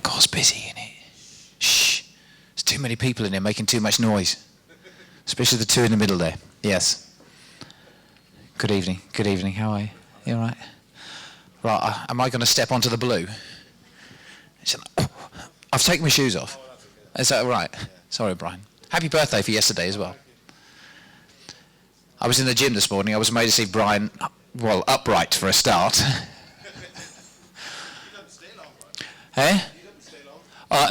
course busy, isn't it? Shh. There's too many people in here making too much noise. Especially the two in the middle there. Yes. Good evening. Good evening. How are you? You all right? Right, am I going to step onto the blue? I've taken my shoes off. Is that all right? Sorry, Brian. Happy birthday for yesterday as well. I was in the gym this morning. I was made to see Brian, well, upright for a start. Eh?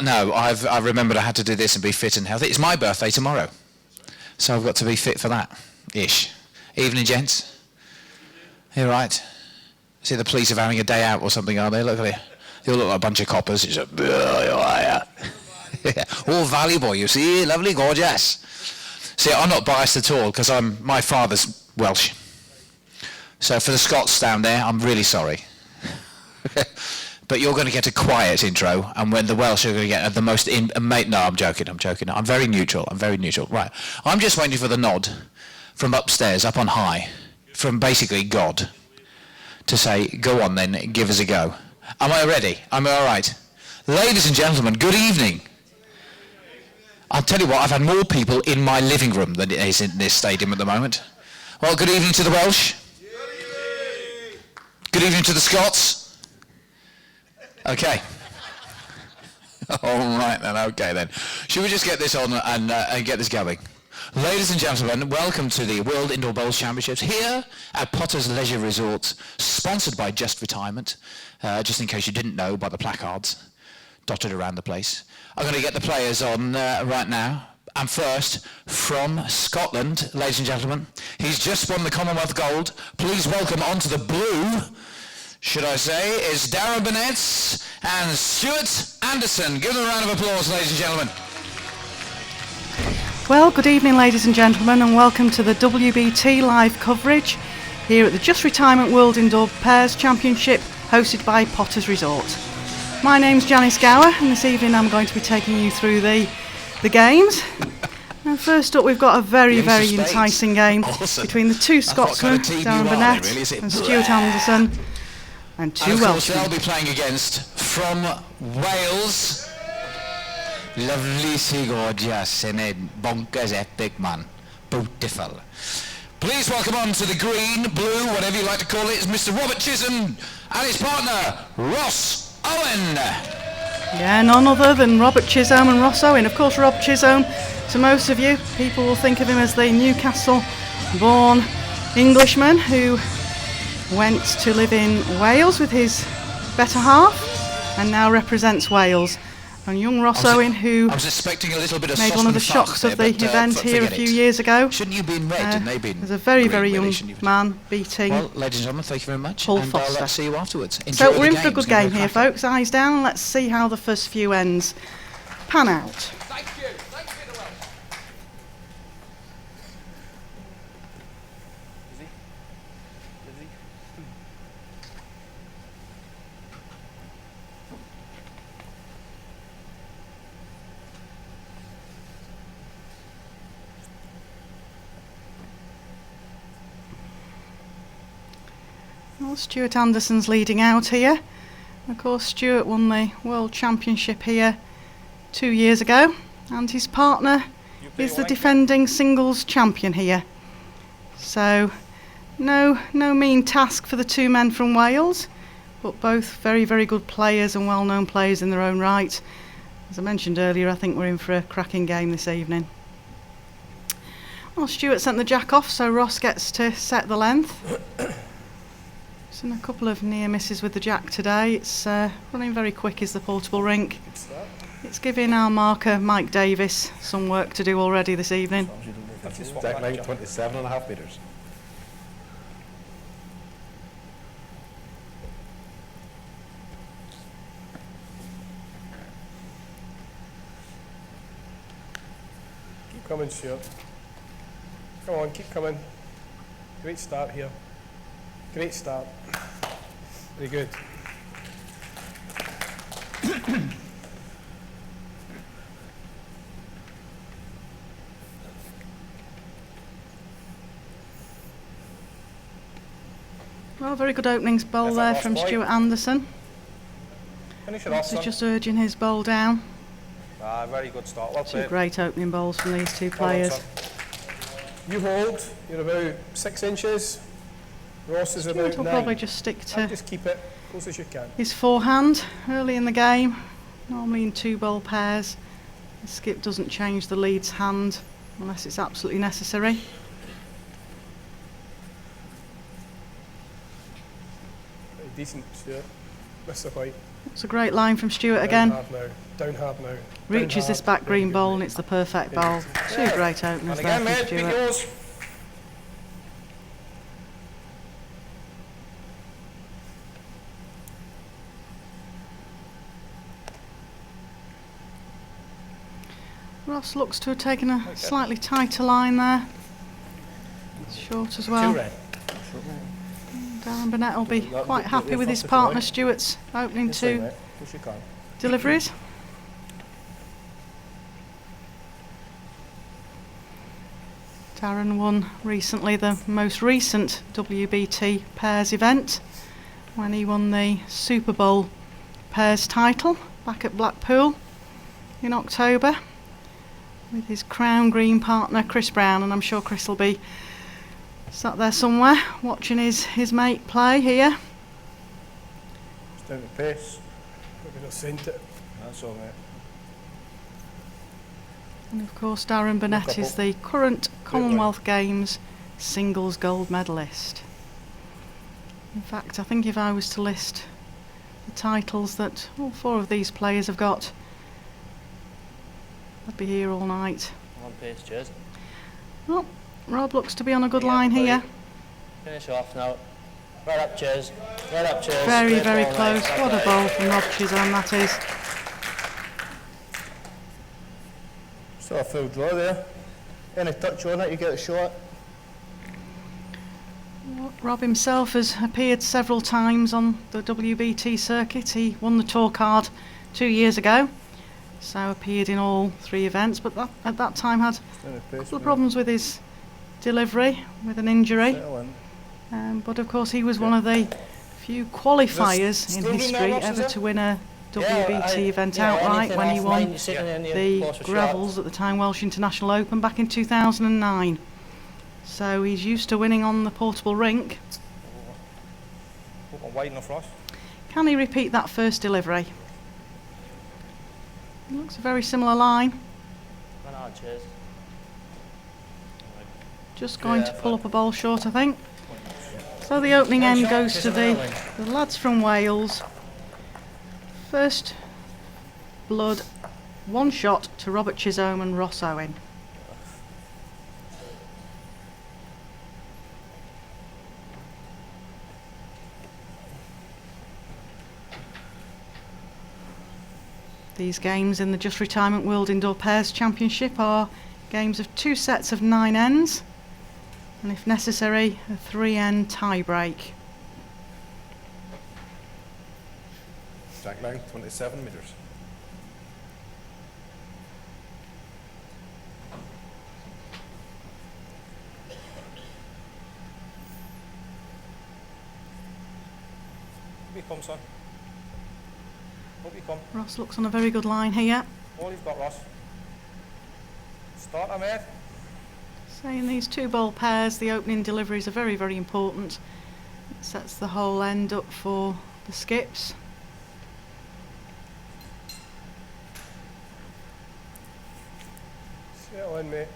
No, I've remembered I had to do this and be fit and healthy. It's my birthday tomorrow, so I've got to be fit for that, ish. Evening, gents. You all right? See, the police are having a day out or something, are they? Look at it. They all look like a bunch of coppers. It's a, all valuable, you see. Lovely, gorgeous. See, I'm not biased at all because my father's Welsh. So for the Scots down there, I'm really sorry. But you're going to get a quiet intro, and when the Welsh are going to get the most no, I'm joking. I'm very neutral. Right. I'm just waiting for the nod from upstairs, up on high, from basically God, to say, go on then, give us a go. Am I ready? Am I all right? Ladies and gentlemen, good evening. I'll tell you what, I've had more people in my living room than it is in this stadium at the moment. Well, good evening to the Welsh. Good evening to the Scots. Okay. All right then, okay then. Should we just get this on and get this going? Ladies and gentlemen, welcome to the World Indoor Bowls Championships here at Potter's Leisure Resort, sponsored by Just Retirement, just in case you didn't know by the placards dotted around the place. I'm going to get the players on right now. And first, from Scotland, ladies and gentlemen, he's just won the Commonwealth Gold. Please welcome onto the blue, should I say, is Darren Burnett and Stewart Anderson. Give them a round of applause, ladies and gentlemen. Well, good evening, ladies and gentlemen, and welcome to the WBT live coverage here at the Just Retirement World Indoor Pairs Championship, hosted by Potter's Resort. My name's Janice Gower, and this evening I'm going to be taking you through the games. And first up, we've got a very enticing game between the two Scotsmen, Darren Burnett and Stewart Anderson, and two Welshmen. They'll be playing against, from Wales, lovely, gorgeous, and a bonkers epic man. Beautiful. Please welcome on to the green, blue, whatever you like to call it, is Mr. Robert Chisholm and his partner, Ross Owen. Yeah, none other than Robert Chisholm and Ross Owen. Of course, Rob Chisholm, to most of you, people will think of him as the Newcastle-born Englishman who went to live in Wales with his better half and now represents Wales. And young Ross Owen, who made one of the shocks of the event here a few years ago, is a very young man beating ladies and gentlemen, thank you very much. Paul Foster. Let's see you afterwards. So we're in for a good game here, folks. Eyes down. Let's see how the first few ends pan out. Thank you. Thank you, the Welsh. Well, Stewart Anderson's leading out here. Of course, Stewart won the World Championship here 2 years ago, and his partner is the defending singles champion here. So, no mean task for the two men from Wales, but both very good players and well-known players in their own right. As I mentioned earlier, I think we're in for a cracking game this evening. Well, Stewart sent the jack off, so Ross gets to set the length. Seen a couple of near misses with the jack today. It's running very quick is the portable rink. It's giving our marker Mike Davis some work to do already this evening. Jack line 27.5 metres. Keep coming, Stuart. Come on, keep coming. Great start here. Great start. Very good. Well, very good openings bowl there from Stewart Anderson. Finish it off, Ross is son. just urging his bowl down. Ah, very good start. Well Two played. great opening bowls from these two Well done, players. son. You hold. You're about 6 inches. Ross is Stewart about will 9. probably just stick And to just keep it close as you can. his forehand early in the game. Normally in 2-bowl pairs. The skip doesn't change the lead's hand unless it's absolutely necessary. Very decent, Stuart. Mr. White. It's a great line from Stewart Down again. hard now. Down hard now. Reaches Down this hard. back Very green good, bowl mate. and it's the perfect Very bowl. good. Two great openers And there again, from mate, beat Stewart. yours. Ross looks to have taken a slightly tighter line there. It's short as well. Darren Burnett will be quite happy with his partner Stewart's opening two deliveries. Darren won recently the most recent WBT pairs event when he won the Super Bowl pairs title back at Blackpool in October with his crown green partner Chris Brown, and I'm sure Chris will be sat there somewhere watching his mate play here. It's down to pace. Probably not sent it. That's all, mate. And of course Darren Burnett is the current Commonwealth Games singles gold medalist. In fact, I think if I was to list the titles that all four of these players have got, I'd be here all night. On pace, cheers. Well, Rob looks to be on a good line here. Finish off now. Right up, cheers. Right up, cheers. Very, Great very ball, close. mate. What a Okay. bowl from Rob Chisholm that is. Still a full draw there. Any touch on it, you get a shot. Rob himself has appeared several times on the WBT circuit. He won the tour card 2 years ago, so appeared in all three events, but at that time had a couple of problems with his delivery, with an injury. But of course he was one of the few qualifiers in history ever to win a WBT event outright when he won the Gravels at the time Welsh International Open back in 2009. So he's used to winning on the portable rink. Wide enough, Ross. Can he repeat that first delivery? It looks a very similar line. Run out, cheers. Just going to pull up a bowl short, I think. So the opening end goes to the lads from Wales. First blood, one shot to Robert Chisholm and Ross Owen. These games in the Just Retirement World Indoor Pairs Championship are games of 2 sets of 9 ends, and if necessary, a 3-end tie break. Jack line, 27 metres. Hope you come, son. Hope you come. Ross looks on a very good line here. All you've got, Ross. Start, mate. So in these 2-bowl pairs, the opening deliveries are very, very important. It sets the whole end up for the skips. Settle in, mate.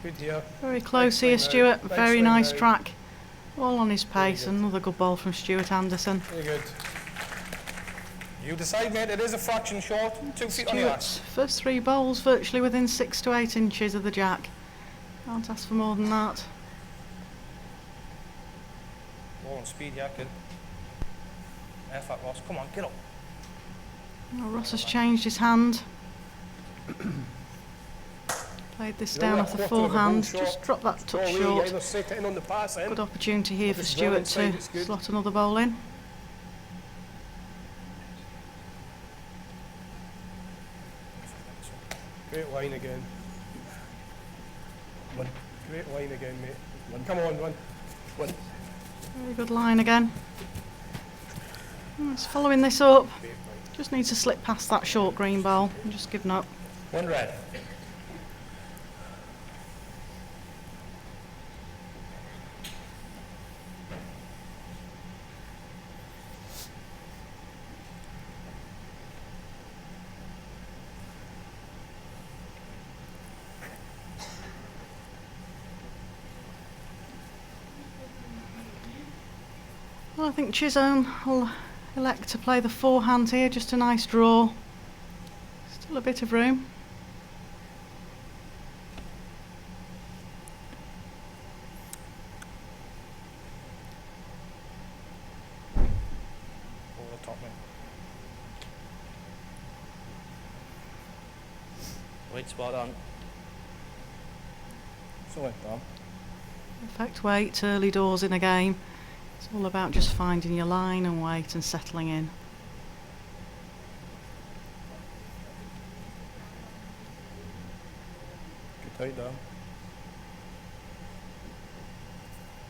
Good here. Very close here, Nice swing Stewart. now. Nice Very swing nice now. track. All on his pace. good. Another good ball from Stewart Anderson. Very good. You decide, mate. It is a fraction short. 2 feet on your ass. Stewart's first 3 bowls virtually within 6 to 8 inches of the jack. Can't ask for more than that. Ball and speed here, kid. Effort, Ross. Come on, get up. Well, Ross has changed his hand. Played this down off the forehand. Just dropped that touch short. Either set it in on the pass end. Good opportunity here for If it's Stewart well inside, to it's good. slot another bowl in. Great line again. Great line again, mate. Come on, one. Very good line again. He's following this up. Just needs to slip past that short green ball and just given up. 1 red. Well, I think Chisholm will elect to play the forehand here, just a nice draw. Still a bit of room. Over the top, mate. Weight spot on. So went down. Perfect weight, early doors in a game. It's all about just finding your line and weight and settling in. Good tight down.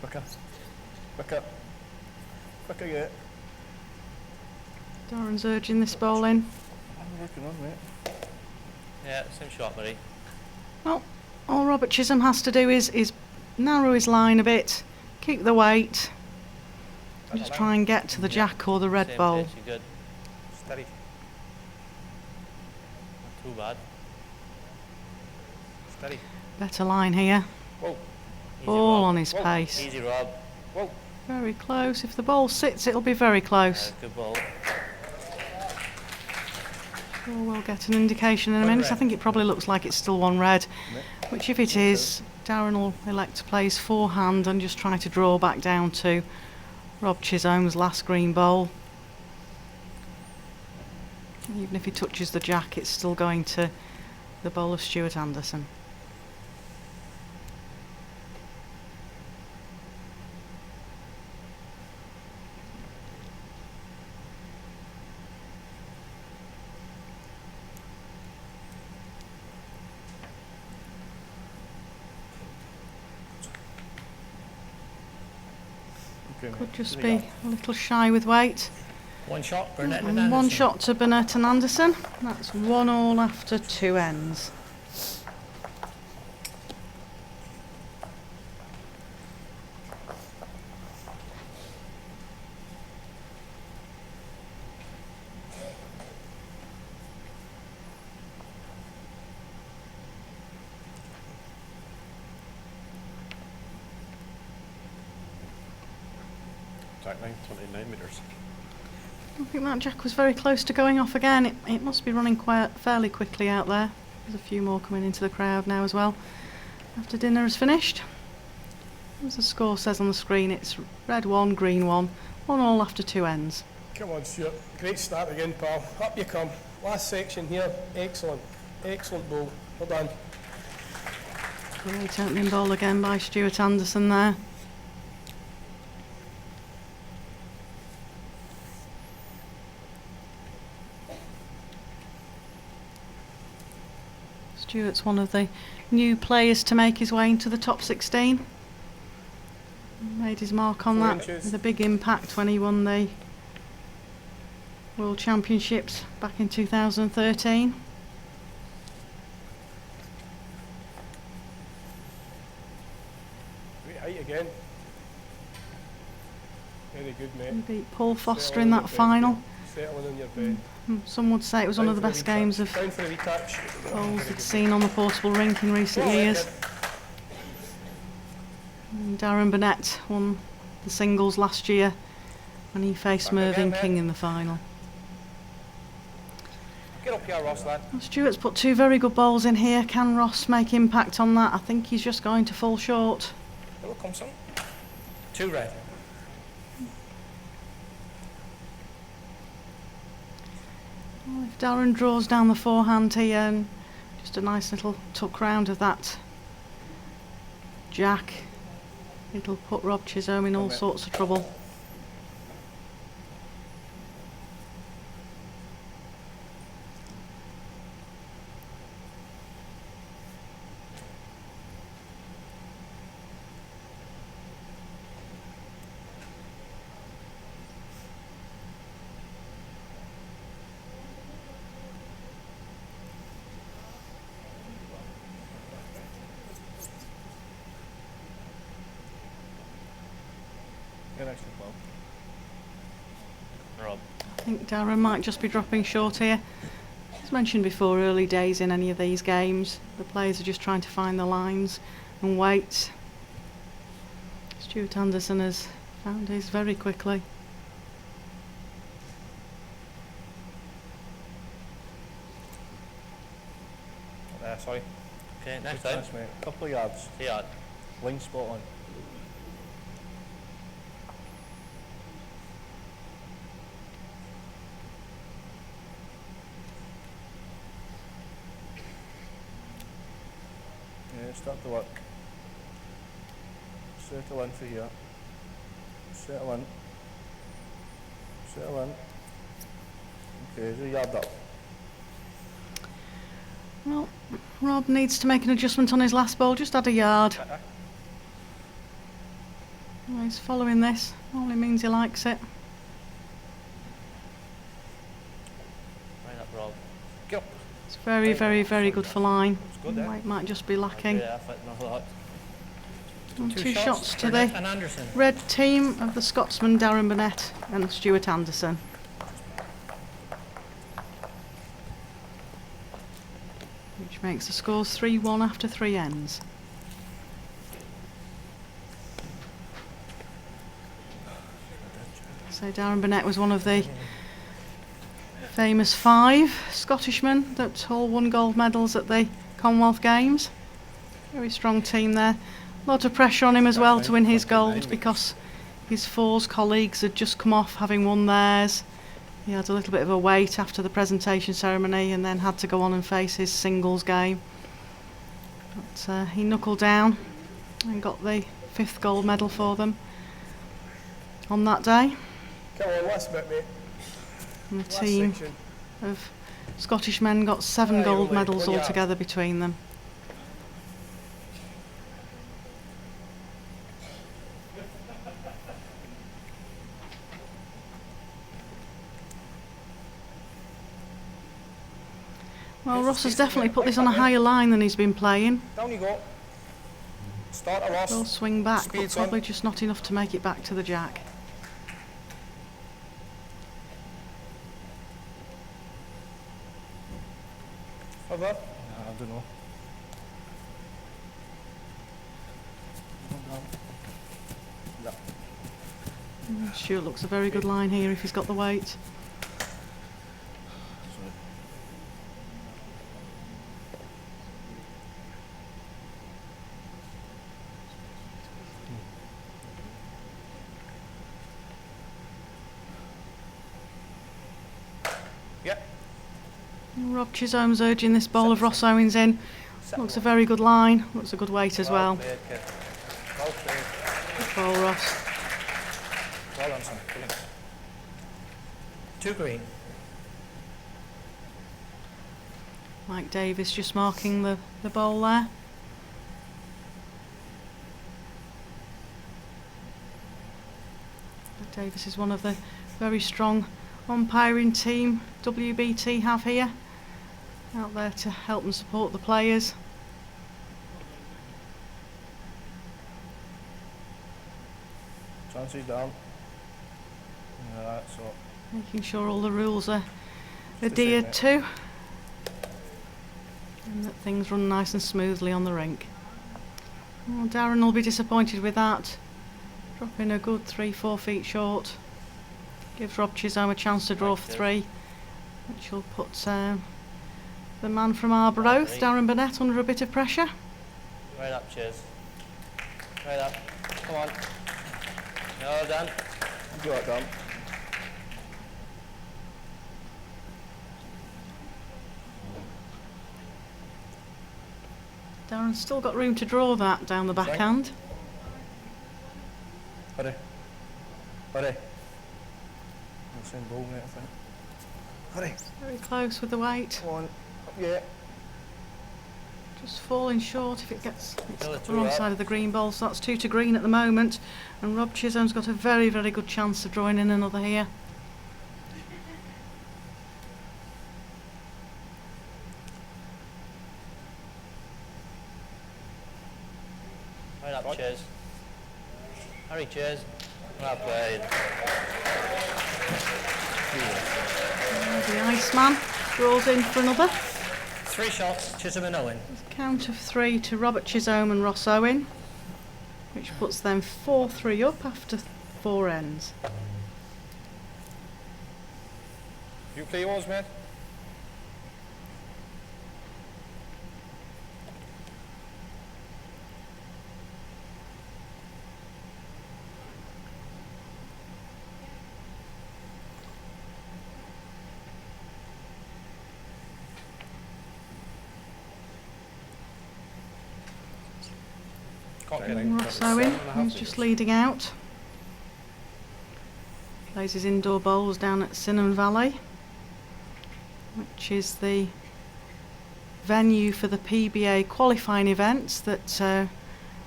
Quicker. Quicker. Quicker yet. Darren's urging this ball in. I'm working on, mate. Yeah, same shot, buddy. Well, all Robert Chisholm has to do is narrow his line a bit, keep the weight, and just try and get to the jack or the red Same ball. pace, you're good. Steady. Not too bad. Steady. Better line here. Whoa. Easy, All Rob. on his Whoa. pace. Easy, Rob. Whoa. Very close. If the ball sits, it'll be very close. Good ball. Well, we'll get an indication in a One minute. I red. think it probably looks like it's still 1 red, Yeah. which if it is, Darren will elect to play his forehand and just try to draw back down to Rob Chisholm's last green bowl. Even if he touches the jack, it's still going to the bowl of Stewart Anderson. Okay, mate. Could just Here we be a little shy with weight. 1 shot, Burnett and And Anderson. 1 shot to Burnett and Anderson. That's 1 all after 2 ends. Jack line, 29 metres. I think that jack was very close to going off again. It must be running quite fairly quickly out there. There's a few more coming into the crowd now as well. After dinner is finished. As the score says on the screen, it's red 1, green 1. 1 all after 2 ends. Come on, Stewart. Great start again, pal. Up you come. Last section here. Excellent. Excellent ball. Well done. Great opening ball again by Stewart Anderson there. Stewart's one of the new players to make his way into the top 16. Made his mark on 4 that inches. with a big impact when he won the World Championships back in 2013. Great height again. Very good, He mate. beat Paul Foster Settling in on that your final. bend. Settling on your bend. Some would say it was one of the Down for a best wee games touch. of Down for a wee touch. bowls they'd seen on the portable rink in recent Well, years. good. And Darren Burnett won the singles last year and he faced Back Mervyn again, King mate. in the final. Get up here, Ross, lad. Well, Stewart's put 2 very good bowls in here. Can Ross make impact on that? I think he's just going to fall short. Hello, come son. 2 red. Well, if Darren draws down the forehand here and just a nice little tuck round of that jack, it'll put Rob Chisholm in all Come sorts of trouble. Nicely well. Rob. I think Darren might just be dropping short here. As mentioned before, early days in any of these games, the players are just trying to find the lines and weights. Stewart Anderson has found his very quickly. Sorry. Okay, next Just time. chance, mate. Couple of yards. 3 yard. Line spot on. Yeah, start to work. Settle in for here. Settle in. Settle in. Okay, there's a yard up. Well, Rob needs to make an adjustment on his last ball, just add a yard. Well, he's following this, only means he likes it. Right up, Rob. Go. It's very, very, very good for line. It's good there. Weight might just be lacking. Great effort, no luck. And two shots to Burnett the and Anderson. red team of the Scotsman Darren Burnett and Stewart Anderson. Which makes the scores 3-1 after 3 ends. So Darren Burnett was one of the famous 5 Scottishmen that all won gold medals at the Commonwealth Games. Very strong team there. A lot of pressure on him as well to win his gold because his 4's colleagues had just come off having won theirs. He had a little bit of a wait after the presentation ceremony and then had to go on and face his singles game. But he knuckled down and got the 5th gold medal for them on that day. Come on, last bit, mate. And the Last team section. of Scottish men got 7 Aye, gold only medals 1 yard. altogether between them. Well, Ross has definitely put this on a higher line than he's been playing. Down you go. Start a loss. They'll swing back, but Speed's on. probably just not enough to make it back to the jack. Further. I don't know. Sure looks a very good line here if he's got the weight. Yep. Rob Chisholm's urging this ball of Ross Owen's in. Looks a very good line, looks a good weight as well. Played, kid. Well played. Good ball, Ross. Well done, son. Brilliant. 2 green. Mike Davis just marking the bowl there. Mike Davis is one of the very strong umpiring team WBT have here, out there to help and support the players. Chances down. Yeah, that's all. Making sure all the rules are the adhered same, to and that things run nice and smoothly on the rink. Well, Darren will be disappointed with that, dropping a good 3-4 feet short. Gives Rob Chisholm a chance to draw for 3, which will put the man from Arbroath, Darren Burnett, under a bit of pressure. Right up, cheers. Right up. Come on. Well done. You got it done. Darren's still got room to draw that down the backhand. Hurry. Hurry. Same ball, mate, I think. Hurry. Very close with the weight. Come on. Up, yeah. Just falling short if it gets Another the 2 wrong up. side of the green ball. So that's 2 to green at the moment. And Rob Chisholm's got a very, very good chance of drawing in another here. Right up, cheers. Hurry, cheers. Well played. The Iceman draws in for another. 3 shots, Chisholm and Owen. Count of 3 to Robert Chisholm and Ross Owen, which puts them 4-3 up after 4 ends. You play yours, mate? Ross Owen, who's just leading out. Plays his indoor bowls down at Cynon Valley, which is the venue for the PBA qualifying events that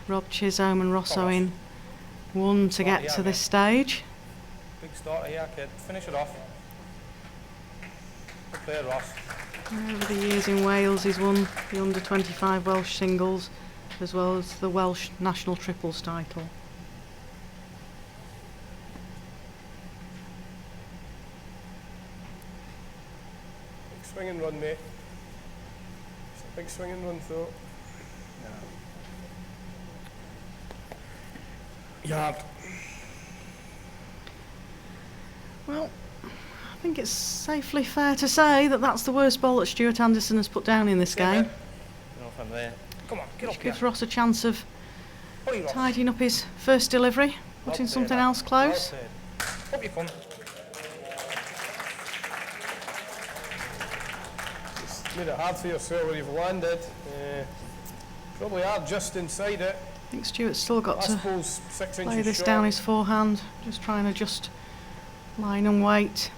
Rob Chisholm and Ross Owen won to get to this stage. Big starter here, kid. Finish it off. Good player, Ross. Over the years in Wales, he's won the under-25 Welsh singles as well as the Welsh national triples title. Big swing and run, mate. Just a big swing and run through. Yard. Well, I think it's safely fair to say that that's the worst bowl that Stewart Anderson has put down in this game. No from there. Come on, get Which up here. gives Ross a chance of Hurry, Ross. tidying up his first delivery, putting something else close. Up you come. Just made it hard for yourself where you've landed. Probably are just inside it. I think Stewart's still got Last to ball's 6 inches play this short. down his forehand, just trying to adjust line and weight.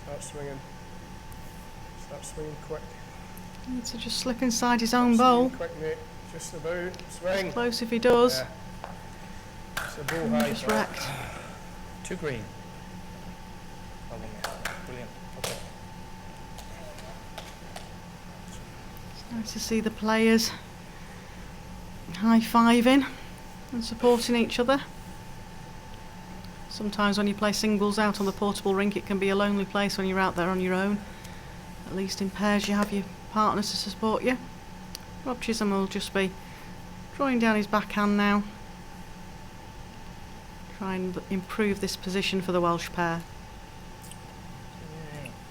Start swinging. Start swinging quick. Needs to just slip inside his own Start bowl. swinging quick, mate. Just about. Swing. Close if he does. Yeah. It's a bow high. Just pal. wrecked. 2 green. Well done, mate. Brilliant. Okay. It's nice to see the players high-fiving and supporting each other. Sometimes when you play singles out on the portable rink, it can be a lonely place when you're out there on your own. At least in pairs you have your partners to support you. Rob Chisholm will just be drawing down his backhand now. Try and improve this position for the Welsh pair.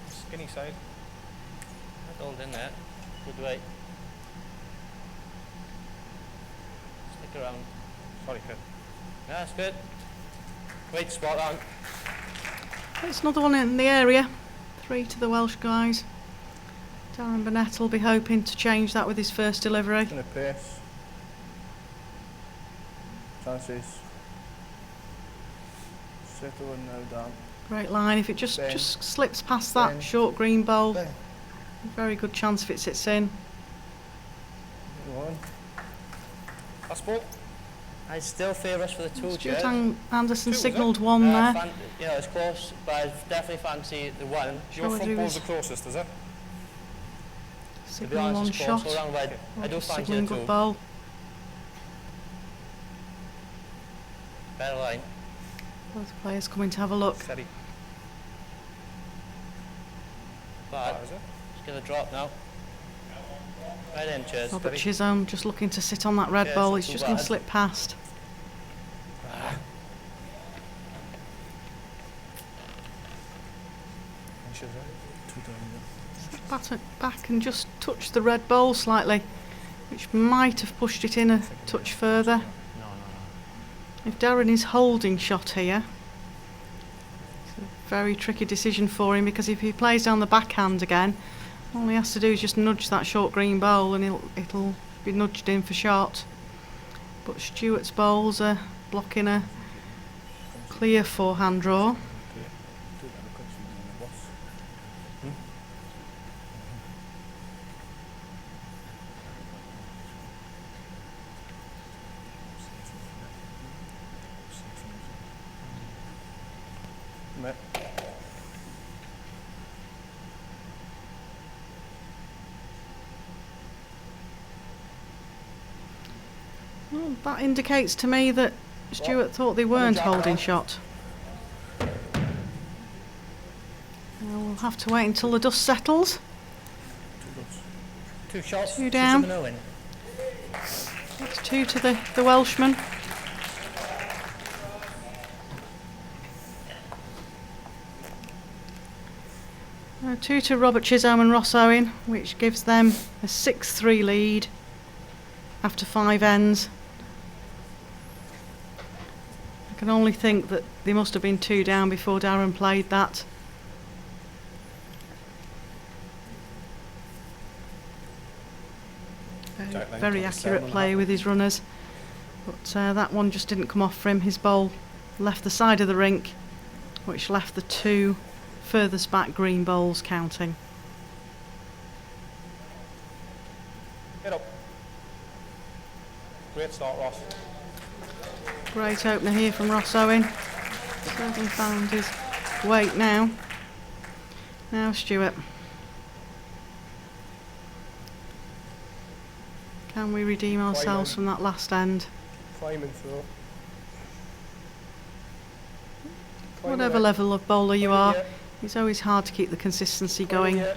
Skinny side. That's all in there. Good weight. Stick around. Sorry, kid. No, that's good. Great spot on. It's another one in the area. 3 to the Welsh guys. Darren Burnett will be hoping to change that with his first delivery. In a pace. Chances. Settle and now down. Great line. If it just Bang. slips past that Bang. short green bowl, Bang. very good chance if it sits in. Go on. Last ball. I still favour us for the 2, Stuart Jez. Anderson Two, was it? signalled one there. You know, it's close, but I definitely fancy the 1. Your whether front he ball's was the closest, is it? To be Signal honest, one it's close. shot. So around, but I do fancy the Signalling 2. good bowl. Better line. Both players coming to have a look. Steady. But Is it? just give a drop now. Right in, cheers. Robert Chisholm just looking to sit on that red Yeah, bowl. it's It's not just too going to bad. slip past. Inches, right? 2 down. Back and just touch the red bowl slightly, which might have pushed it in a touch further. If Darren is holding shot here, it's a very tricky decision for him, because if he plays down the backhand again, all he has to do is just nudge that short green bowl and it'll be nudged in for shot. But Stewart's bowls are blocking a clear forehand draw. Mate. That indicates to me that Stewart thought they weren't holding shot. Well, we'll have to wait until the dust settles. 2 shots. Two down. Chisholm and Owen. That's 2 to the Welshman. Two to Robert Chisholm and Ross Owen, which gives them a 6-3 lead after 5 ends. I can only think that they must have been 2 down before Darren played that. Very accurate play with his runners, but that one just didn't come off for him. His ball left the side of the rink, which left the 2 furthest back green bowls counting. Get up. Great start, Ross. Great opener here from Ross Owen. Certainly found his weight now. Now Stewart. Can we redeem ourselves from that last end? Climbing through. Whatever level of bowler you are, it's always hard to keep the consistency going. You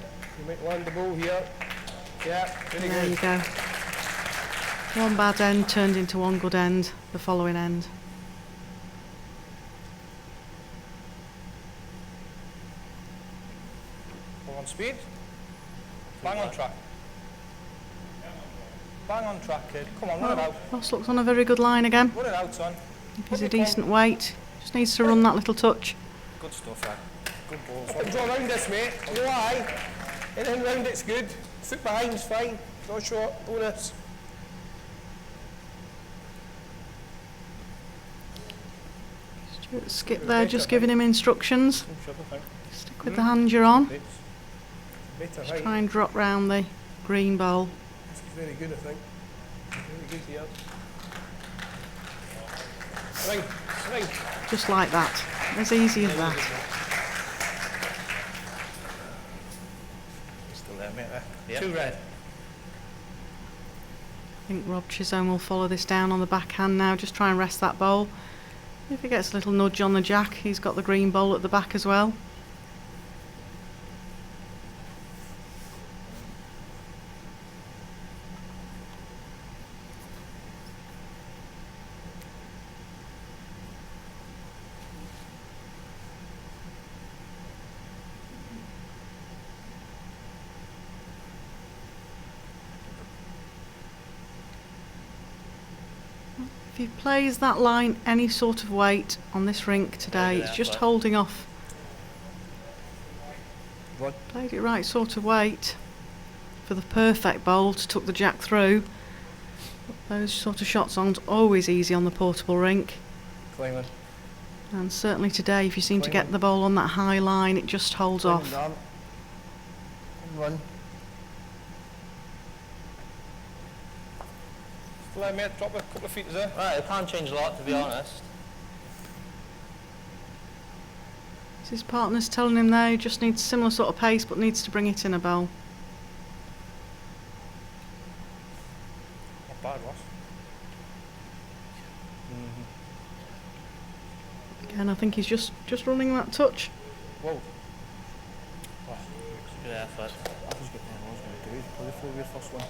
might land the ball here. Yeah, very There good. you go. One bad end turned into one good end the following end. Go on speed. Bang on track. Bang on track, kid. Come on, run it out. Ross looks on a very good line again. Run it out, son. If he's a decent weight, just needs to run that little touch. Good stuff, lad. Good balls. Up and draw round this, mate. Go high. Anything round it's good. Foot behind's fine. Draw short. Bonus. Stewart skip there, just giving him instructions. Shove the thing. Stick with the hand you're on. Bits. Better Just height. try and drop round the green bowl. This is very good, I think. Very good here. Swing. Swing. Just like that. As easy as that. Still there, mate. Yep. 2 red. I think Rob Chisholm will follow this down on the backhand now. Just try and rest that bowl. If he gets a little nudge on the jack, he's got the green bowl at the back as well. If he plays that line any sort of weight on this rink today, it's just holding off. What? Played it right sort of weight for the perfect bowl to tuck the jack through. Those sort of shots aren't always easy on the portable rink. Climbing. And certainly today, if you seem to get the bowl on that high line, it just holds off. Down. Run. Still there, mate. Drop a couple of feet, is there? Right, it can't change a lot, to be honest. His partner's telling him there he just needs similar sort of pace, but needs to bring it in a bowl. Not bad, Ross. Again, I think he's just running that touch. Whoa. Good effort. That was good. I was going to do it. Play for your first one.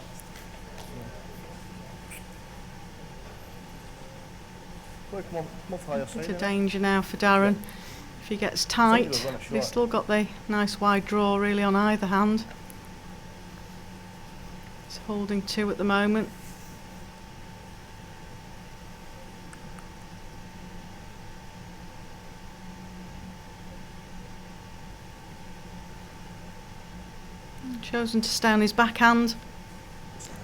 Come on, come higher side. It's a danger now for Darren. If he gets tight, they'll run a he's shot. still got the nice wide draw really on either hand. He's holding 2 at the moment. Chosen to stay on his backhand.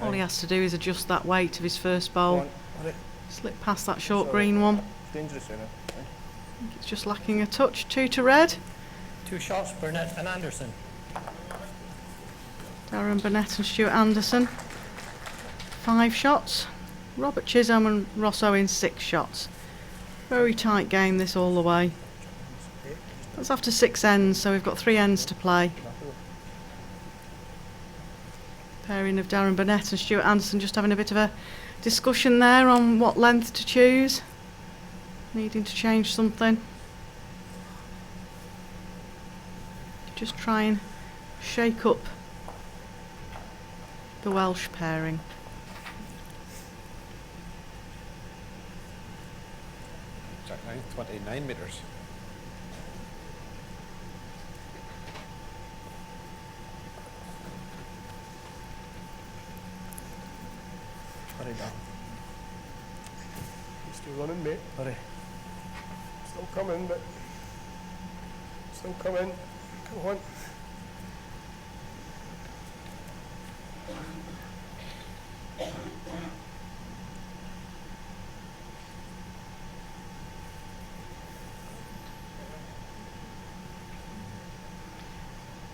All he has to do is adjust that weight of his first Go bowl. on. Hurry. Slip past that short green one. It's dangerous, you know. I think it's just lacking a touch. 2 to red. 2 shots, Burnett and Anderson. Darren Burnett and Stewart Anderson. 5 shots. Robert Chisholm and Ross Owen 6 shots. Very tight game this all the way. That's after 6 ends, so we've got 3 ends to play. Pairing of Darren Burnett and Stewart Anderson just having a bit of a discussion there on what length to choose. Needing to change something. Just try and shake up the Welsh pairing. Exact length, 29 metres. Hurry down. He's still running, mate. Hurry. Still coming, but still coming. Come on.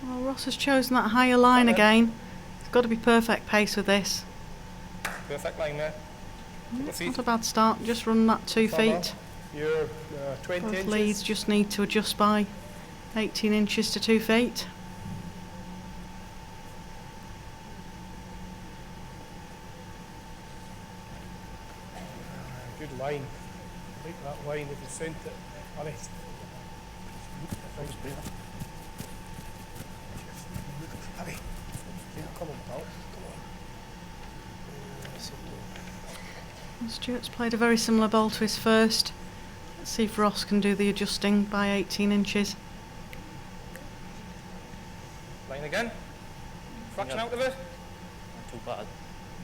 Well, Ross has chosen that higher line again. It's got to be perfect pace with this. Perfect line there. It's not a bad start, just run that 2 Follow. feet. You're 20 Both inches. leads just need to adjust by 18 inches to 2 feet. Good line. Like that line if you sent it. Hurry. Hurry. Come on, pal. Come on. Stewart's played a very similar ball to his first. Let's see if Ross can do the adjusting by 18 inches. Line again. Fraction out of it. Not too bad.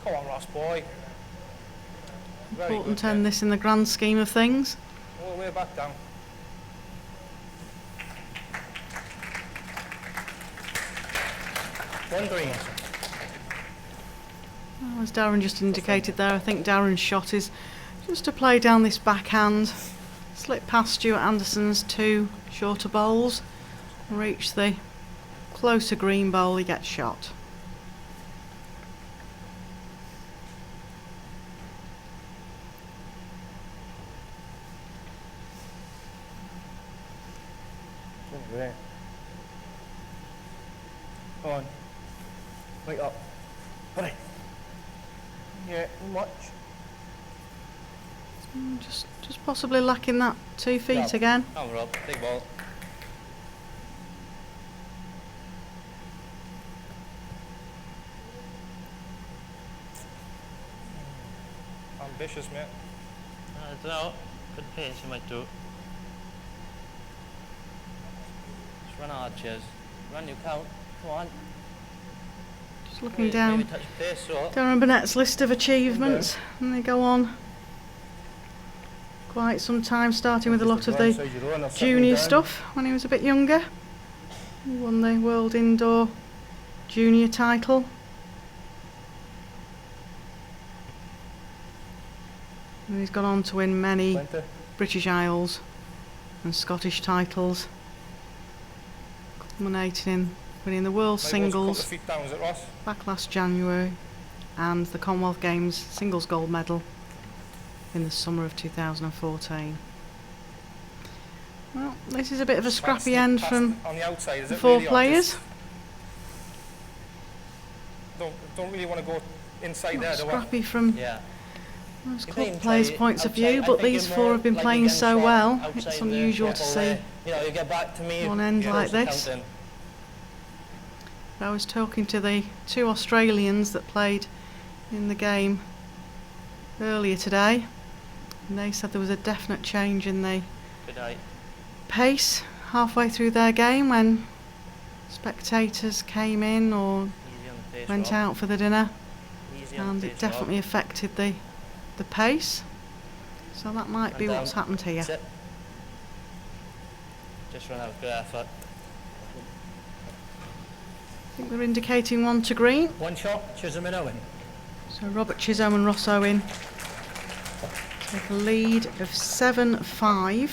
Come on, Ross boy. Very Important good, to end this in the grand scheme of things. All the way back down. One green. Well, as Darren just indicated there, I think Darren's shot is just to play down this backhand, slip past Stuart Anderson's 2 shorter bowls, and reach the closer green bowl, he gets shot. Great. Come on. Wake up. Hurry. Yeah, much. Just possibly lacking that 2 feet Yeah. again. Hammer up, big ball. Ambitious, mate. I don't know. Good pace, you might do. Just run hard, Chiz. Run your count. Come on. Just looking Maybe down touch pace, so. Darren Burnett's list of achievements, and they go on quite some time, starting with a lot of the junior stuff when he was a bit younger. He won the World Indoor Junior title. And he's gone on to win many 20. British Isles and Scottish titles, culminating in winning the World Singles Feet down, is it, Ross? back last January and the Commonwealth Games singles gold medal in the summer of 2014. Well, this is a bit of a scrappy end from on the outside, is the it 4 really, or players. just Don't really want to go inside Not there, do I? scrappy from Yeah. most You club can players' play points of outside. view, I but think these you're 4 more have been like playing you're so getting well, shot it's outside the unusual to triple see there. You know, you get back to me. one end you're like also this. counting. I was talking to the 2 Australians that played in the game earlier today, and they said there was a definite change in the Good eye. pace halfway through their game when spectators came in or Easy on the pace, went Rob. out for the dinner, Easy on and the it pace, definitely Rob. affected the pace. So that might be And what's happened here. That's it. Just run out of good effort. I think they're indicating 1 to green. One shot, Chisholm and Owen. So Robert Chisholm and Ross Owen take a lead of 7-5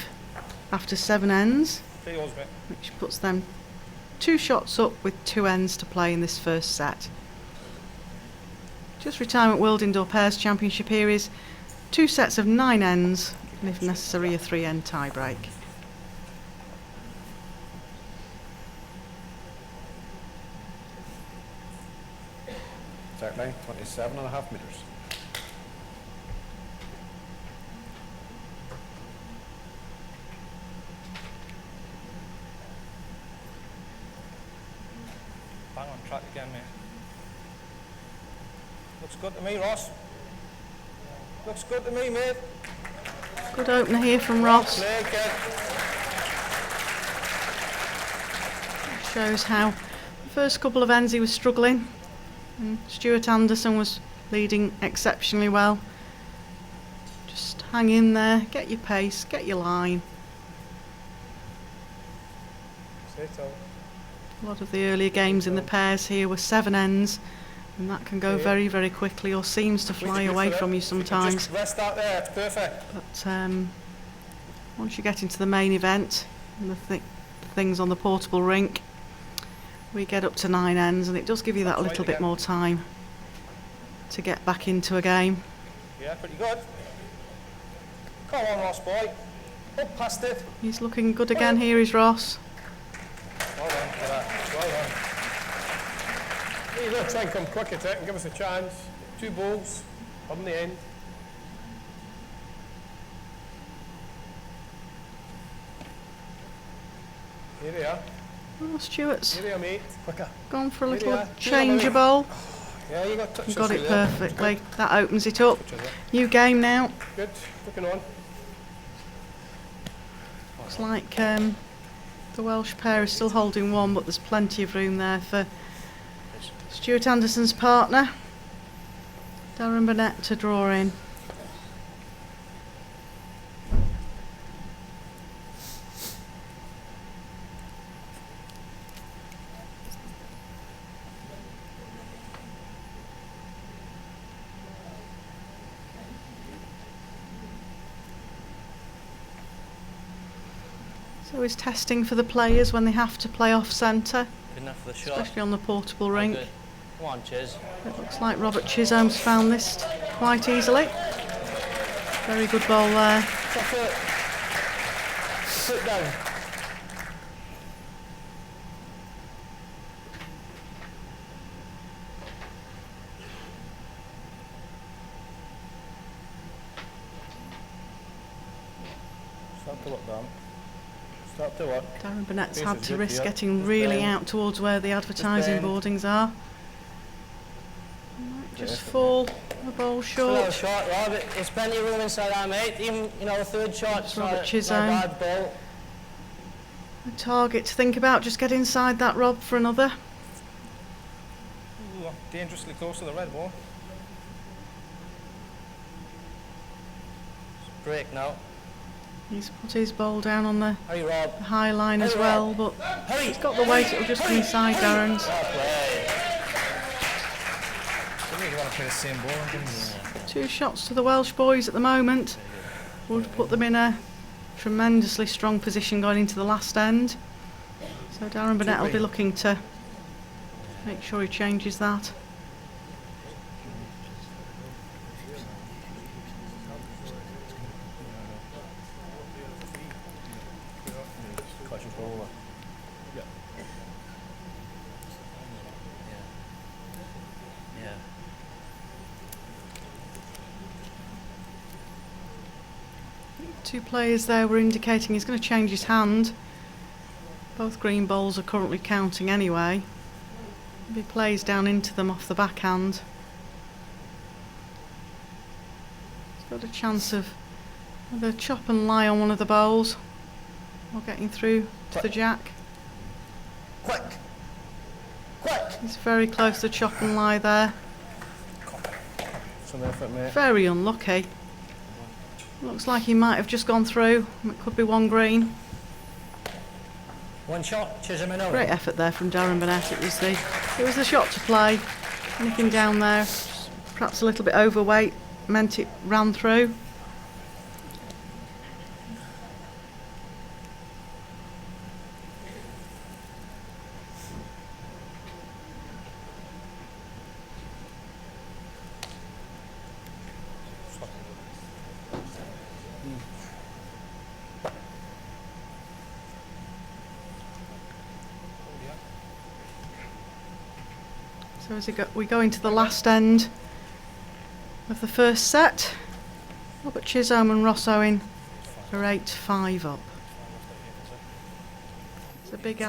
after 7 ends, Play yours, mate. which puts them 2 shots up with 2 ends to play in this first set. Just Retirement World Indoor Pairs Championship here is 2 sets of 9 ends, and if necessary a 3-end tie-break. Exact length, 27.5 metres. track again, mate. Looks good to me, Ross. Looks good to me, mate. Good opener here from Ross. Play, kid. Shows how the first couple of ends he was struggling, and Stewart Anderson was leading exceptionally well. Just hang in there, get your pace, get your line. Settle. A lot of the earlier games in the pairs here were 7 ends, and that can go very, very quickly, or seems to fly away from you sometimes. Just rest out there, it's perfect. But once you get into the main event, and the things on the portable rink, we get up to 9 ends, and it does give you that little bit more time to get back into a game. Yeah, pretty good. Come on, Ross boy. Up past it. He's looking good again here, is Ross. Well done for that. Well done. There you go, try and come quick at it and give us a chance. 2 balls on the end. Here we are. Oh, Stewart's Here we are, mate. Quicker. gone for a Here we little are. change of bowl. Yeah, you got touch. And got it perfectly. That opens it up. New game now. Good. Looking on. Looks like the Welsh pair is still holding one, but there's plenty of room there for Stewart Anderson's partner, Darren Burnett, to draw in. So he's testing for the players when they have to play off centre, Good enough for the shot. especially on the portable Oh, rink. good. Come on, Chiz. It looks like Robert Chisholm's found this quite easily. Very good bowl there. Top it. Sit down. Start to look down. Start to what? Darren Burnett's This had is to good, risk yeah. getting Just really bend. out towards where the advertising bend. boardings are. Might just fall a bowl Still a little short. short, Rob. There's plenty of room inside our mate. Even, you know, the third shot's It's Robert not Chisholm. a bad ball. A target to think about, just get inside that, Rob, for another. Ooh, dangerously close to the red ball. Break now. He's put his bowl down on the Hurry, Rob. high line as well, but Hurry. he's got the weight, it'll just be inside Darren's. Well played. Didn't you want to play the same ball? Didn't you? 2 shots to the Welsh boys at the moment would put them in a tremendously strong position going into the last end. So Darren Burnett will be looking to make sure he changes that. Catch your bowler. Yeah. 2 players there were indicating he's going to change his hand. Both green bowls are currently counting anyway. If he plays down into them off the backhand, he's got a chance of either chop and lie on one of the bowls or getting through to the jack. Quick. Quick. He's very close to chop and lie there. Some effort, mate. Very unlucky. Looks like he might have just gone through. It could be 1 green. One shot, Chisholm and Owen. Great effort there from Darren Burnett. It was the shot to play. Anything down there, perhaps a little bit overweight, meant it ran through. So as we go into the last end of the first set, Robert Chisholm and Ross Owen are 8-5 up. It's a big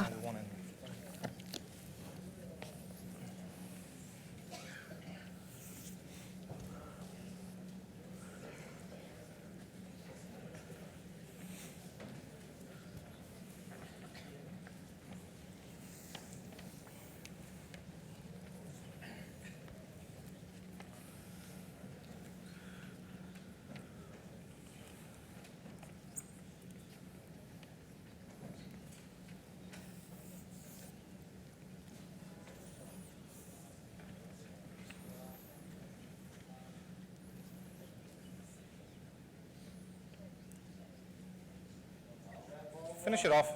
Finish it off.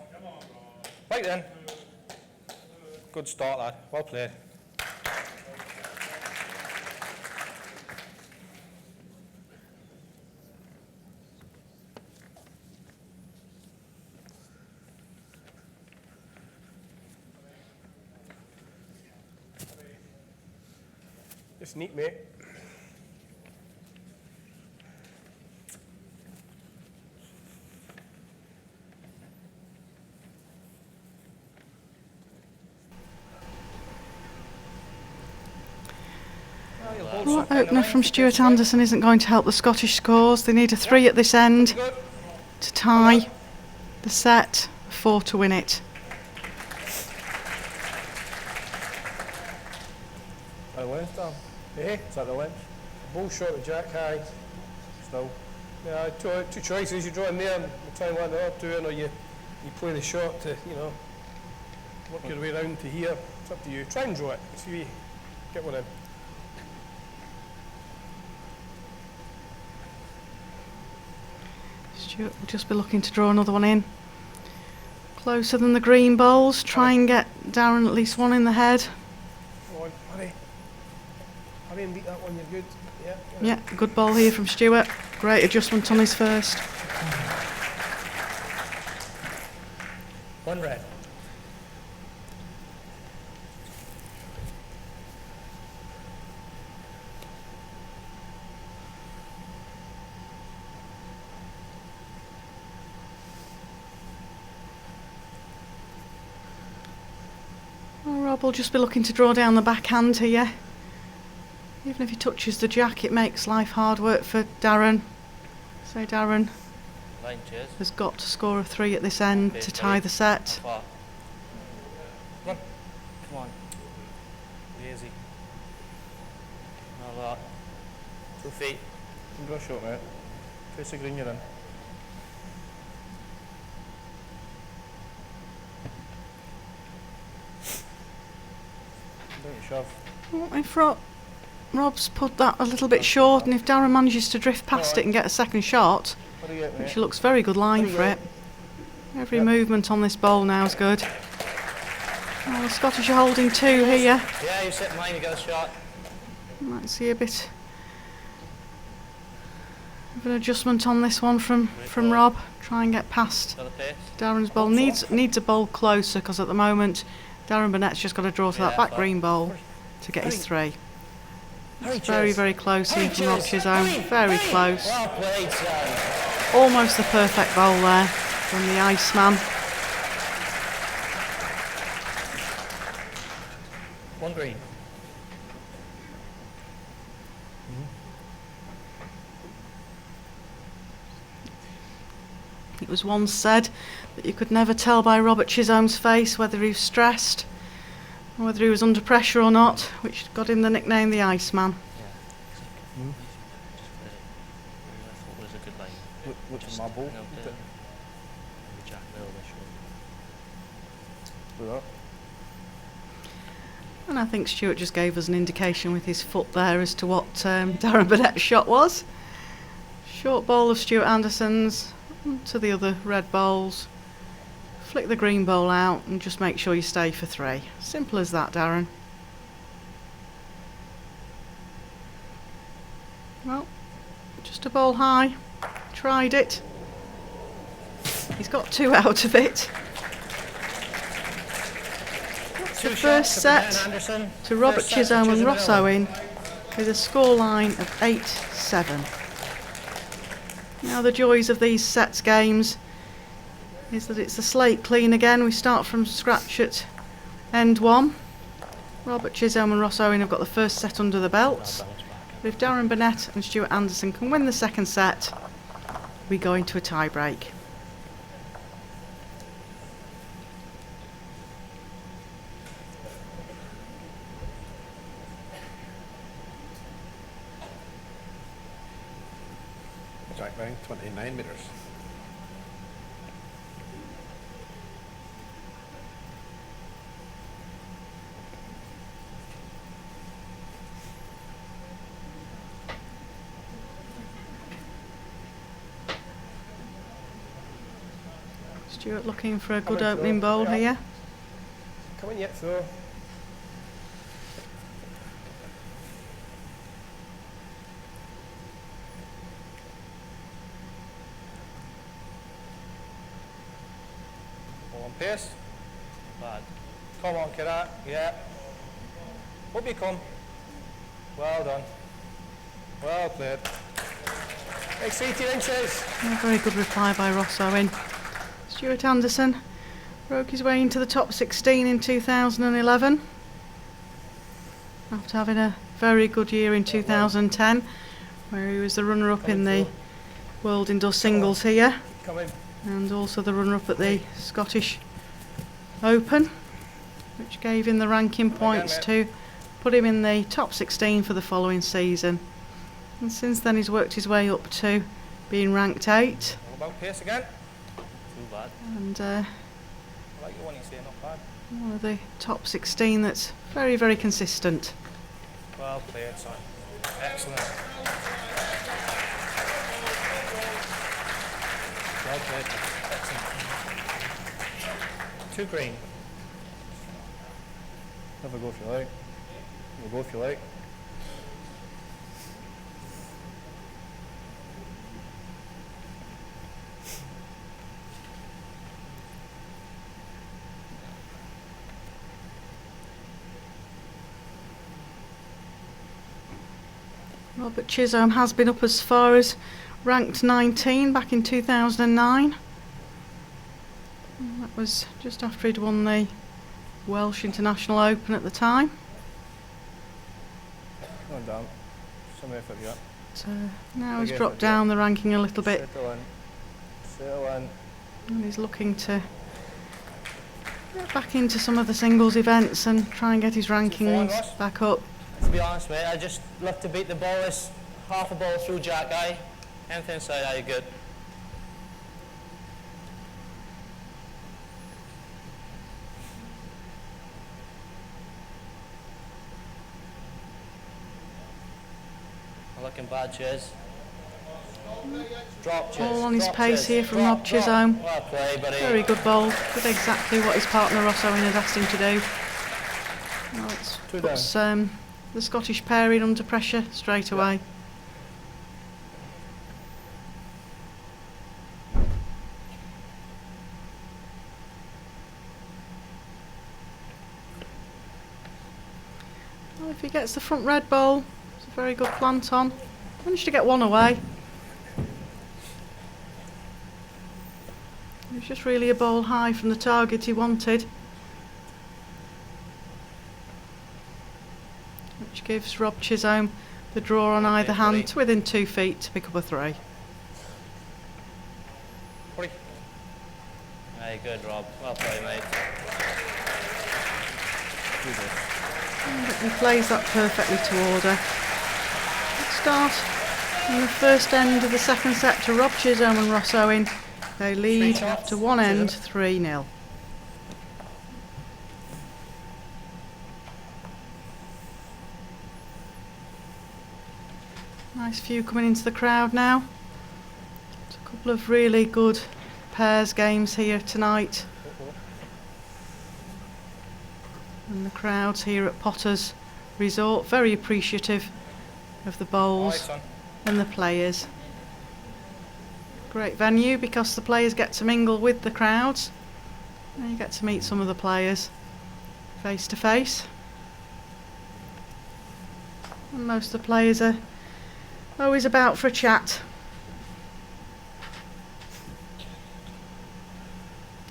Right then. Good start, lad. Well played. Just neat, mate. Well, that opener from Stewart Anderson isn't going to help the Scottish scores. They need a 3 at this end to tie the set, 4 to win it. By the length, Dan. Eh? Is that the length? Ball shot to Jack high. Still. Yeah, two choices. You draw in there and try and land the other two in, or you play the shot to, you know, work your way round to here. It's up to you. Try and draw it. See if you get one in. Stewart will just be looking to draw another one in. Closer than the green bowls. Try and get Darren at least one in the head. Come on, hurry. Hurry and beat that one, you're good. Yeah. Yeah, good ball here from Stewart. Great adjustment on his first. One red. Well, Rob will just be looking to draw down the backhand here. Even if he touches the jack, it makes life hard work for Darren. So Darren Line, cheers. has got to score a 3 at this end to tie the set. Far. Come on. Come on. Easy. Not a lot. 2 feet. Draw a shot, mate. Face the green you're in. Don't shove. Well, if Rob's put that a little bit short, and if Darren manages to drift past it and get a second shot, What do you get, mate? which looks very good line for it. Every movement on this bowl now is good. Well, the Scottish are holding 2 here. Yeah, you set mine, you got a shot. Might see a bit of an adjustment on this one from Rob. Try and get past Got the pace. Darren's bowl. Needs a bowl closer, because at the moment Darren Burnett's just got to draw to that Yeah, back fine. green bowl to get his 3. Hurry, Very, Chis. very close here Hurry, from Rob Chis. Chisholm. Hurry. Very close. Well played, son. Almost the perfect bowl there from the Iceman. One green. It was once said that you could never tell by Robert Chisholm's face whether he was stressed or whether he was under pressure or not, which got him the nickname the Iceman. I thought it was a good line. Which Just is my ball? sticking out there. Maybe Jack Mill this shot. Do that. And I think Stewart just gave us an indication with his foot there as to what Darren Burnett's shot was. Short bowl of Stewart Anderson's to the other red bowls. Flick the green bowl out and just make sure you stay for 3. Simple as that, Darren. Well, just a bowl high. Tried it. He's got 2 out of it. The first set to Robert Chisholm and Ross Owen with a scoreline of 8-7. Now the joys of these sets games is that it's a slate clean again. We start from scratch at end 1. Robert Chisholm and Ross Owen have got the first set under the belts. But if Darren Burnett and Stewart Anderson can win the second set, we go into a tie break. Jack line, 29 metres. Stewart looking for a good Coming opening through, bowl yeah. here. Come in yet through. Ball on pace. Bad. Come on, Kirat. Yeah. Up you come. Well done. Well played. Next 18 inches. A very good reply by Ross Owen. Stewart Anderson broke his way into the top 16 in 2011 after having a very good year in 2010 where he was the runner-up in the World Indoor Singles here Come in. and also the runner-up at the Scottish Open, which gave him the ranking points to put him in the top 16 for the following season. And since then he's worked his way up to being ranked 8 All about pace again. Too bad. and I like your one you say, not bad. one of the top 16 that's very, very consistent. Well played, son. Excellent. Well played. Excellent. 2 green. Have a go if you like. Have a go if you like. Robert Chisholm has been up as far as ranked 19 back in 2009. And that was just after he'd won the Welsh International Open at the time. Well done. Some effort, yeah. So now he's Big dropped effort, yeah. down the ranking a little bit Settle in. Settle in. and he's looking to get back into some of the singles events and try and get his rankings Ross? back up. To be honest, mate, I just love to beat the ball. It's half a ball through Jack eye. Anything inside eye, good. I'm looking bad, Chiz. Drop, Chiz. All on his Drop, pace Chiz. here from Drop, Rob Chisholm. drop. Well played, buddy. Very good bowl. Did exactly what his partner Ross Owen had asked him to do. Well, it Two puts the Scottish pair in under pressure straight away. Well, if he gets the front red bowl, it's a very good plant on. Managed to get one away. It was just really a bowl high from the target he wanted, which gives Rob Chisholm the draw on either hand to within 2 feet to pick up a 3. Hey, good, Rob. Well played, mate. He plays that perfectly to order. Good start in the first end of the second set to Rob Chisholm and Ross Owen. They lead after one end 3-0. Nice view coming into the crowd now. It's a couple of really good pairs games here tonight. And the crowds here at Potter's Resort very appreciative of the bowls and the players. Great venue because the players get to mingle with the crowds and you get to meet some of the players face to face. And most of the players are always about for a chat.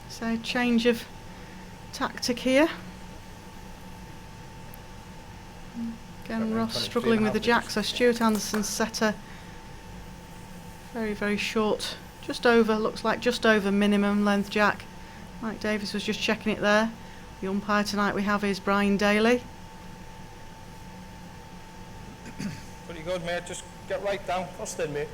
So change of tactic here. Again, Ross struggling with the jack, so Stewart Anderson's setter very, very short, just over, looks like just over minimum length jack. Mike Davis was just checking it there. The umpire tonight we have is Brian Daly. Pretty good, mate. Just get right down. First in, mate.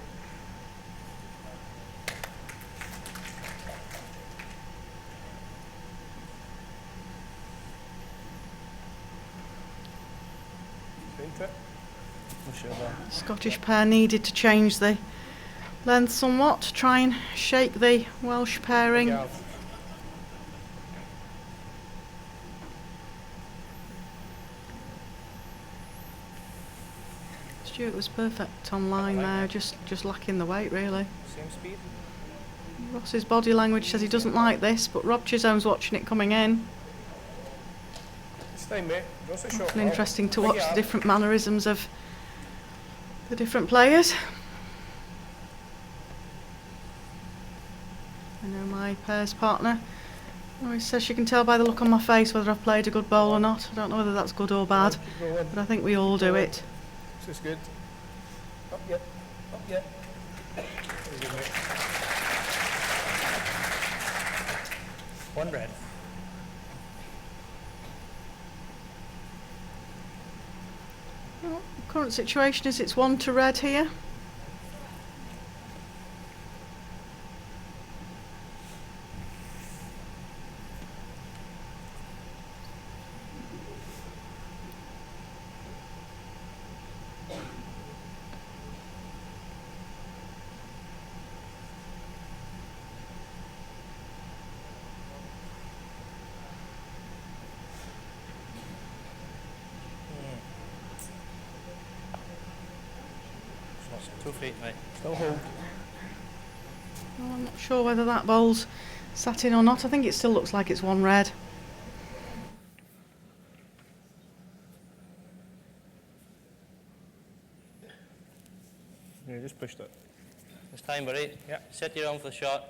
Into it. Scottish pair needed to change the length somewhat to try and shake the Welsh pairing Stewart was perfect on line there, just lacking the weight really. Same speed. Ross's body language says he doesn't like this, but Rob Chisholm's watching it coming in. It's time, mate. Just a shot. It's interesting to watch the different mannerisms of the different players. I know my pairs partner always says she can tell by the look on my face whether I've played a good bowl or not. I don't know whether that's good or bad, but I think we all do it. This is good. Up yet. Up yet. Very good, mate. One red. Well, the current situation is it's 1 to red here. Shots 2 feet, mate. Still hold. Well, I'm not sure whether that bowl's sat in or not. I think it still looks like it's 1 red. Yeah, just pushed it. It's time, buddy. Yeah. Set your arm for the shot.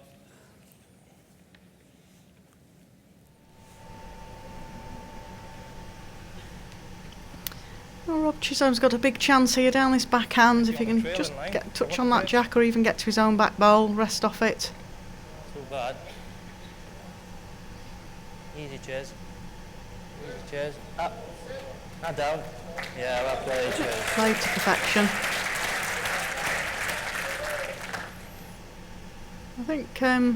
Well, Rob Chisholm's got a big chance here down this backhand. If he can Trailing just line. get a touch on that jack or even get to his own back bowl, rest off it. Too bad. Easy chairs. Easy chairs. Up. And down. Yeah, well played, chairs. Played to perfection. I think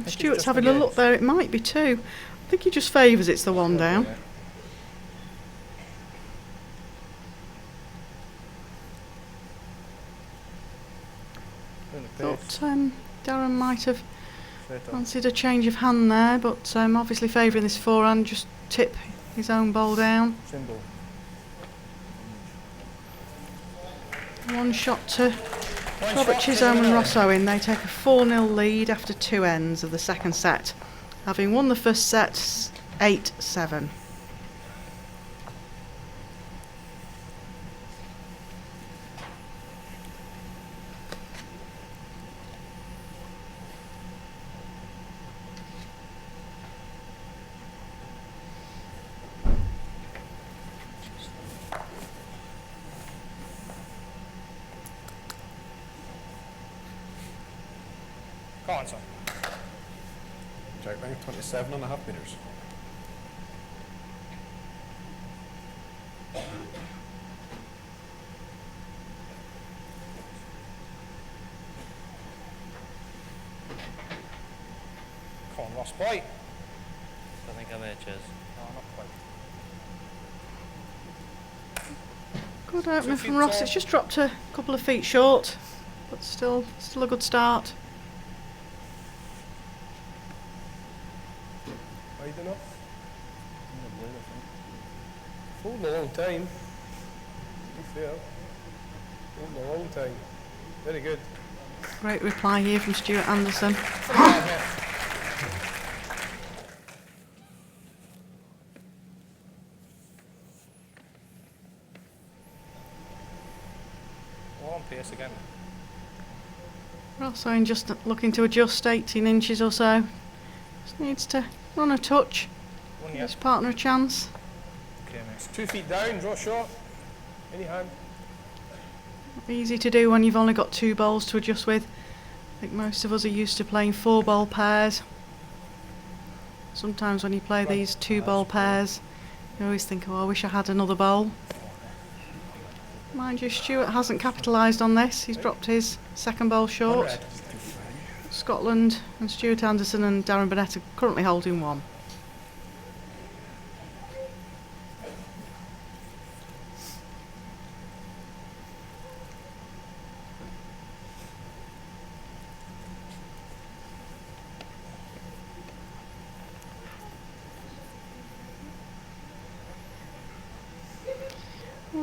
Stewart's just having on a the look edge. there. It might be 2. I think he just favours it's the 1 down. Yeah. In the pace. Thought Darren might have Straight on. fancied a change of hand there, but obviously favouring this forehand, just tip his own bowl down. Symbol. 1 shot to Robert Chisholm and Ross Owen. They take a 4-0 lead after 2 ends of the second set, having won the first set 8-7. Go on, son. Jack line, 27.5 metres. Come on, Ross boy. I think I'm here, chairs. No, not quite. Good opener 2 from feet Ross. tall. It's just dropped a couple of feet short, but still a good start. Wide enough. Holding a long time. To be fair. Holding a long time. Very good. Great reply here from Stuart Anderson. All on pace again. Ross Owen just looking to adjust 18 inches or so. Just needs to run a touch. One Give yet. his partner a chance. Okay, mate. 2 feet down, draw shot. Any hand. Easy to do when you've only got 2 bowls to adjust with. I think most of us are used to playing 4 bowl pairs. Sometimes when you play these 2 bowl pairs, you always think, oh, I wish I had another bowl. Mind you, Stewart hasn't capitalised on this. He's dropped his second bowl short. Red. Scotland and Stewart Anderson and Darren Burnett are currently holding 1.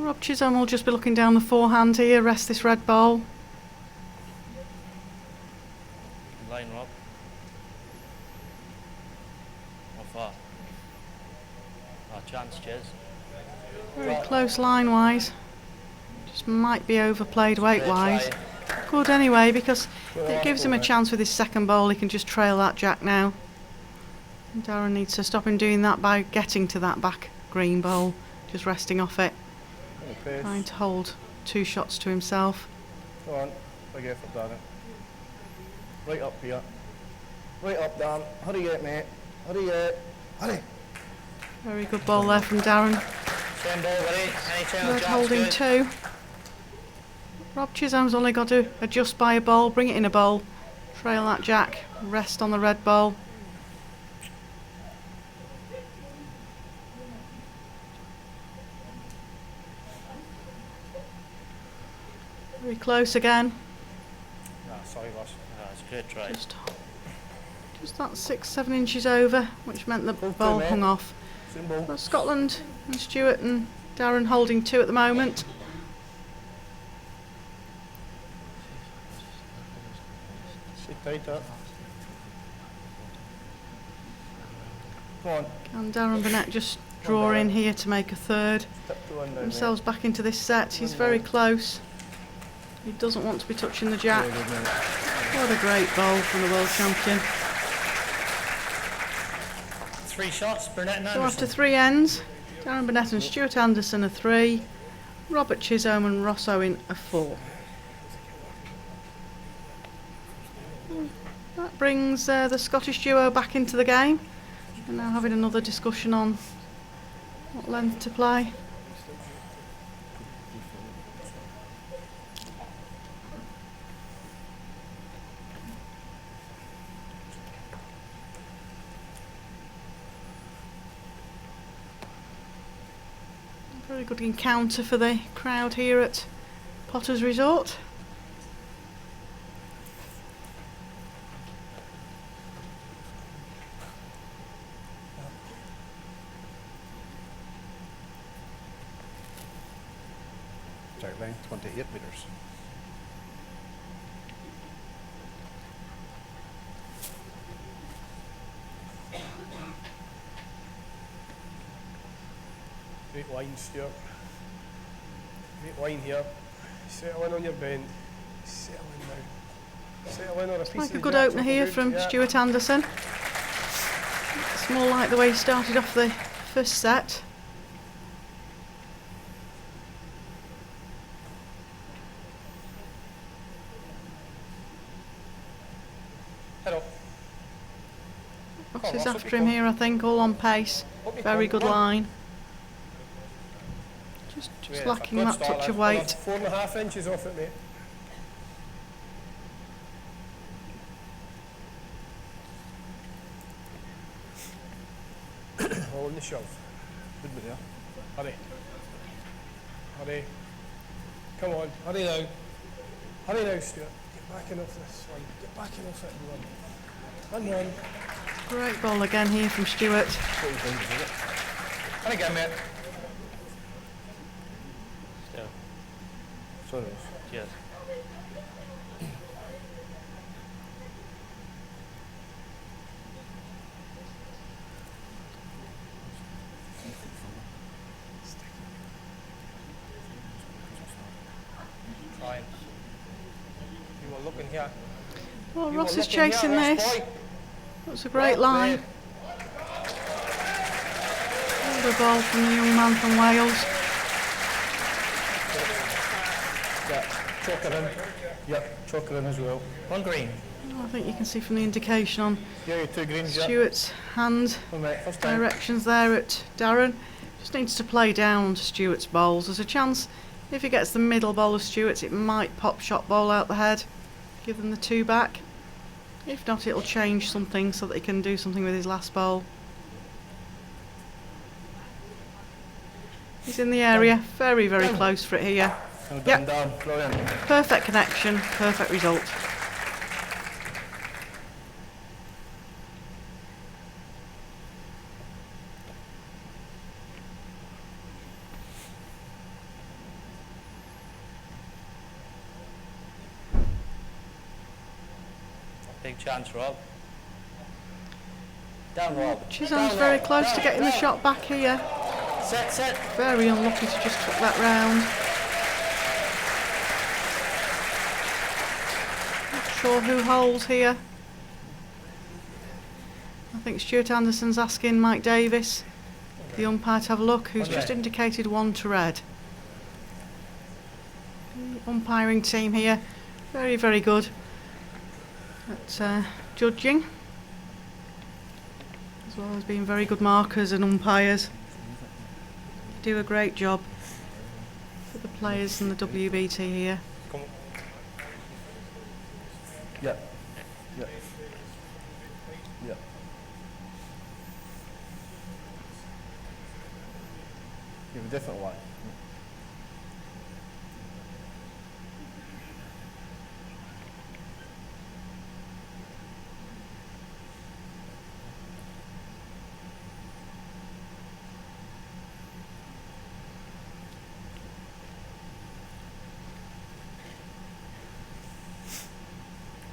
Rob Chisholm will just be looking down the forehand here, rest this red ball. Line Rob. How far? Oh, chance, cheers. Very close line-wise. Just might be overplayed weight-wise. Good anyway, because it gives him a chance with his second bowl. He can just trail that jack now. And Darren needs to stop him doing that by getting to that back green bowl, just resting off it, trying to hold 2 shots to himself. Go on, big effort, Darren. Right up here. Right up, Darren. Hurry up, mate. Hurry up. Hurry. Very good bowl there from Darren. Same ball, buddy. Any channel Red jacks, holding good. 2. Rob Chisholm's only got to adjust by a bowl, bring it in a bowl, trail that jack, rest on the red bowl. Very close again. Nah, sorry, boss. Oh, it's a good try. Just that 6-7 inches over, which meant the bowl mate. hung off. Same ball. But Scotland and Stewart and Darren holding 2 at the moment. Sit tight up. Come on. And Darren Burnett just draw in here to make a third. Tip to one down, Themselves back into this set. He's very close. He doesn't want to be touching the jack. Very good, mate. What a great bowl from the world champion. 3 shots, Burnett and So Anderson. after 3 ends, Darren Burnett and Stewart Anderson are 3, Robert Chisholm and Ross Owen are 4. That brings the Scottish duo back into the game. We're now having another discussion on what length to play. Very good encounter for the crowd here at Potter's Resort. Strike length 28 metres. Great line, Stewart. Great line here. Settle in on your bend. Settle in now. Settle in on a piece Like of a the good jack, opener something here good, from yeah. Stewart Anderson. It's more like the way he started off the first set. Hello. Fox is Ross, up after you him come. here, I think, all on pace. Up you Very come, good come on. line. Just Yeah, lacking good that start, touch of lad. weight. 4.5 inches off it, mate. All in the shelf. Good with you. Hurry. Hurry. Come on, hurry now. Hurry now, Stuart. Get back in off this line. Get back in off it and run. And run. Great ball again here from Stewart. And again, mate. Still. Sorry, Ross. Cheers. Trying. You were looking here. Well, You Ross were is looking here, chasing Ross this. boy. That's a great Well line. played. Another ball from the young man from Wales. Yeah, choke her in. Yeah, choke her in as well. 1 green. I think you can see from the indication on Yeah, you 2 greens, yeah. Stewart's hand One minute, first time. directions there at Darren. Just needs to play down to Stewart's bowls. There's a chance if he gets the middle bowl of Stewart's, it might pop shot bowl out the head, give them the 2 back. If not, it'll change something so that he can do something with his last bowl. He's in the area, very, very close for it here. Well Yep. done, Dan. Brilliant. Perfect connection, perfect result. Big chance, Rob. Down, Rob. Chisholm's Down, very Rob. close to Down, getting the down. shot back here. Set, set. Very unlucky to just took that round. Not sure who holds here. I think Stuart Anderson's asking Mike Davis, the umpire, to have a look, who's just indicated 1 to red. The umpiring team here, very, very good at judging, as well as being very good markers and umpires. Do a great job for the players and the WBT here. Come on. Yeah. Yeah. Yeah. You have a different one.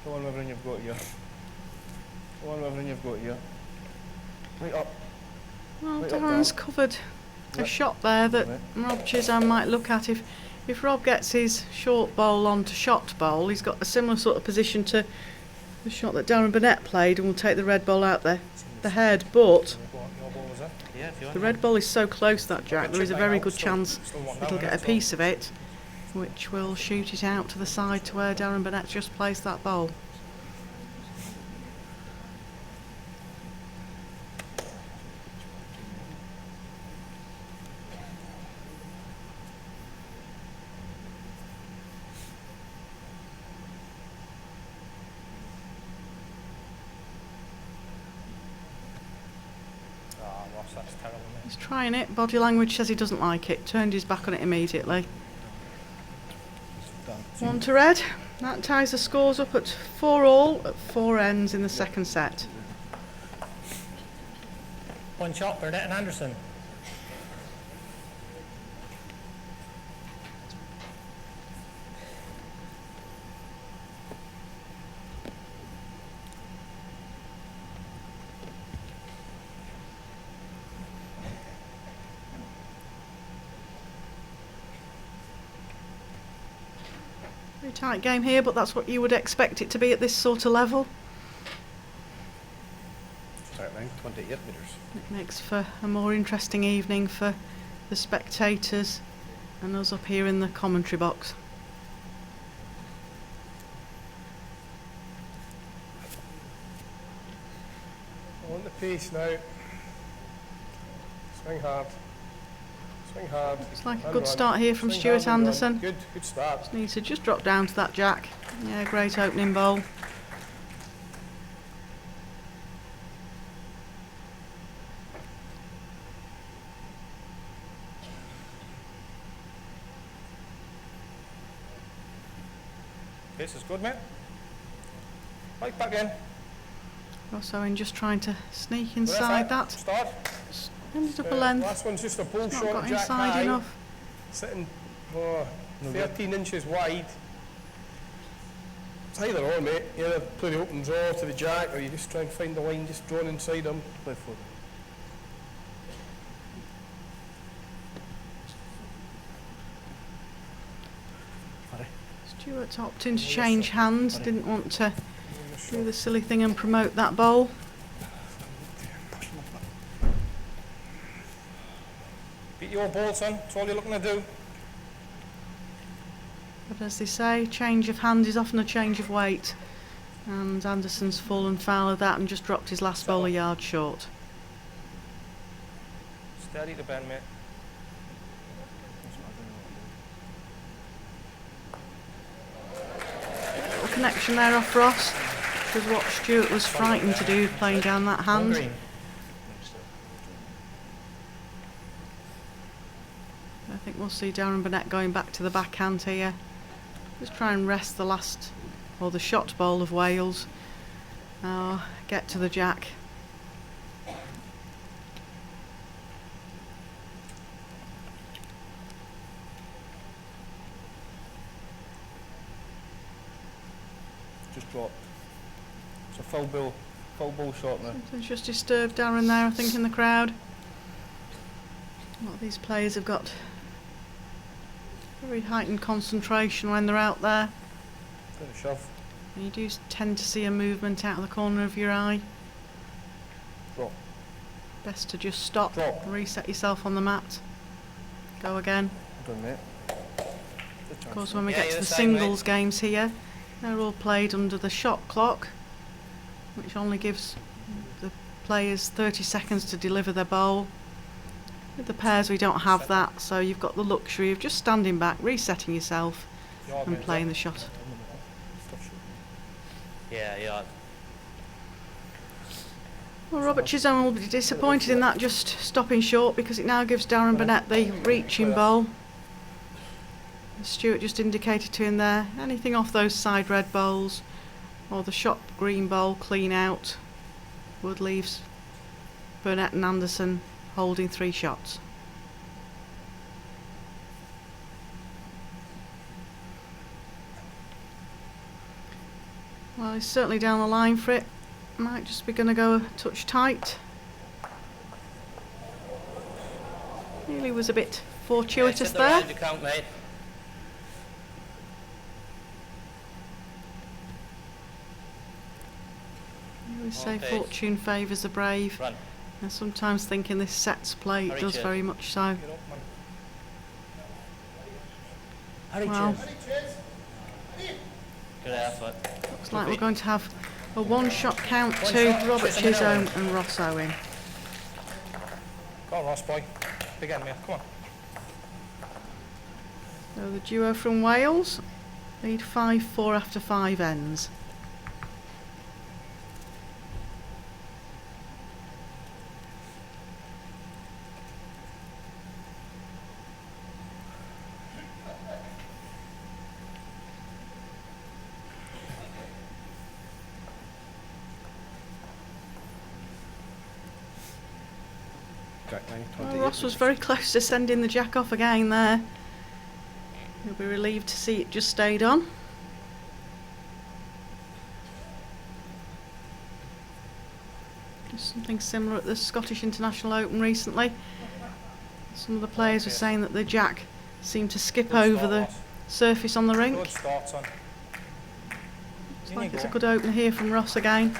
Go on, everything you've got here. Go on, everything you've got here. Right up. Well, Right up, Darren's Darren. covered a Yep. shot there that Right. Rob Chisholm might look at. If Rob gets his short bowl onto shot bowl, he's got a similar sort of position to the shot that Darren Burnett played, and will take the red ball out there, the head. But Go on, your ball was it? Yeah, if you the want. red ball is so close, that Jack, there is a very good chance Still one it'll down, get a innit? piece of it, which will shoot it out to the side to where Darren Burnett just placed that bowl. Ah, Ross, that's terrible, mate. He's trying it, body language says he doesn't like it, turned his back on it immediately. 1 to red. That ties the scores up at 4-all at 4 ends in the second set. One shot, Burnett and Anderson. Very tight game here, but that's what you would expect it to be at this sort of level. Start line 28 metres. It makes for a more interesting evening for the spectators and us up here in the commentary box. On the pace now. Swing hard. Swing hard. It's like a And good run. start here from Swing Stuart hard and run. Anderson. Good start. Just needs to just drop down to that jack. Yeah, great opening bowl. This is good, mate. Right back in. Ross Owen just trying to sneak Left inside hand, that. Start. Ended up a length. Last one's just a bull Not shot, got jack inside high, enough. sitting 13 inches wide. It's either or, mate. You either play the open draw to the jack, or you just try and find the line just drawn inside him. Play for them. Stewart opting to change hands, didn't want to do the silly thing and promote that bowl. Beat your ball, son. That's all you're looking to do. But as they say, change of hand is often a change of weight. And Anderson's fallen foul of that and just dropped his last bowl a yard short. Steady to bend, mate. Little connection there off Ross, which was what Stewart was frightened to do, playing down that One hand. green. I think we'll see Darren Burnett going back to the backhand here. Just try and rest the last, or the shot bowl of Wales. Get to the jack. Just drop. It's a full ball shot now. Something's just disturbed Darren there, I think, in the crowd. A lot of these players have got very heightened concentration when they're out there. Bit of shove. And you do tend to see a movement out of the corner of your eye. Drop. Best to just stop, Drop. reset yourself on the mat, go again. Well done, mate. Of course, when we Yeah, get to you're the the same, singles games here, they're all played under the shot clock, which only gives the players 30 seconds to deliver their bowl. With the pairs, we don't have that, so you've got the luxury of just standing back, resetting yourself, and playing the shot. Yeah, yeah. Well, Robert Chisholm will be disappointed in that just stopping short, because it now gives Darren Burnett the reaching bowl. As Stewart just indicated to him there, anything off those side red bowls or the shot green bowl clean out would leave Burnett and Anderson holding 3 shots. Well, he's certainly down the line for it. Might just be going to go a touch tight. Really was a bit fortuitous there. You count, mate. I always say Okay. fortune favours the brave. Run. And sometimes thinking this set's play Hurry, does Chad. very much so. You're up, man. Hurry, Well, good effort. looks like we're going to have a 1-shot count to Robert Chisholm and Ross Owen. Go on, Ross boy. Big end, mate. Come on. So the duo from Wales lead 5-4 after 5 ends. Jack 9, Well, 28. Ross was very close to sending the jack off again there. He'll be relieved to see it just stayed on. Just something similar at the Scottish International Open recently. Some of the players were saying that the jack seemed to skip over the surface on the rink. Good start, son. Looks like it's a good opener here from Ross again.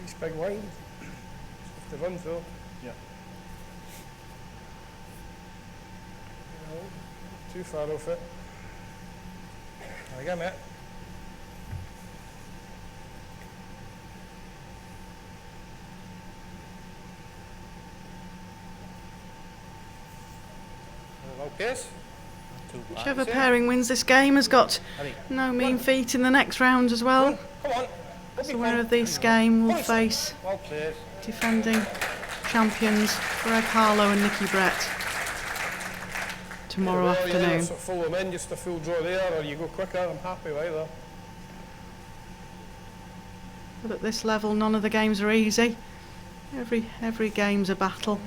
These big lines. Have to run through. Yeah. No, too far off it. There we go, mate. Low pace. Whichever pairing wins this game has got no mean feat in the next round as well. Come on. So the winner of this game will face Well played. defending champions Greg Harlow and Nicky Brett tomorrow Yeah, afternoon. sort of follow them in, just a full draw there, or you go quicker. I'm happy with either. But at this level, none of the games are easy. Every game's a battle.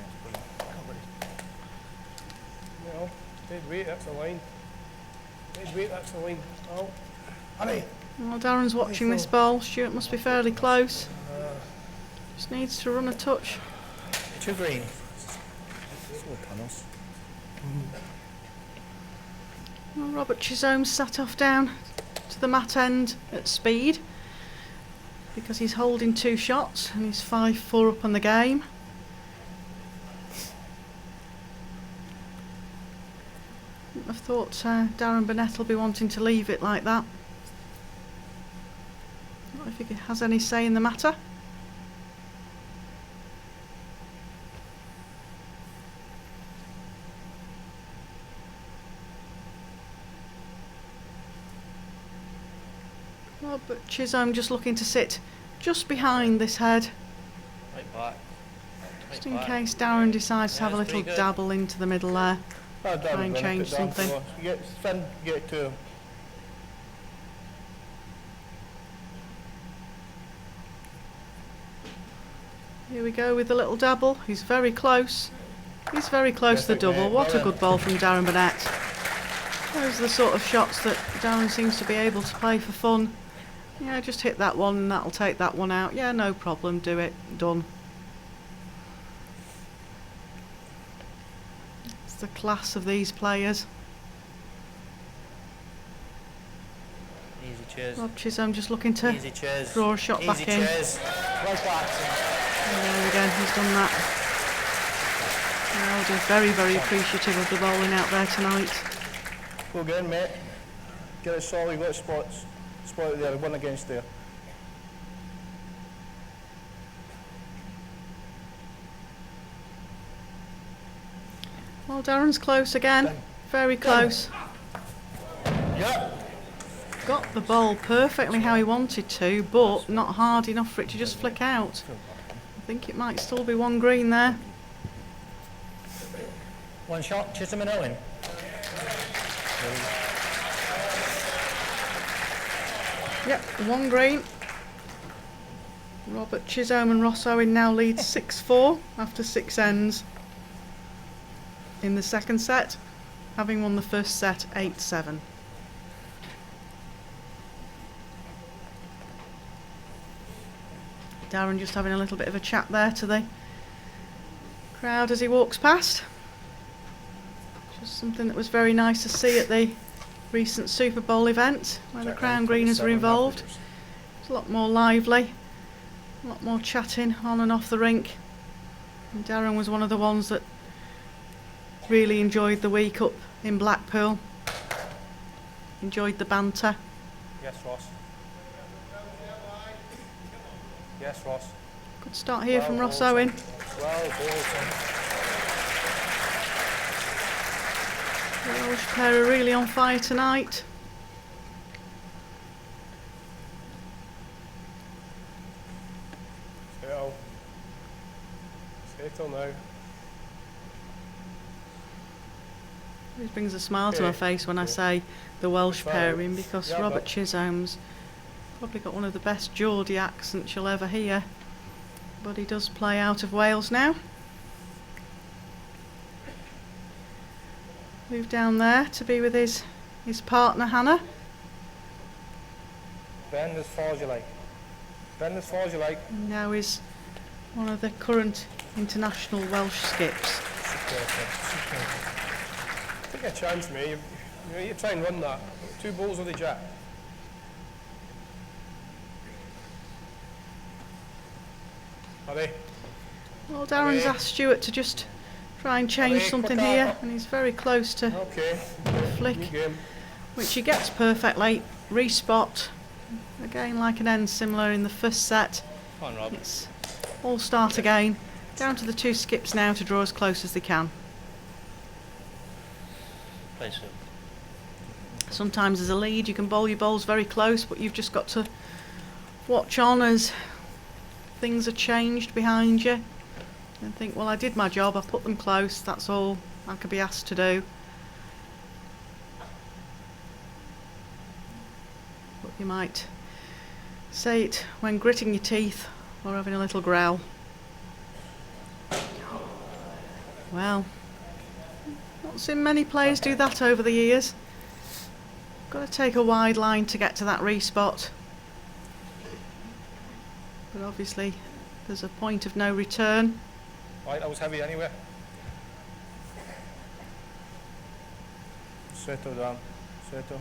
You know, dead weight, that's a line. Dead weight, that's a line. Oh, honey. While Darren's watching this bowl, Stewart must be fairly close. Just needs to run a touch. 2 green. Well, Robert Chisholm sat off down to the mat end at speed because he's holding 2 shots and he's 5-4 up on the game. I thought Darren Burnett will be wanting to leave it like that. Not if he has any say in the matter. Well, but Chisholm just looking to sit just behind this head, Right back. just in case Darren decides to have a Yeah, that's little pretty good. dabble into the middle there. Try and change something. You get spin, get it to him. Here we go with the little double. He's very close. He's very close to the double. What a good ball from Darren Burnett. Those are the sort of shots that Darren seems to be able to play for fun. Yeah, just hit that one and that'll take that one out. Yeah, no problem. Do it. Done. It's the class of these players. Easy cheers. Rob Chisholm just looking to Easy cheers. draw a shot back in. Easy cheers. Right back. And there we go, he's done that. Aldi very, very appreciative of the bowling out there tonight. Go again, mate. Get it solid, you've got spots. Spot it there, one against there. Well, Darren's close again. Very close. Yeah. Got the ball perfectly how he wanted to, but not hard enough for it to just flick out. I think it might still be one green there. One shot, Chisholm and Owen. Yep, one green. Robert Chisholm and Ross Owen now lead 6-4 after 6 ends in the second set, having won the first set 8-7. Darren just having a little bit of a chat there to the crowd as he walks past. Just something that was very nice to see at the recent Super Bowl event where the Crown Greeners were involved. It's a lot more lively, a lot more chatting on and off the rink. And Darren was one of the ones that really enjoyed the week up in Blackpool. Enjoyed the banter. Yes, Ross. Yes, Ross. Good start here from Ross Owen. Well, Bolton. The Welsh pair are really on fire tonight. Settle. Settle now. It brings a smile to my face when I say the Welsh pairing, because Yeah, Robert but- Chisholm's probably got one of the best Geordie accents you'll ever hear. But he does play out of Wales now. Move down there to be with his partner Hannah. Bend as far as you like. Bend as far as you like. And now is one of the current international Welsh skips. Take a chance, mate. You try and run that. 2 balls with the jack. Hurry. Well, Darren's asked Stewart to just try and change Allez, something quicker. here, and he's very close to Okay. flick, New game. which he gets perfectly. Respot. Again, like an end similar in the first set. Come on, Rob. It's all start again. Down to the 2 skips now to draw as close as they can. Play soon. Sometimes as a lead you can bowl your bowls very close, but you've just got to watch on as things are changed behind you and think, well, I did my job, I put them close, that's all I could be asked to do. But you might say it when gritting your teeth or having a little growl. Well, not seen many players do that over the years. Got to take a wide line to get to that respot. But obviously there's a point of no return. Right, that was heavy anyway. Settle down. Settle.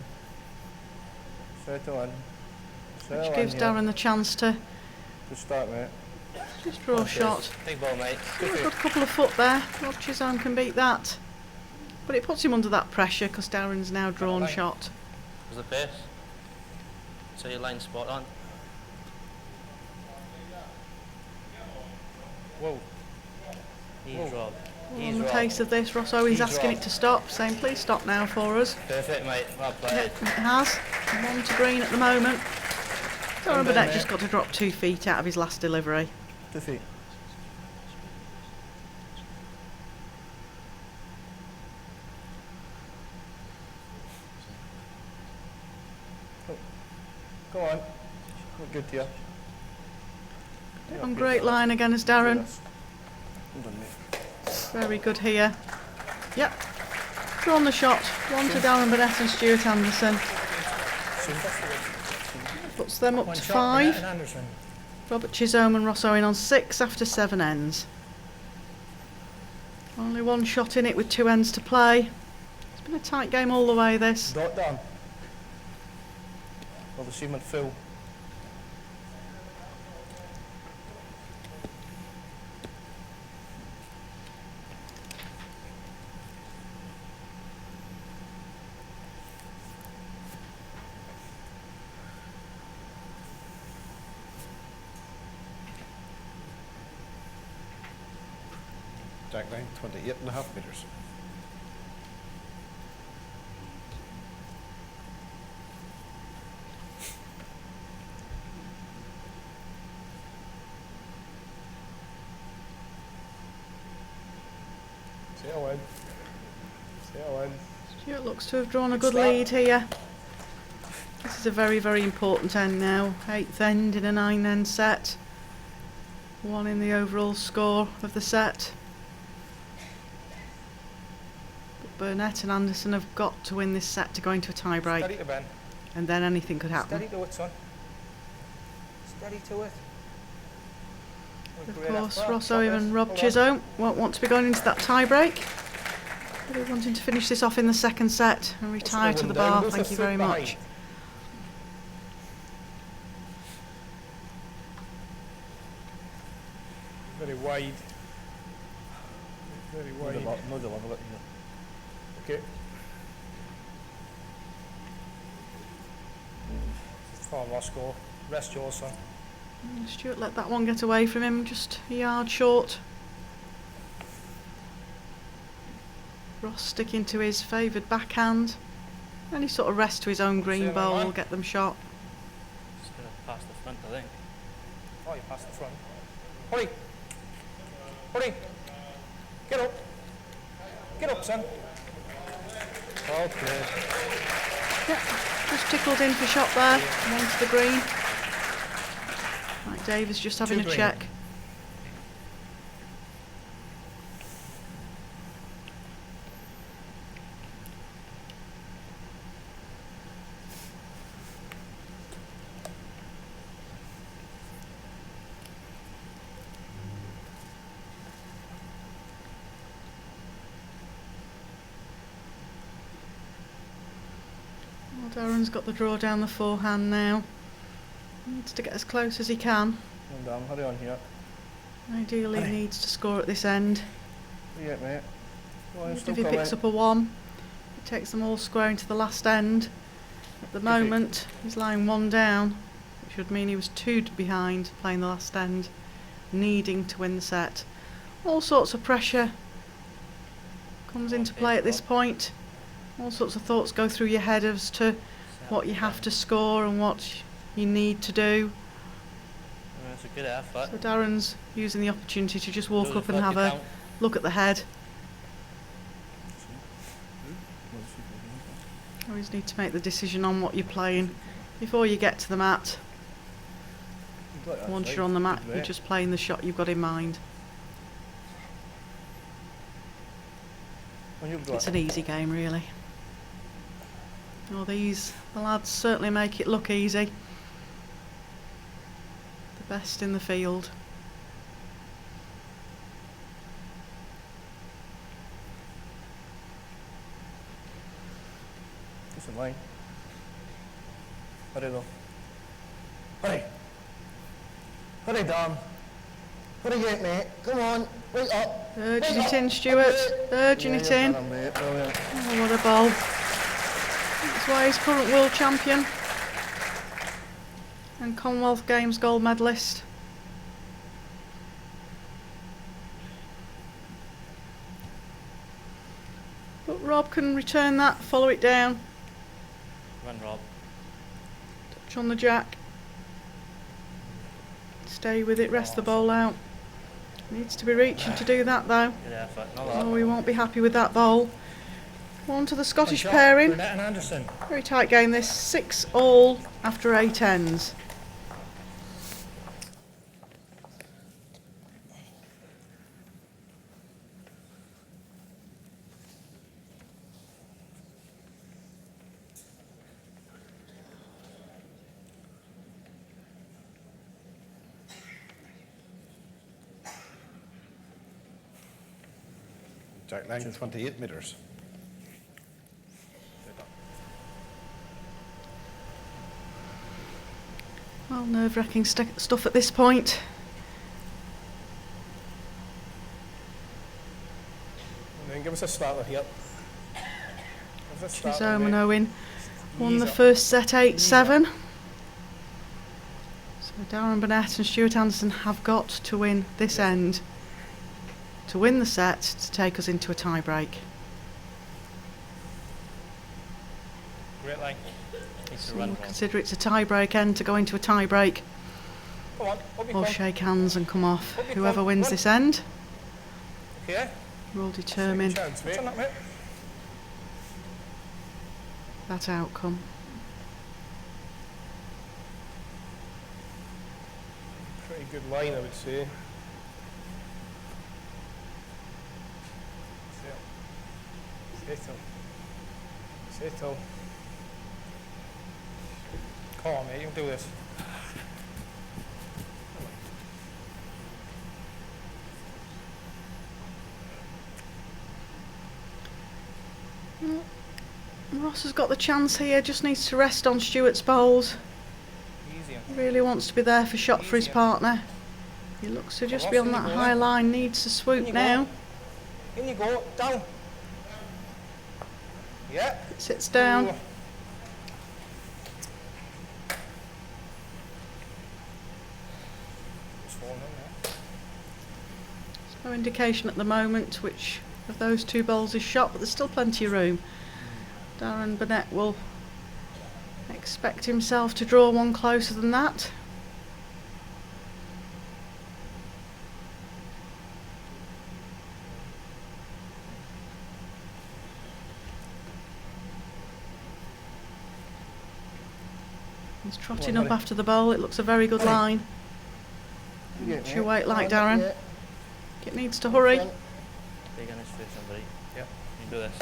Settle in. Settle Which in gives here. Darren the chance to Good start, mate. just draw a shot. Big ball, mate. A good couple of foot there. Rob Chisholm can beat that. But it puts him under that pressure because Darren's now drawn Right. shot. Was the pace? So your line spot on. Whoa. Ease, Rob. On Ease, the Rob. pace of this, Ross Owen's Ease, asking Rob. it to stop, saying please stop now for us. Perfect, mate. Well Yeah, played. it has. 1 to green at the moment. Darren Burnett mate. just got to drop 2 feet out of his last delivery. 2 feet. Go on. Look good to you. On great line again as Darren. Well done, mate. Very good here. Yep. Drawn the shot. 1 to Darren Burnett and Stewart Anderson. Puts them up One to shot, Burnett 5. and Anderson. Robert Chisholm and Ross Owen on 6 after 7 ends. Only 1 shot in it with 2 ends to play. It's been a tight game all the way, this. Dot down. Well, the cement full. Jack line, 28.5 metres. See Owen. See Owen. Stewart looks to have drawn a good lead here. This is a very, very important end now. 8th end in a 9-end set. 1 in the overall score of the set. But Burnett and Anderson have got to win this set to go into a tie-break. Steady to Ben. And then anything could happen. Steady to it, son. Steady to it. Of course, Ross Owen and Rob Chisholm won't want to be going into that tie-break. They're wanting to finish this off in the second set and retire to the bar. Thank you very much. Very wide. Very wide. No deliver it. Okay. Come on, Ross, go. Rest yours, son. Stewart let that one get away from him, just a yard short. Ross sticking to his favoured backhand. Any sort of rest to his own green bowl will get them shot. Just gonna pass the front, I think. Oh, you passed the front. Hurry! Hurry! Get up! Get up, son! Okay. Yep, just tickled in for shot there, and onto the green. Mike Davis just having a green. check. Well, Darren's got the draw down the forehand now. Needs to get as close as he can. Well done, hurry on here. Ideally needs to score at this end. Yeah, mate. Go on, If still he picks coming. up a 1, it takes them all square into the last end. At the moment, he's lying 1 down, which would mean he was 2 behind playing the last end, needing to win the set. All sorts of pressure comes into play at this point. All sorts of thoughts go through your head as to what you have to score and what you need to do. It's a good effort. So Darren's using the opportunity to just walk Do the up and 40 have a count. look at the head. Always need to make the decision on what you're playing before you get to the mat. Once you're on the mat, you're just playing the shot you've got in mind. It's an easy game, really. Oh, the lads certainly make it look easy. The best in the field. It's in line. Hurry though. Hurry! Hurry, Dan! Hurry get, mate! Come on! Wait up! Urging it in, Stewart. Urging it in. Oh, what a ball. That's why he's current world champion and Commonwealth Games gold medalist. But Rob can return that, follow it down, Run, Rob. touch on the jack, stay with it, rest the bowl out. Needs to be reaching to do that though. Good effort. Not Oh, that. we won't be happy with that bowl. On to the Scottish Shot, pairing. Burnett and Anderson. Very tight game this, 6 all after 8 ends. Jack line 28 metres. Well, nerve-wracking stuff at this point. And then give us a starter here. Give us a starter, Chisholm and mate. Owen won Ease the up. first set 8-7. So Darren Burnett and Stewart Anderson have got to win this end to win the set to take us into a tie-break. Great line. Needs to So run, we'll Rob. consider it's a tie-break end to go into a tie-break, Come on, up you or come. shake hands and come off. Up you Whoever come, wins run. this end Okay. will determine Chance, mate. Turn up, mate. that outcome. Pretty good line, I would say. Settle. Settle. Come on, mate, you can do this. Ross has got the chance here, just needs to rest on Stewart's bowls. Easy. Really wants to be there for shot for his partner. He looks to just be on that high line, needs to swoop now. In you go, down. Yeah. Sits down. Ooh. It's falling in there. No indication at the moment which of those two bowls is shot, but there's still plenty of room. Darren Burnett will expect himself to draw one closer than that. He's trotting up after the bowl. It looks a very good line. Watch your weight like Darren. It needs to hurry. Big on his foot, somebody. Yep. You can do this.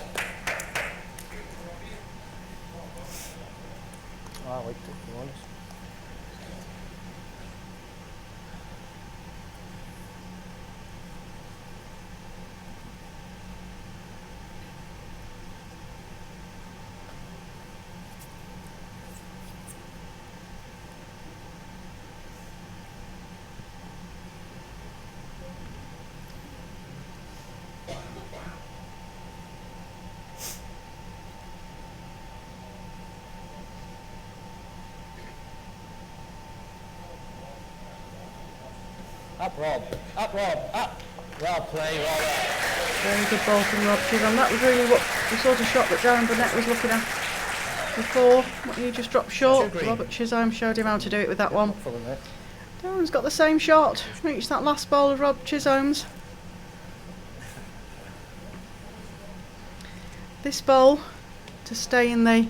I liked it, to be honest. Up, Rob. Up, Rob. Up. Well played, Robert. Very good ball from Rob Chisholm. That was really what the sort of shot that Darren Burnett was looking at before. What he just dropped short. Robert Chisholm showed him how to do it with that one. For the net. Darren's got the same shot. Reached that last ball of Rob Chisholm's. This bowl to stay in the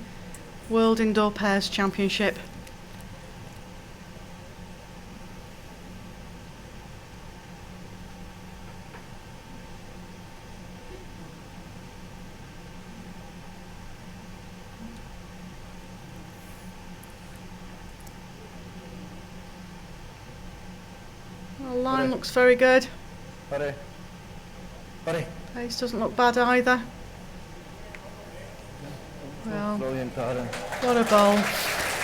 World Indoor Pairs Championship. Well, the line looks very good. Hurry. Hurry. Pace doesn't look bad either. Well, Brilliant, Darren. what a bowl.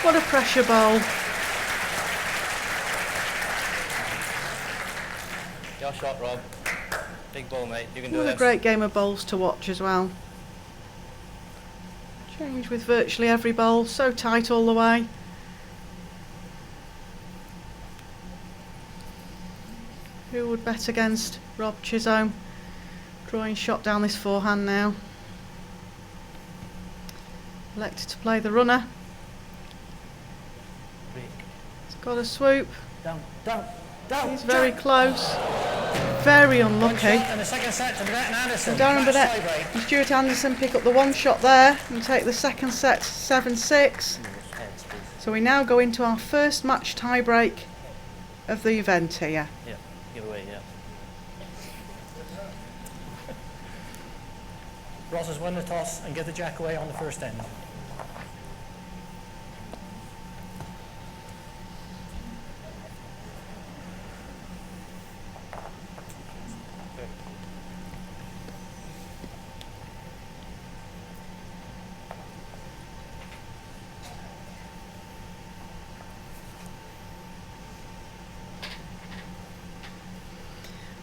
What a pressure bowl. Your shot, Rob. Big ball, mate. You can do What a this. great game of bowls to watch as well. Change with virtually every bowl, so tight all the way. Who would bet against Rob Chisholm? Drawing shot down this forehand now. Elected to play the runner. He's got a swoop. Down, down, down. He's very close. Very unlucky. And the second set to Burnett and Anderson. So Darren Match Burnett tiebreak. and Stewart Anderson pick up the one shot there and take the second set 7-6. So we now go into our first match tie-break of the event here. Yeah, give away, yeah. Ross has won the toss and get the jack away on the first end.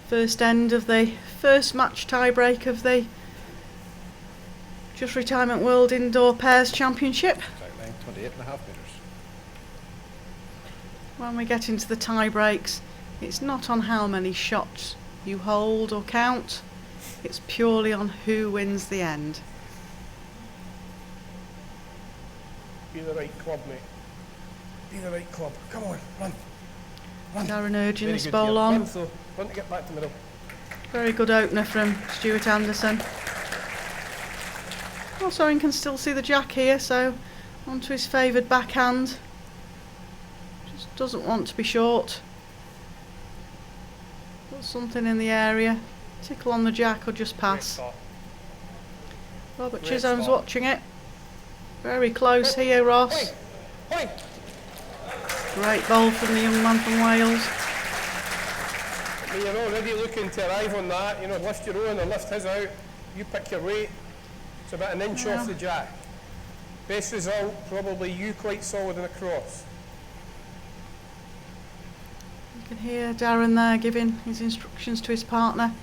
First end of the first match tie-break of the Just Retirement World Indoor Pairs Championship. Exact length, 28.5 metres. When we get into the tie-breaks, it's not on how many shots you hold or count, it's purely on who wins the end. Be the right club, mate. Be the right club. Come on, run. Darren urging Very this good bowl here. on. Run, though. Run to get back to middle. Very good opener from Stewart Anderson. Also, Owen can still see the jack here, so onto his favoured backhand. Just doesn't want to be short. Got something in the area. Tickle on the jack or just pass. Robert Great Chisholm's start. watching it. Very close here, Ross. Hey! Great bowl from the young man from Wales. I mean, you're already looking to arrive on that. You know, lift your own or lift his out. You pick your weight. It's about an inch Yeah. off the jack. Best result, probably you quite solid in a cross. You can hear Darren there giving his instructions to his partner.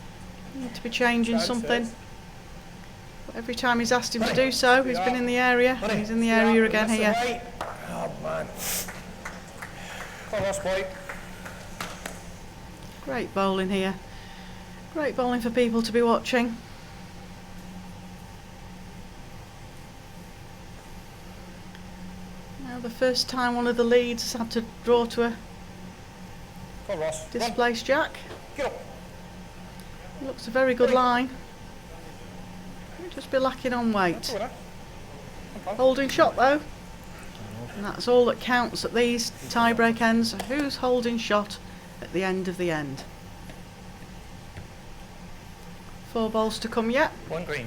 Need to be changing Chance something. is. But every time he's asked him to do so, he's been in the area. And he's in the area again Miss the here. right. Oh, man. Come on, boy. Great bowling here. Great bowling for people to be watching. Now the first time one of the leads has had to draw to a Come on, Ross. Run. displaced jack. Get up. Looks a very good line. Might just be lacking on weight. Over there. Holding shot though. And that's all that counts at these tie-break ends. Who's holding shot at the end of the end? 4 balls to come yet. 1 green.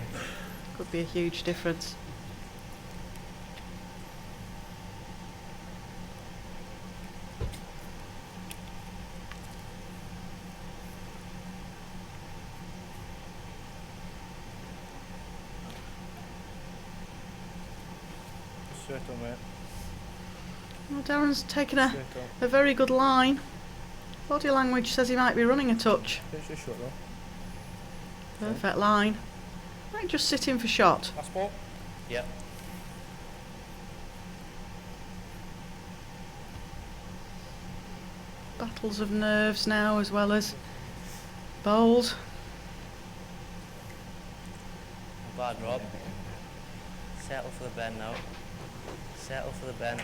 Could be a huge difference. Circle, mate. Well, Darren's taken a Circle. very good line. Body language says he might be running a touch. It's just short, though. Perfect line. Might just sit in for shot. Last ball. Yep. Battles of nerves now as well as bowls. Bad, Rob. Settle for the bend now. Settle for the bend.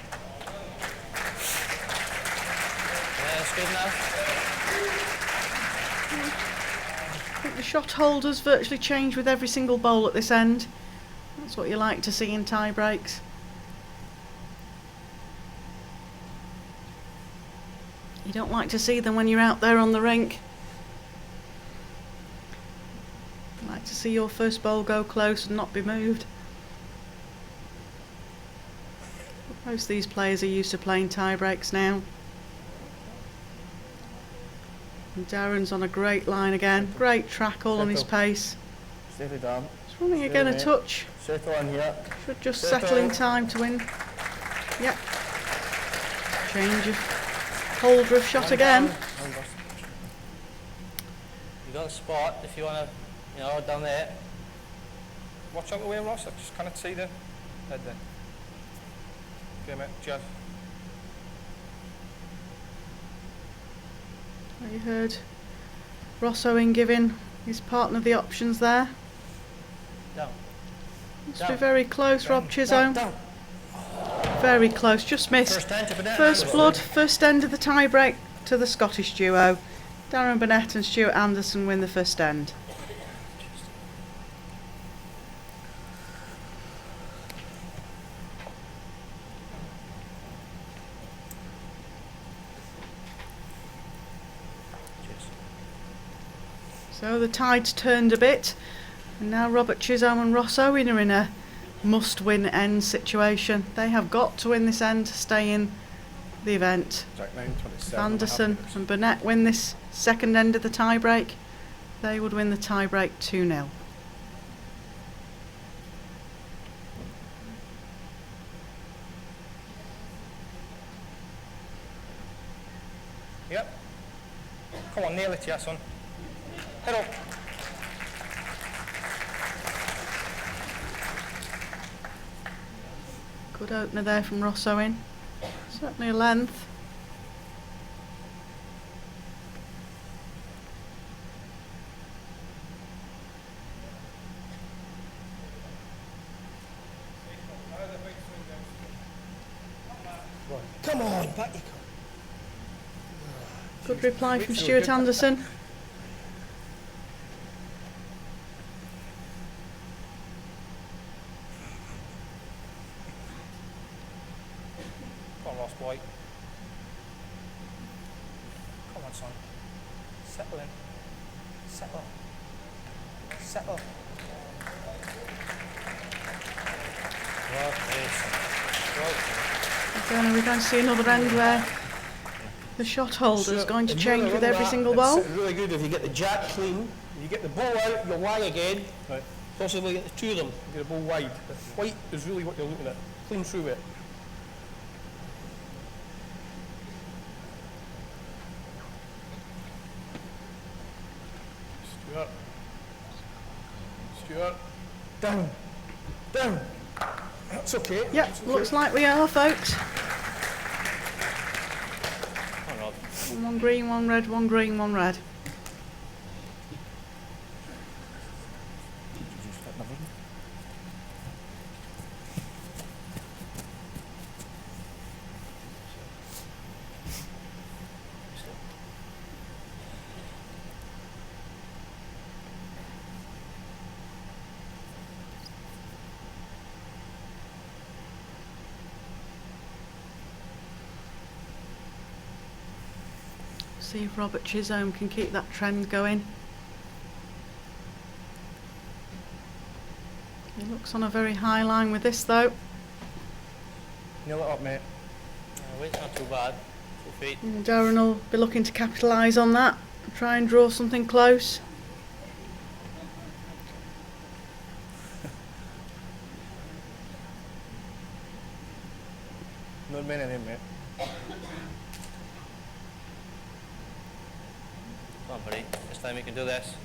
Yeah, that's good now. I think the shot holders virtually change with every single bowl at this end. That's what you like to see in tie breaks. You don't like to see them when you're out there on the rink. You like to see your first bowl go close and not be moved. Most of these players are used to playing tie breaks now. And Darren's on a great line again. Great track all on his pace. Steady down. He's running again a touch. Settle on here. Should just settle in time to win. Yep. Change of holder of shot again. You got a spot if you want to, you know, down there. Watch out the way, Ross. I just cannot see the head there. Okay, mate. Cheers. You heard Ross Owen giving his partner the options there. Down. Must be Down. very close, Rob Chisholm. Down. Very close, just missed. First time to Burnett. First blood, first end of the tie break to the Scottish duo. Darren Burnett and Stewart Anderson win the first end. So the tide's turned a bit, and now Robert Chisholm and Ross Owen are in a must-win end situation. They have got to win this end to stay in the event. Jack 9, 27. If Anderson and Burnett win this second end of the tie-break, they would win the tie-break 2-0. Yep. Come on, nail it, yeah, son. Head up. Good opener there from Ross Owen. Certainly a length. Come on, back you come. Good reply from Stewart Anderson. Come on, Ross boy. Come on, son. Settle in. Settle. Settle. Well, Again, are we going to see another end where the shot holder is going to change with every single ball? It's really good if you get the jack clean, you get the ball out, you'll lie again. Right. Possibly get the two of them, get the ball wide. White is really what you're looking at. Clean through it. Stewart. Stewart. Down. Down. That's okay. Yep, That's okay. looks like we are, folks. Come on, Rob. One green, one red, one green, one red. See if Robert Chisholm can keep that trend going. He looks on a very high line with this though. Nail it up, mate. Weight's not too bad. 2 feet. And Darren will be looking to capitalise on that and try and draw something close. Not many of them, mate. Come on, buddy. This time you can do this.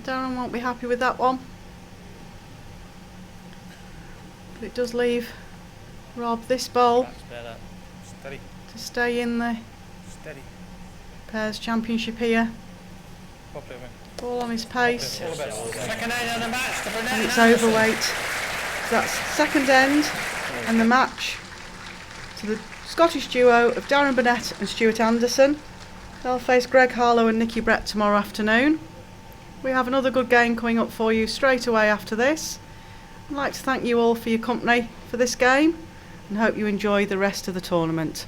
Darren won't be happy with that one. But it does leave Rob this bowl That's better. Steady. to stay in the Steady. Pairs Championship here. Properly, mate. All on his pace. All the best. Second night on the match, the Burnett. And it's overweight. That's second end and the match to the Scottish duo of Darren Burnett and Stewart Anderson. They'll face Greg Harlow and Nicky Brett tomorrow afternoon. We have another good game coming up for you straight away after this. I'd like to thank you all for your company for this game and hope you enjoy the rest of the tournament.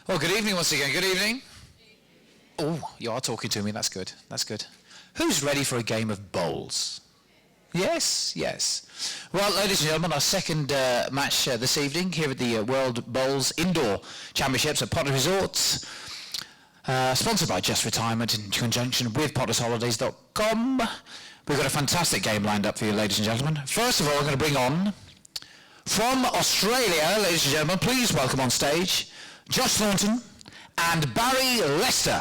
Well, good evening once again. Good evening. Oh, you are talking to me. That's good. That's good. Who's ready for a game of bowls? Yes, yes. Well, ladies and gentlemen, our second match this evening here at the World Bowls Indoor Championships at Potters Resorts, sponsored by Just Retirement in conjunction with PottersHolidays.com. We've got a fantastic game lined up for you, ladies and gentlemen. First of all, we're going to bring on, from Australia, ladies and gentlemen, please welcome on stage, Josh Thornton and Barry Lester.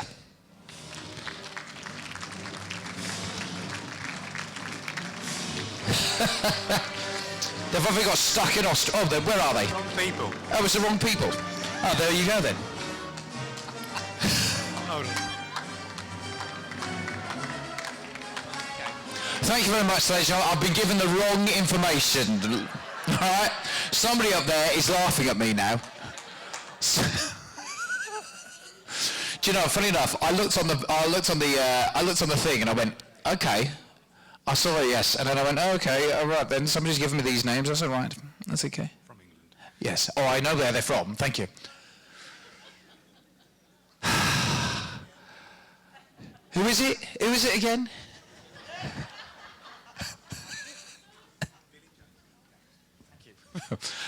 They've probably got stuck in Australia. Oh, where are they? Wrong people. Oh, it's the wrong people. Oh, there you go then. Hold on. Thank you very much, ladies and gentlemen. I've been given the wrong information. All right? Somebody up there is laughing at me now. Do you know? Funny enough, I looked on the thing and I went, okay. I saw it, yes, and then I went, oh, okay, all right then. Somebody's given me these names. I said, right, that's okay. From England. Yes. Oh, I know where they're from. Thank you. Who is it? Who is it again?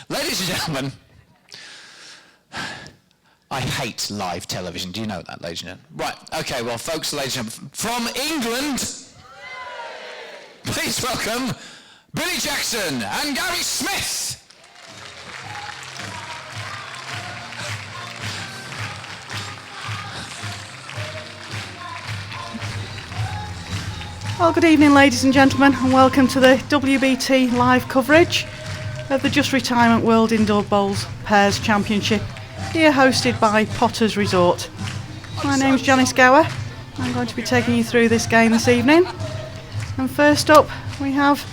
Ladies and gentlemen, I hate live television. Do you know that, ladies and gentlemen? Right, okay, well, folks, ladies and gentlemen, from England, please welcome Billy Jackson and Gary Smith. Well, good evening, ladies and gentlemen, and welcome to the WBT live coverage of the Just Retirement World Indoor Bowls Pairs Championship, here hosted by Potters Resort. My name's Janice Gower. I'm going to be taking you through this game this evening. And first up, we have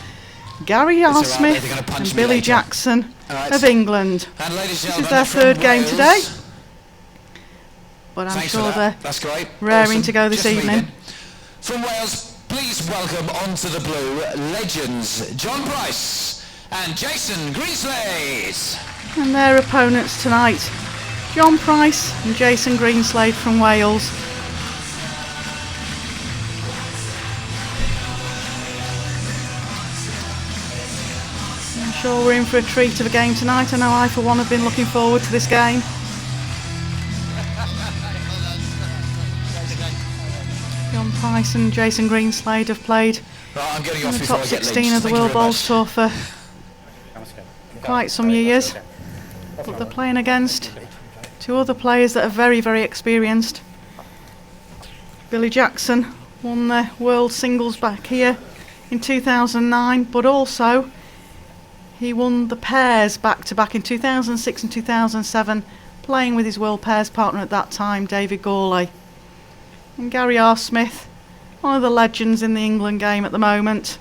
Gary R. Smith and Billy Jackson of England. And ladies and This is gentlemen, their from third game Wales. today, but I'm Thanks sure for they're that. That's great. raring Awesome. to go this Just me evening. then. From Wales, please welcome onto the blue legends John Price and Jason Greenslade. And their opponents tonight, John Price and Jason Greenslade from Wales. I'm sure we're in for a treat of a game tonight. I know I, for one, have been looking forward to this game. John Price and Jason Greenslade have played Right, I'm getting in off the before top I get 16 lynched. of the Thank you World very Bowls much. Tour for quite some years. But they're playing against two other players that are very, very experienced. Billy Jackson won the World Singles back here in 2009, but also he won the pairs back-to-back in 2006 and 2007, playing with his World Pairs partner at that time, David Gawley. And Gary R. Smith, one of the legends in the England game at the moment.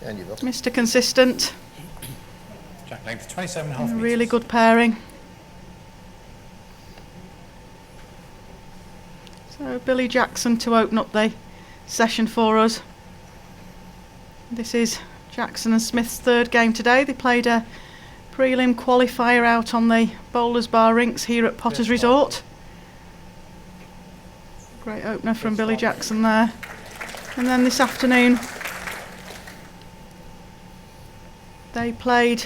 And you go. Mr. Consistent, Jack length 27.5 a metres. really good pairing. So Billy Jackson to open up the session for us. This is Jackson and Smith's third game today. They played a prelim qualifier out on the Bowlers Bar rinks here at Potters Resort. Great opener from Billy Jackson there. And then this afternoon they played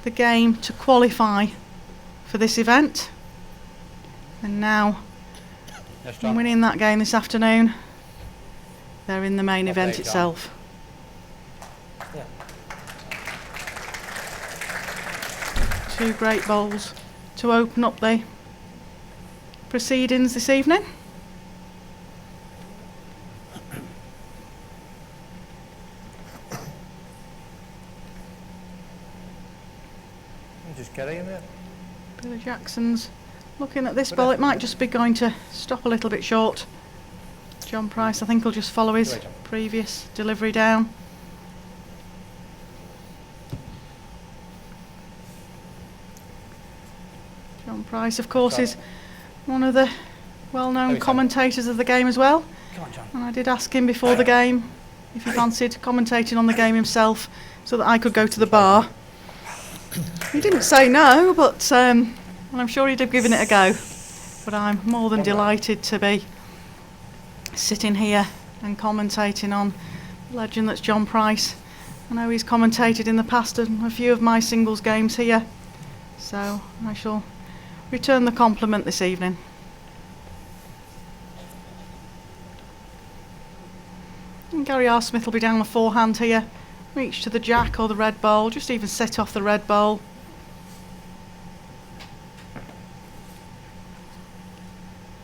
the game to qualify for this event. And now, Yes, from John. winning that game this afternoon, they're in the main Well event played, John. itself. Yeah. Two great bowls to open up the proceedings this evening. Just carry him there. Billy Jackson's looking at this ball. It might just be going to stop a little bit short. John Price, I think, will just follow his Right, John. previous delivery down. John Price, of course, is one of the well-known Very fun. commentators of the game as well. Come on, John. And I did ask him before the game if he fancied commentating on the game himself so that I could go to the bar. He didn't say no, but and I'm sure he'd have given it a go. But I'm more than delighted to be sitting here and commentating on the legend that's John Price. I know he's commentated in the past on a few of my singles games here, so I shall return the compliment this evening. And Gary R. Smith will be down the forehand here, reach to the jack or the red bowl, just even set off the red bowl.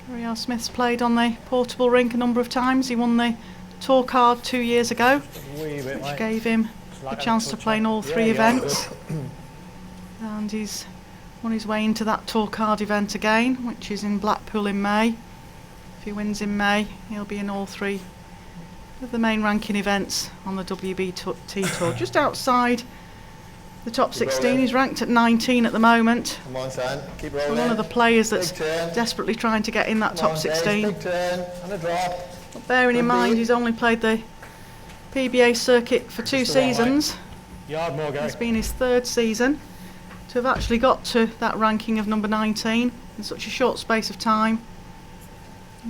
Gary R. Smith's played on the portable rink a number of times. He won the tour card 2 years ago, which gave him the chance to play in all three events. And he's on his way into that tour card event again, which is in Blackpool in May. If he wins in May, he'll be in all three of the main ranking events on the WBT Tour. Just outside the top 16, he's ranked at 19 at the moment. Come on, son. Keep So rolling. one of the players that's Big turn. desperately trying to get in that Come top on, Dave, 16. Big turn and a drop. But bearing in Good mind beat. he's only played the PBA circuit for 2 Just the wrong way. seasons. Yard more, Gary. It's been his 3rd season. To have actually got to that ranking of number 19 in such a short space of time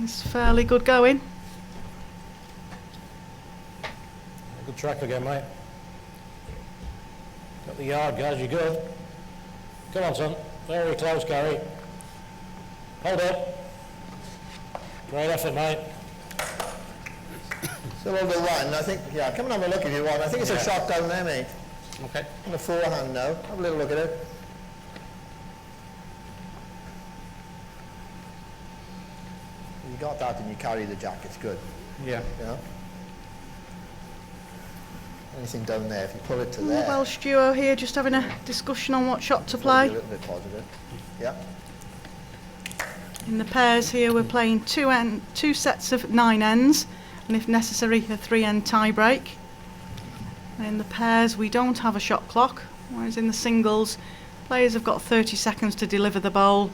is fairly good going. Good track again, mate. Got the yard, guys, you're good. Come on, son. Very close, Gary. Hold up. Great effort, mate. Still over one, I think. Yeah, come and have a look if you want. I think it's a shot down there, mate. Okay. On the forehand now. Have a little look at it. You got that and you carry the jack, it's good. Yeah. You know? Anything down there, if you pull it to The there, Welsh duo here just having a discussion on what shot to it's play. a little bit positive. Yeah. In the pairs here we're playing two sets of 9 ends, and if necessary a 3-end tie break. And in the pairs we don't have a shot clock, whereas in the singles players have got 30 seconds to deliver the bowl.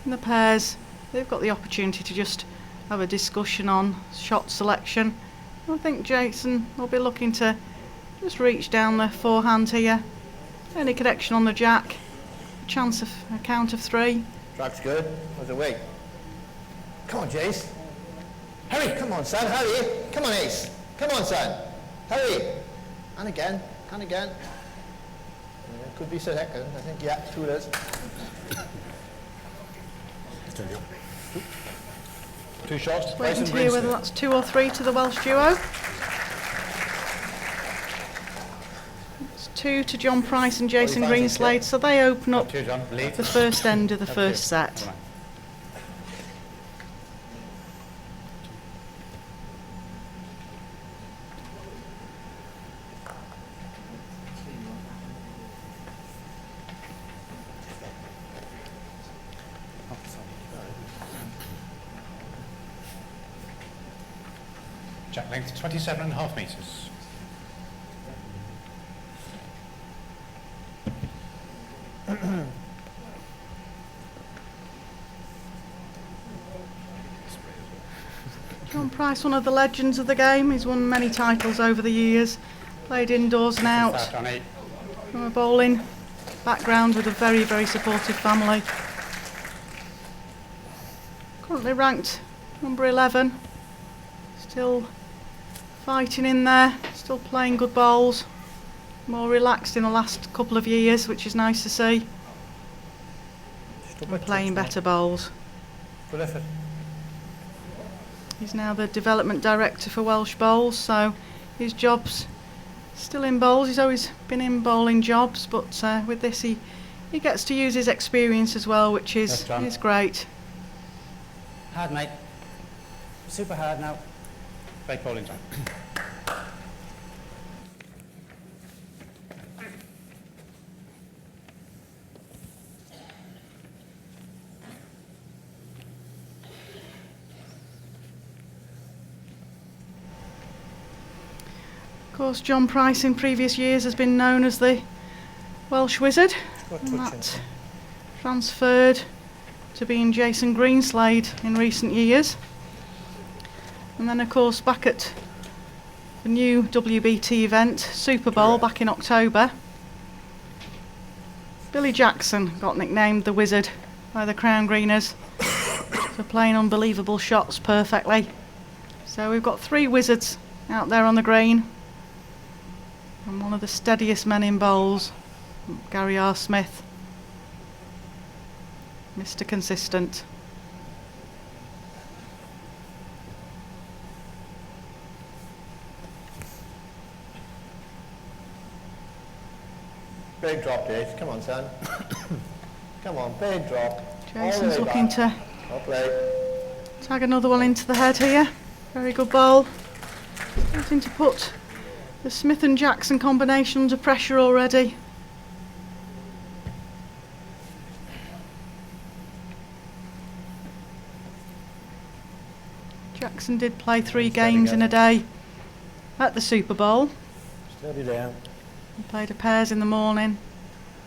In the pairs they've got the opportunity to just have a discussion on shot selection. I think Jason will be looking to just reach down the forehand here. Any connection on the jack, a chance of a count of 3. Track's good. What's the weight? Come on, Jace. Hurry, come on, son, hurry. Come on, Ace. Come on, son. Hurry. And again, and again. Yeah, could be second, I think. Yeah, 2 it is. 2 shots. Waiting Nice to and hear whether Greenslade. that's 2 or 3 to the Welsh duo. It's 2 to John Price and Jason What do you fancy, Greenslade, so they open up Cheers, John. Lead. the first end of the first set. Jack length 27.5 metres. John Price, one of the legends of the game. He's won many titles over the years, played indoors and out Fast on 8. from a bowling background with a very, very supportive family. Currently ranked number 11, still fighting in there, still playing good bowls, more relaxed in the last couple of years, which is nice to see, and playing better bowls. Good effort. He's now the development director for Welsh Bowls, so his job's still in bowls. He's always been in bowling jobs, but with this he gets to use his experience as well, which Yes, is John. great. Hard, mate. Super hard now. Great bowling, John. Of course, John Price in previous years has been known as the Welsh Wizard, and that transferred to being Jason Greenslade in recent years. And then, of course, back at the new WBT event, Super Bowl, back in October, Billy Jackson got nicknamed the Wizard by the Crown Greeners for playing unbelievable shots perfectly. So we've got 3 wizards out there on the green, and one of the steadiest men in bowls, Gary R. Smith, Mr. Consistent. Big drop, Dave. Come on, son. Come on, big drop. Jason's looking to Well played. tag another one into the head here. Very good bowl. Starting to put the Smith and Jackson combination under pressure already. Jackson did play 3 games in a day at the Super Bowl. Steady down. He played a pairs in the morning,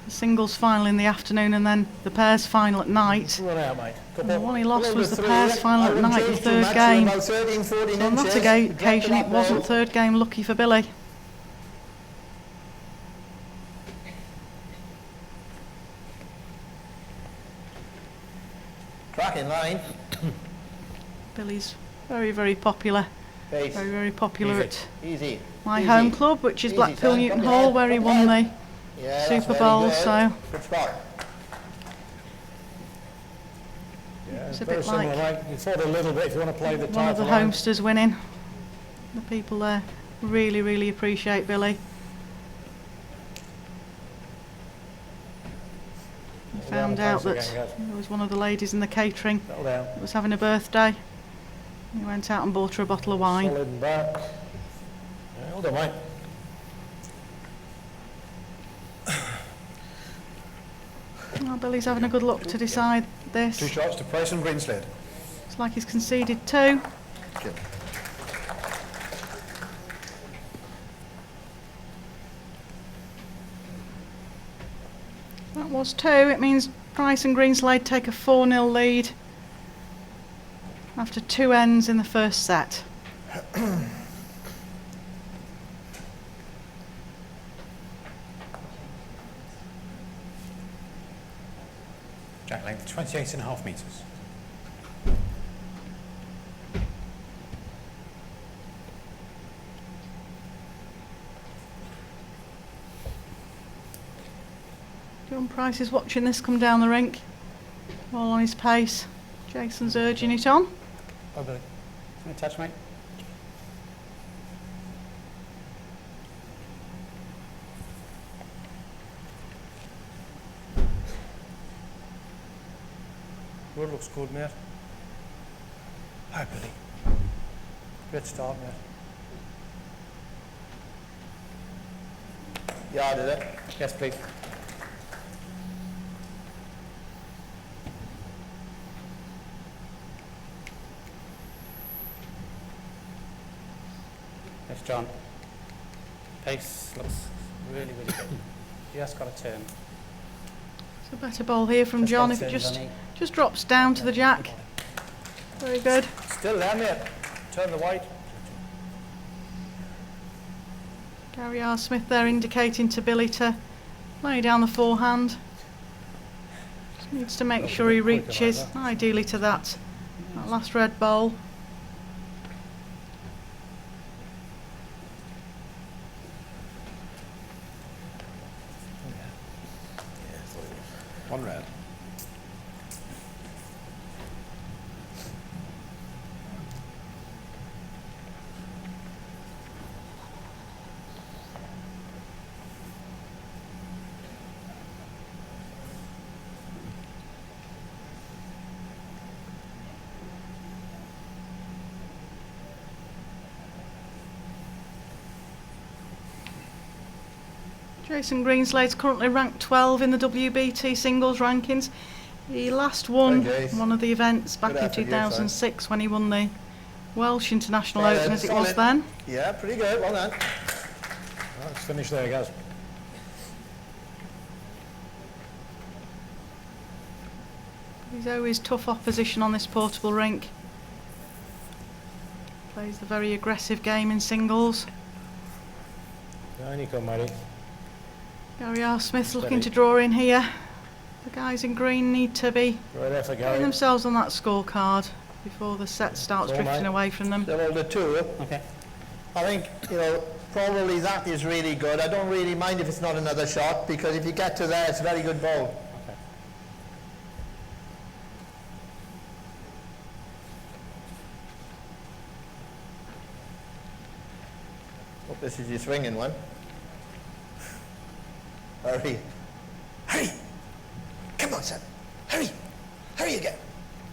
the singles final in the afternoon, and then the pairs final at night. Run out, mate. And the one he lost was the pairs final at night, the 3rd game. So on that occasion it wasn't 3rd game lucky for Billy. Cracking line. Billy's very, very popular. Pace. Very, very popular at Easy. my Easy. home club, which is Easy, Blackpool son. Newton Come Hall, ahead. where he Come won the ahead. Yeah, that's Super very Bowl. good. So Good spot. Yeah, It's a very bit similar, like mate. You thought a little bit if you want to play the title one of the line. homesters winning. The people there really, really appreciate Billy. He Settle down found the out pace that again, guys. there was one of the ladies in the catering Settle down. that was having a birthday. He went out and bought her a bottle of wine. Solid and back. Yeah, hold on, mate. Well, Billy's having a good look to decide 2 this. shots to Price and Greenslade. Looks like he's conceded 2. Good. That was 2. It means Price and Greenslade take a 4-0 lead after 2 ends in the first set. Jack length 28.5 metres. John Price is watching this come down the rink, all on his pace. Jason's urging it on. Oh, Billy. Can I touch, mate? Good, looks good, mate. Hi, Billy. Great start, mate. Yeah, did it? Yes, please. Yes, John. Pace looks really, really good. Just got a turn. It's a better ball here from Just John got if it turns just on it. just drops down to the jack. Very good. Still there, mate. Turn the white. Gary R. Smith there indicating to Billy to lay down the forehand. Just needs to make sure he reaches, ideally to that last red bowl. One red. Jason Greenslade's currently ranked 12 in the WBT singles rankings. He last won Very good. one of the events back Good in effort, you, 2006 when he won the Welsh International Solid, Open as it was solid. then. Yeah, pretty good. Well done. Let's finish there, guys. He's always tough opposition on this portable rink. Plays the very aggressive game in singles. Down you come, matey. Gary R. Smith's looking to draw in here. The guys in green need to be Great effort, getting Gary. themselves on that scorecard before the set starts That's all, drifting mate. away from them. Still hold it two. Okay. I think, probably that is really good. I don't really mind if it's not another shot, because if you get to there, it's a very good ball. Okay. Hope this is your swinging one. Hurry. Hurry! Come on, son. Hurry! Hurry again!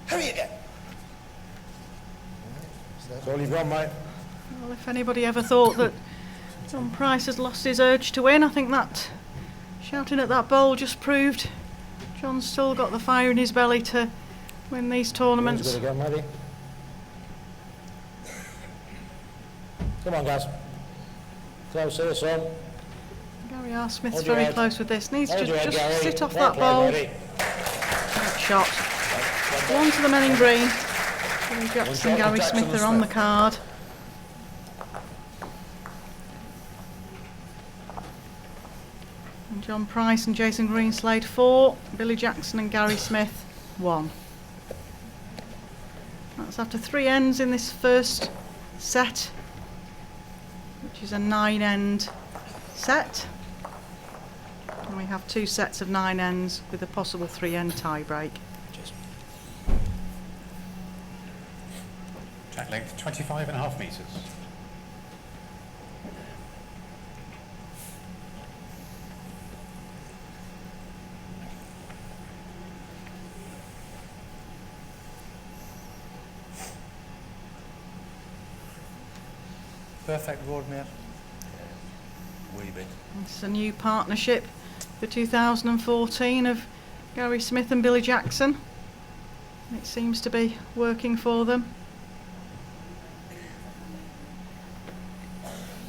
Hurry again! That's all you've got, mate. Well, if anybody ever thought that John Price has lost his urge to win, I think that shouting at that bowl just proved John's still got the fire in his belly to win these tournaments. Good again, matey. Come on, guys. Close here, son. Gary R. Smith's Hold your very head. close with this. Needs Hold to your head, just Gary. sit off Well that played, bowl. matey. Good shot. One to the men in green. Billy Jackson, shot, Gary Jackson Smith and are on the Smith. card. And John Price and Jason Greenslade 4. Billy Jackson and Gary Smith 1. That's after 3 ends in this first set, which is a 9-end set. And we have 2 sets of 9 ends with a possible 3-end tie break. Track length 25.5 metres. Perfect road, mate. Wee bit. It's a new partnership for 2014 of Gary Smith and Billy Jackson. It seems to be working for them.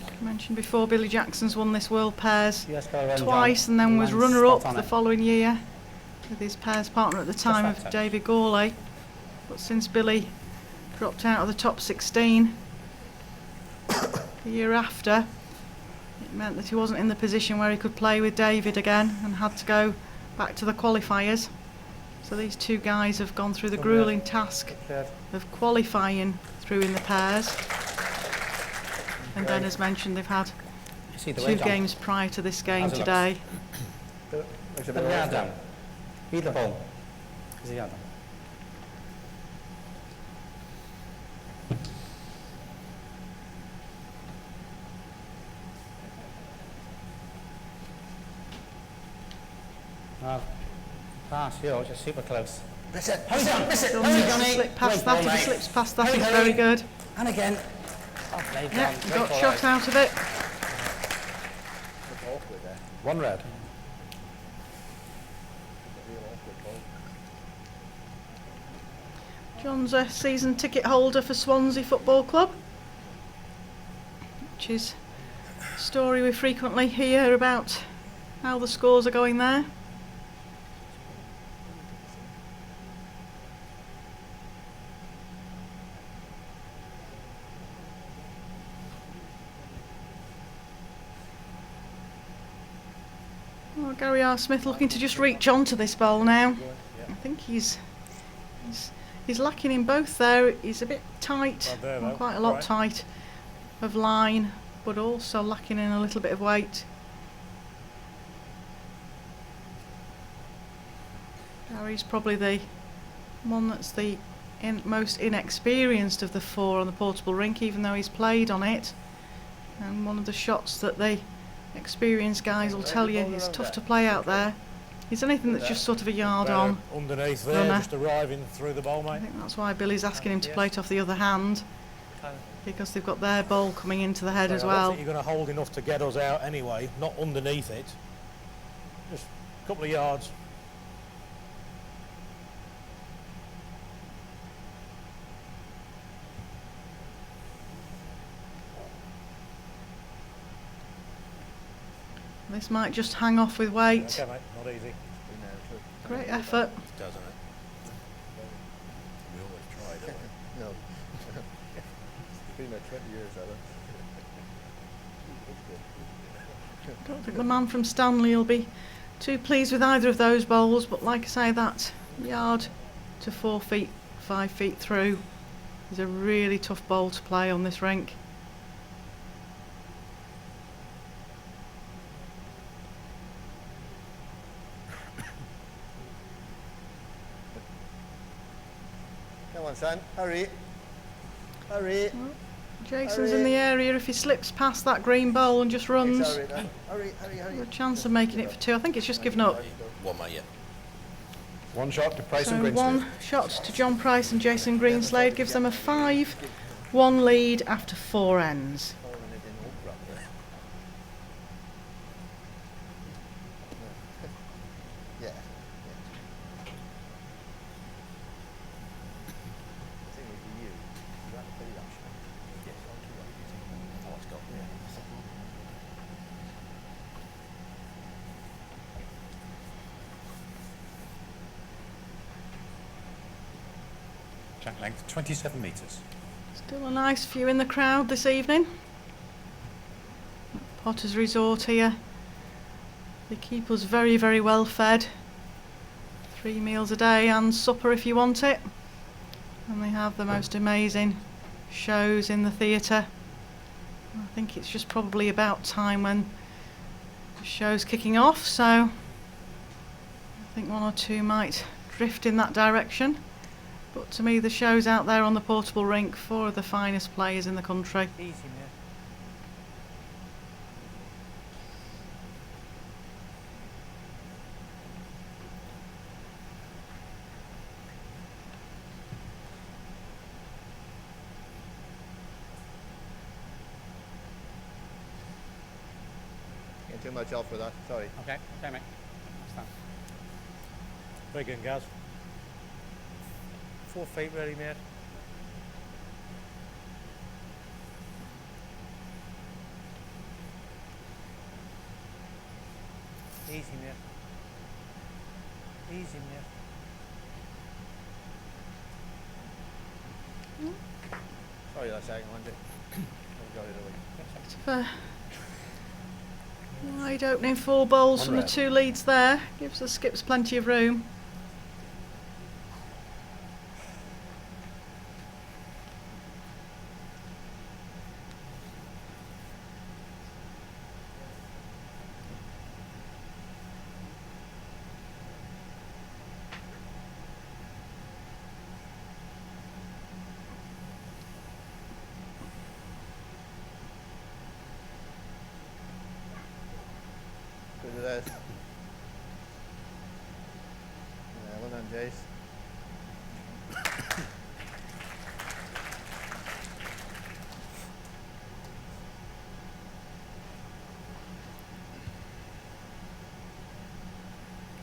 I mentioned before, Billy Jackson's won this World Pairs Yes, go around, twice John. and then was Line's runner-up spot on the it. following year with his pairs partner at the time that of touch. David Gourlay. But since Billy dropped out of the top 16 the year after, it meant that he wasn't in the position where he could play with David again and had to go back to the qualifiers. So these two guys have gone through the gruelling task Cleared. of qualifying through in the pairs. And then, as mentioned, they've had You see the 2 way, John? games prior to this game How's it look? today. Looks a Put bit the yard off down. Beat the ball. Is the yard down? No. Pass, you're just super close. Miss it! Miss it! Miss it! Still Hurry, needs to Johnny! slip past Great that. ball, If he mate. slips past that, Hurry, it's hurry. very good. And again. Oh, played, Yeah, John. he Great got ball, shot right. out of it. One red. John's a season ticket holder for Swansea Football Club, which is a story we frequently hear about how the scores are going there. Well, Gary R. Smith looking to just reach on to this bowl now. I think he's lacking in both there. He's a bit tight, Right there, and though. quite a lot Right. tight of line, but also lacking in a little bit of weight. Gary's probably the one that's the most inexperienced of the 4 on the portable rink, even though he's played on it. And one of the shots that the experienced guys will tell you is tough to play out there. Is anything that's just sort of a yard on. Underneath there, Runner. just arriving through the bowl, I mate. think that's why Billy's asking him to play it off the other hand, because they've got their ball coming into the head as I don't well. think you're going to hold enough to get us out anyway, not underneath it. Just a couple of yards. This might just hang off with weight. Okay, mate, not easy. Great effort. Doesn't it? We always try, don't we? No. It's been about 20 years, Alan. I don't think the man from Stanley will be too pleased with either of those bowls, but like I say, that yard to 4 feet, 5 feet through is a really tough bowl to play on this rink. Come on, son. Hurry. Hurry. Jason's in the area. If he slips past that green bowl and just runs, Hurry, then. Hurry, hurry, hurry. there's a chance of making it for 2. I think it's just given up. One, mate, yeah. One shot to Price So and Greenslade. one shot to John Price and Jason Greenslade gives them a 5-1 lead after 4 ends. Yeah. The thing is with you, you have to play that shot. Yes, I'll do that. That's all it's got. Yeah. Track length 27 metres. Still a nice view in the crowd this evening. Potter's Resort here. They keep us very, very well fed. 3 meals a day and supper if you want it. And they have the most amazing shows in the theatre. I think it's just probably about time when the show's kicking off, so I think 1 or 2 might drift in that direction. But to me, the shows out there on the portable rink, 4 of the finest players in the country. Easy, mate. Getting too much off for that. Sorry. Okay, okay, mate. Stand. Very good, Gaz. 4 feet ready, mate. Easy, mate. Easy, mate. Sorry that second one, got it away. Bit of a wide opening 4 bowls from the 2 leads there. Gives the skips plenty of room. Good as that. Yeah, well done, Jace.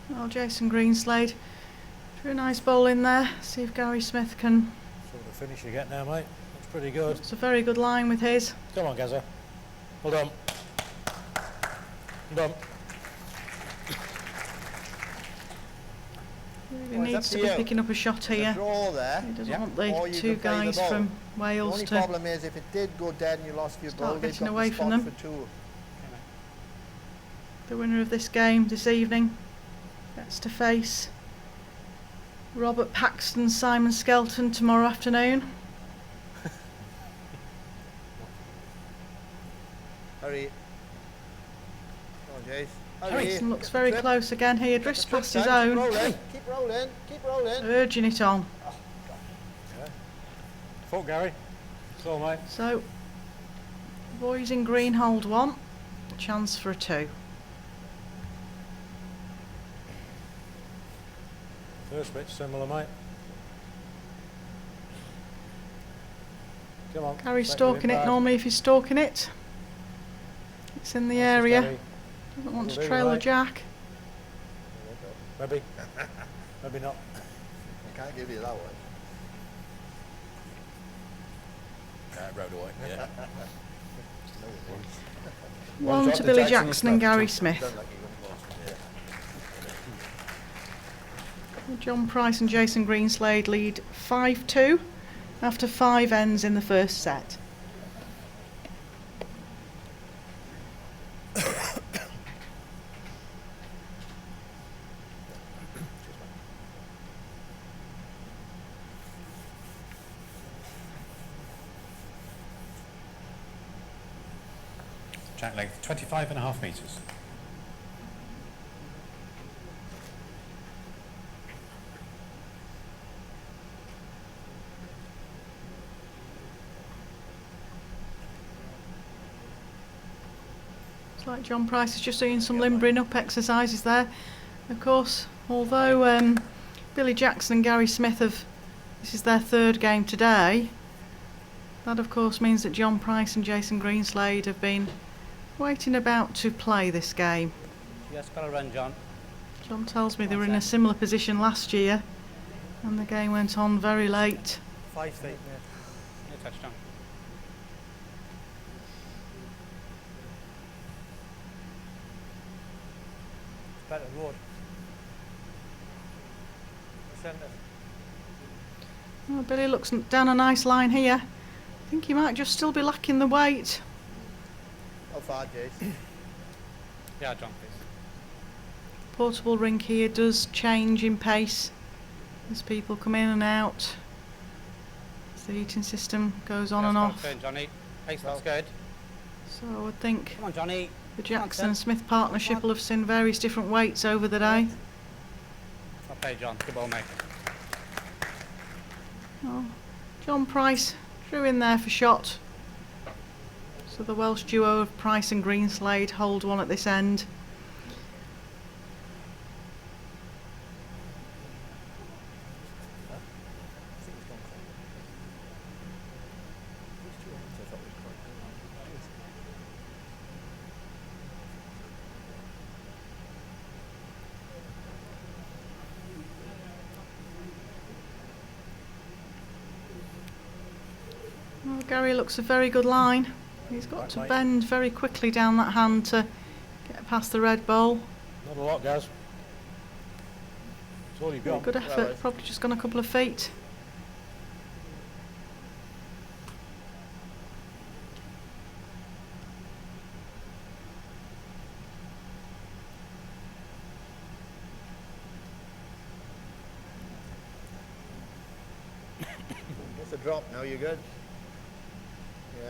Well, Jason Greenslade drew a nice bowl in there. See if Gary Smith can. Sort of finish you get now, mate. That's pretty good. It's a very good line with his. Come on, Gazza. Well done. Well done. He Well, it's needs up to to be you. picking up a shot The here. draw there. He doesn't Yeah. want Or the you 2 can play the guys ball. from The Wales only to problem is if it did go dead and you lost your Start ball, they've getting got away the from spot them. for 2. the winner of this game this evening. Gets to face Robert Paxton, Simon Skelton tomorrow afternoon. Hurry. Come on, Jace. Hurry. Jason looks Get the very trip. close again here, Get the drifts trip, past his son. own, Keep rolling. Keep rolling. Keep rolling. urging it on. Fuck, Gary. It's all, mate. So, boys in green hold 1, chance for a 2. First bit's similar, mate. Come on. Gary's second stalking bit it bad. normally if he's stalking it. It's in the area, Gary. doesn't want to Will do, trail the mate. jack. Maybe. Maybe not. I can't give you that one. Road away, yeah. One shot to to Billy Jackson, Jackson and Gary Smith. Done like you wouldn't watch. John Price and Jason Greenslade lead 5-2 after 5 ends in the first set. Track length 25.5 metres. It's like John Price is just doing some limbering up exercises there. Of course, although Billy Jackson and Gary Smith this is their third game today, that of course means that John Price and Jason Greenslade have been waiting about to play this game. Just got to run, John. John tells me they were in a similar position last year and the game went on very late. 5 feet. Yeah, touchdown. Better road. Centre. Oh, Billy looks down a nice line here. I think he might just still be lacking the weight. How far, Jace? Yeah, John, please. Portable rink here does change in pace as people come in and out, as the heating system goes on and off. Turn, Johnny. Pace looks good. So I would think Come on, Johnny. the Jackson Smith partnership will have seen various different weights over the day. Well played, John. Good ball, mate. Oh, John Price drew in there for shot. So the Welsh duo of Price and Greenslade hold one at this end. Well, Gary looks a very good line. He's got to bend very quickly down that hand to get past the red bowl. Not a lot, guys. That's all you've Very got. good effort, probably just gone a couple of feet. What's the drop now? You good?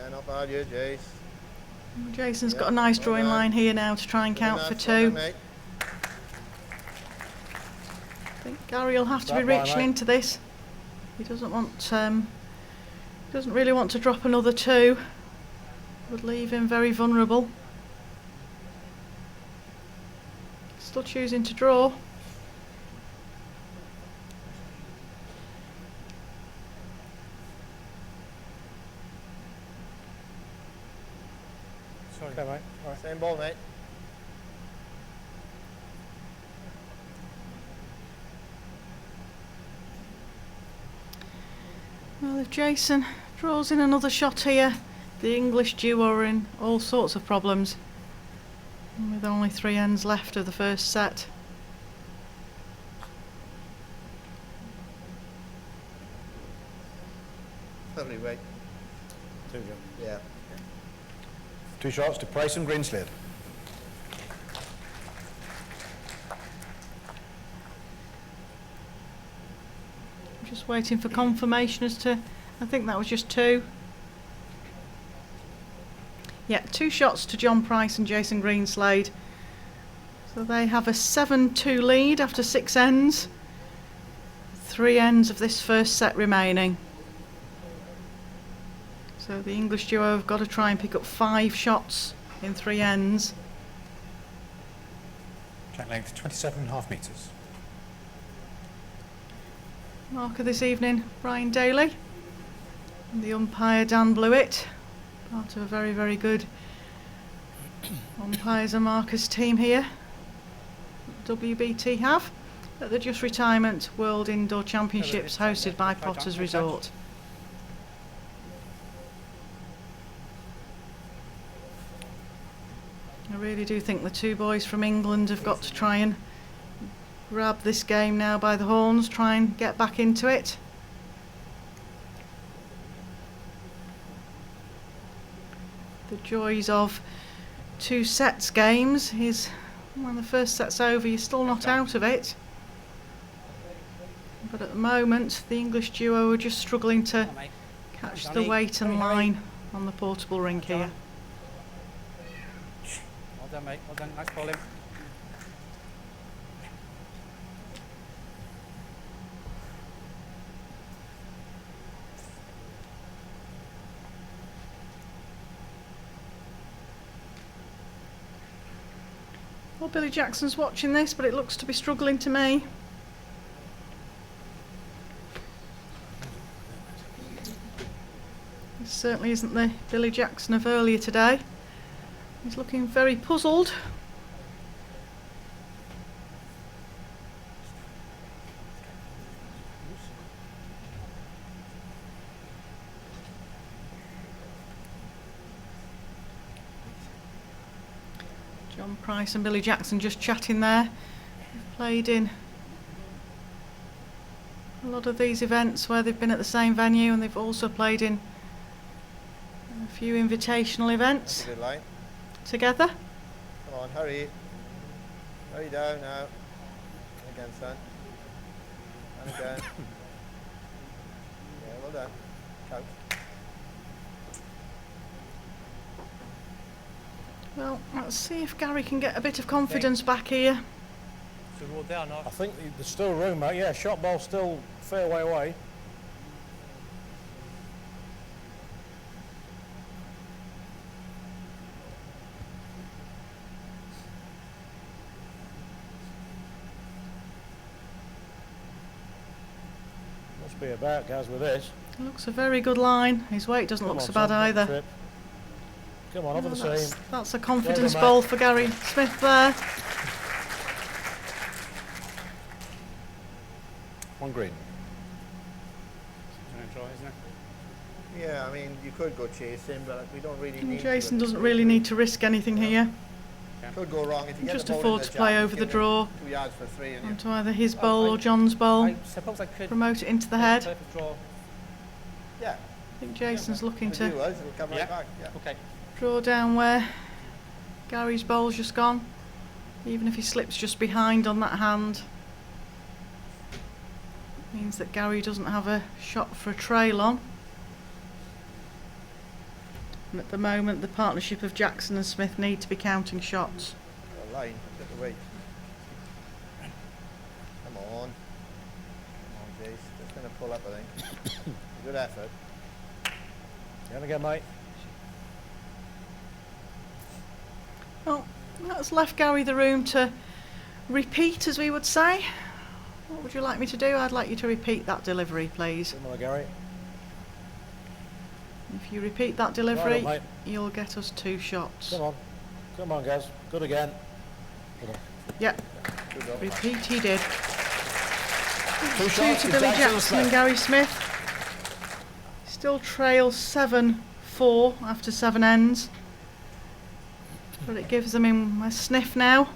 Yeah, not bad, you, Jace. Well, Jason's Yeah, got a nice well drawing done. line here now to try and count for two. Mate. I think Gary will have to be That line, reaching mate. into this. He doesn't really want to drop another two. Would leave him very vulnerable. Still choosing to draw. Sorry. Okay, mate. All right. Same ball, mate. Well, if Jason draws in another shot here, the English duo are in all sorts of problems. And with only 3 ends left of the first set. Lovely weight. Two, John. Yeah. 2 shots to Price and Greenslade. I'm just waiting for confirmation as to, I think that was just 2. Yeah, 2 shots to John Price and Jason Greenslade. So they have a 7-2 lead after 6 ends. 3 ends of this first set remaining. So the English duo have got to try and pick up 5 shots in 3 ends. Track length 27.5 metres. Marker this evening, Brian Daly. And the umpire, Dan Blewett. Part of a very, very good umpires and markers team here. WBT have at the Just Retirement World Indoor Championships hosted by Potters Resort. I really do think the 2 boys from England have got to try and grab this game now by the horns, try and get back into it. The joys of 2 sets games is when the first set's over you're still not out of it. But at the moment the English duo are just struggling to Come on, mate. catch the Johnny. weight and Hurry, hurry. line on the portable rink here. done, mate. Well done. Nice bowling. Well, Billy Jackson's watching this, but it looks to be struggling to me. This certainly isn't the Billy Jackson of earlier today. He's looking very puzzled. John Price and Billy Jackson just chatting there. They've played in a lot of these events where they've been at the same venue, and they've also played in a few invitational events Good line. together. Come on, hurry. Hurry down now. And again, son. And again. Yeah, well done. Count. Well, let's see if Gary can get a bit of confidence back here. So roll down I off. think there's still room, mate. Yeah, shot ball still fair way away. Must be about, guys, with this. It looks a very good line. His weight doesn't Come look on, so bad son, either. trip. Come on, over the Well, seam. that's a confidence mate. bowl for Gary Smith there. One green. It's gonna draw, isn't it? Yeah, I mean, you could go chasing, but we don't really And need Jason to. doesn't really need to risk anything here. Could go wrong if you get Just the ball in afford the to play jam, over the give draw them 2 yards for 3 and you onto either his bowl or John's bowl. I suppose I could. Promote it into the head. Perfect draw. yeah. I think Jason's looking If you to was, it'll come Yeah. right back. Yeah. Okay. draw down where Gary's bowl's just gone. Even if he slips just behind on that hand, means that Gary doesn't have a shot for a trail on. And at the moment, the partnership of Jackson and Smith need to be counting shots. A line, get the weight. Come on. Come on, Jace. Just going to pull up, I think. Good effort. Down again, mate. Well, that's left Gary the room to repeat, as we would say. What would you like me to do? I'd like you to repeat that delivery, please. Come on, Gary. If you repeat that Right delivery, on, mate. you'll get us 2 shots. Come on. Come on, guys. Good again. Yep, Good job. repeat he did. 2 2 shots to to Billy Jackson Jackson and Smith. Gary Smith. Still trails 7-4 after 7 ends. But it gives them in a sniff now.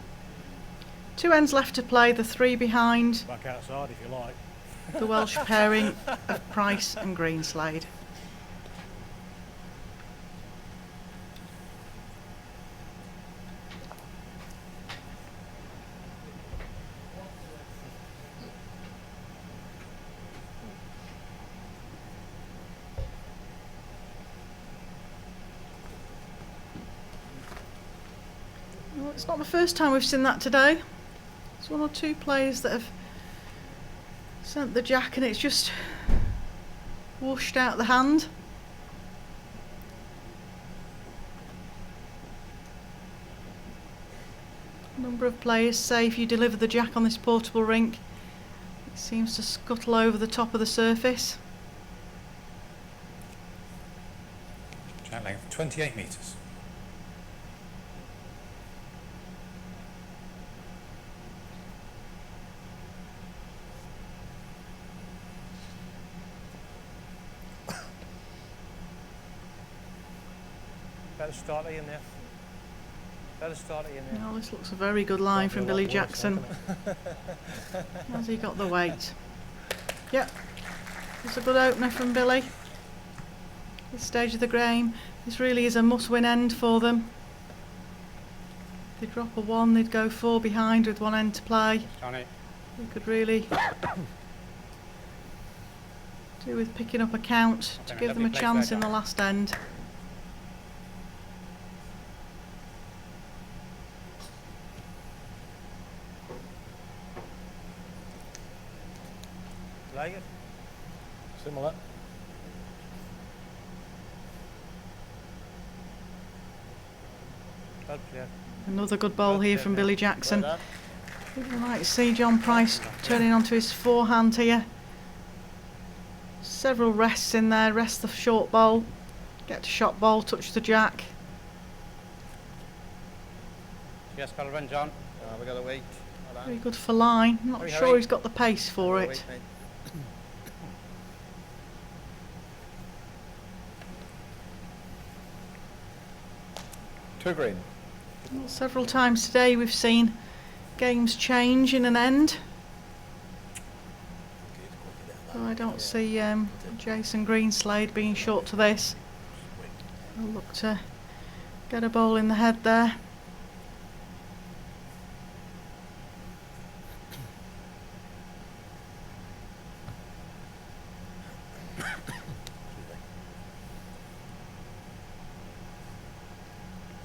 2 ends left to play, the 3 behind Back outside if you like. the Welsh pairing of Price and Greenslade. Well, it's not the first time we've seen that today. There's 1 or 2 players that have sent the jack and it's just whooshed out the hand. A number of players say if you deliver the jack on this portable rink, it seems to scuttle over the top of the surface. Jack length 28 metres. Better start in there. Better start in there. Well, this looks a very good line from Feel like Billy worse, Jackson. doesn't it? Has he got the weight? Yep. It's a good opener from Billy. This stage of the game, this really is a must-win end for them. If they drop a 1, they'd go 4 behind with 1 end to play. Johnny. They could really do with picking up a count to Been a give them a lovely place chance there, in the last end. like it. Similar. Well played. Another good bowl here from Billy Jackson. Well Would you like to see John Price turning onto his forehand here? Several rests in there, rest the short bowl, get to shot bowl, touch the jack. Yes, got to run, John. we got to wait. Hold on. Very good for line. Not Hurry, sure hurry. he's got the pace for Gotta it. wait, mate. Two green. Well, several times today we've seen games change in an end. So I don't see Jason Greenslade being short to this. I'll look to get a bowl in the head there.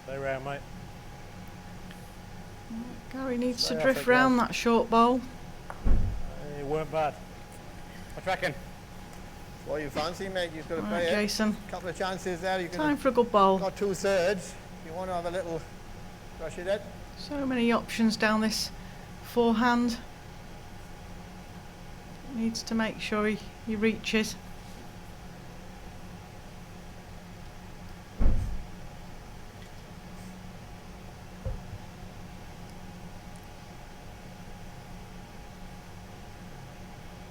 Stay round, mate. Gary needs Stay to off drift it, round Gav. that short bowl. You weren't bad. What do you reckon? What you fancy, mate? You've got to Right, play it. Jason, Couple of chances there. You time can for a good bowl. got 2/3. You want to have a little brush it in. So many options down this forehand. Needs to make sure he reaches.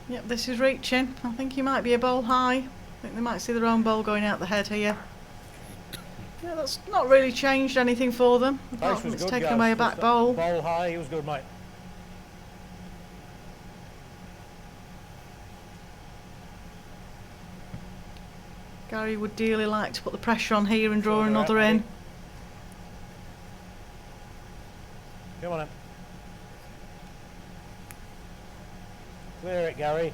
Yep, this is reaching. I think he might be a bowl high. I think they might see their own bowl going out the head here. Yeah, that's not really changed anything for them. Apart Pace from was it's good, taken Gav. away a Just back that bowl. Bowl high, he was good, mate. Gary would dearly like to put the pressure on here and draw Shoulder another out, in. ready? Come on then. Clear it, Gary.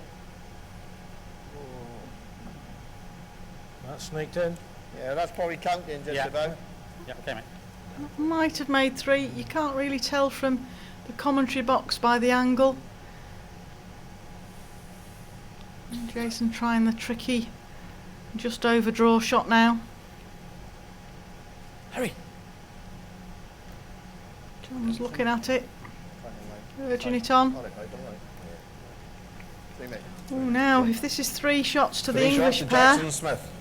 That sneaked in. Yeah, that's probably counting just Yeah. about. Yeah, okay, mate. Might have made three. You can't really tell from the commentary box by the angle. And Jason trying the tricky, just over draw shot now. Hurry. John's looking at it, Fine, urging it on. All right, mate, don't worry. Three, mate. Oh, now if this is 3 shots to the Three English shots to pair, Jackson Smith.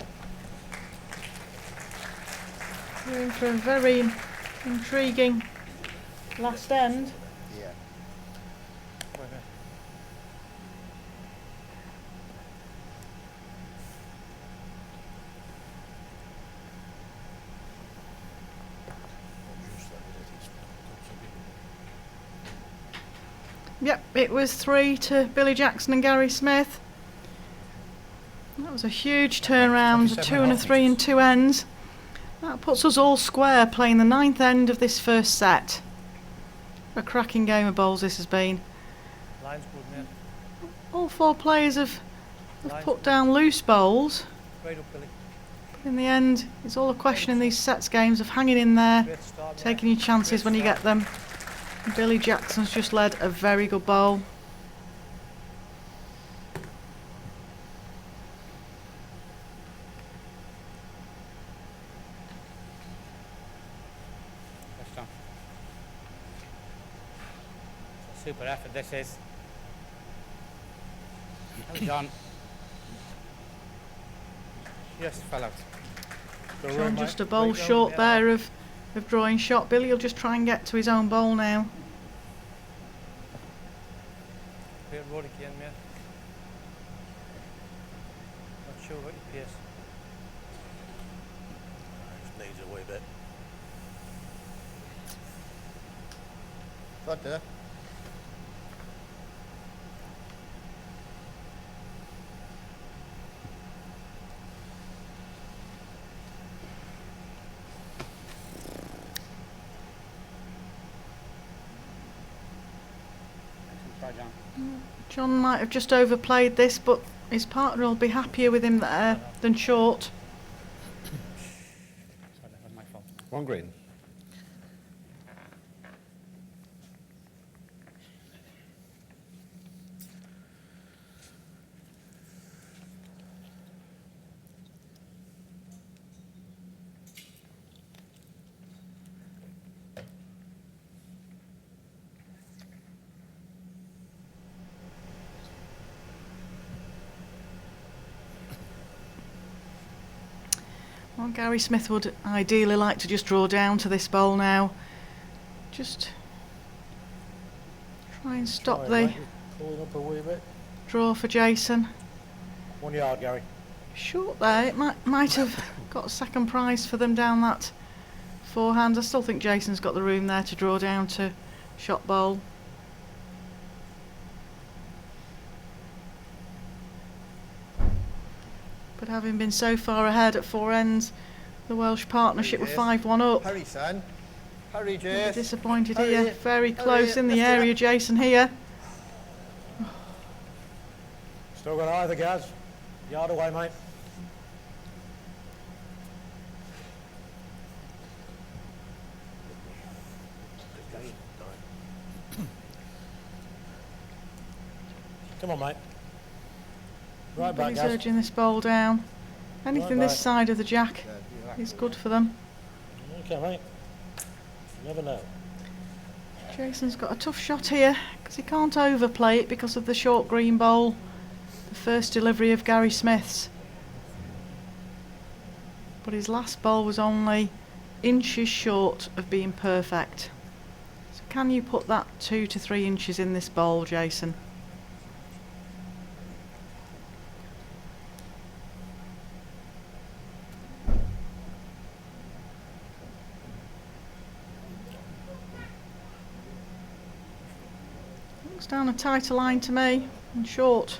we're in for a very intriguing last end. Yeah. Yep, it was 3 to Billy Jackson and Gary Smith. That was a huge turnaround, a 2 and a 3 and 2 ends. That puts us all square playing the 9th end of this first set. A cracking game of bowls this has been. Line's good, mate. All 4 players have Line's put good. down loose bowls. Right up, Billy. But in the end, it's all a question in these sets games of hanging in there, Great start, mate. taking your chances when you get them. And Billy Jackson's just led a very good bowl. That's done. Super effort this is. Well done. Just fell out. Go John round, just mate. a bowl Great short goal, there of drawing shot. Billy will just try and get to his own bowl now. Great road again, mate. Not sure what your pace. Just needs a wee bit. Got there. Try, John. John might have just overplayed this, but his partner will be happier with him there than short. Sorry, that was my fault. One green. Well, Gary Smith would ideally like to just draw down to this bowl now. Just try and stop Sorry, the mate, pulling up a wee bit. draw for Jason. 1 yard, Gary. Short there, it might have got a second prize for them down that forehand. I still think Jason's got the room there to draw down to shot bowl. But having been so far ahead at 4 ends, the Welsh partnership were 5-1 up. Hurry, son. Hurry, They're Jace. disappointed Hurry. here. Very close Hurry, in the lift it area, up. Jason here. Still got either, Gaz. Yard away, mate. Come on, mate. Right back, He's Gaz. urging this bowl down. Anything Right this back. side of the jack is good for them. Okay, mate. You never know. Jason's got a tough shot here because he can't overplay it because of the short green bowl. The first delivery of Gary Smith's. But his last bowl was only inches short of being perfect. So can you put that 2 to 3 inches in this bowl, Jason? Looks down a tighter line to me, and short.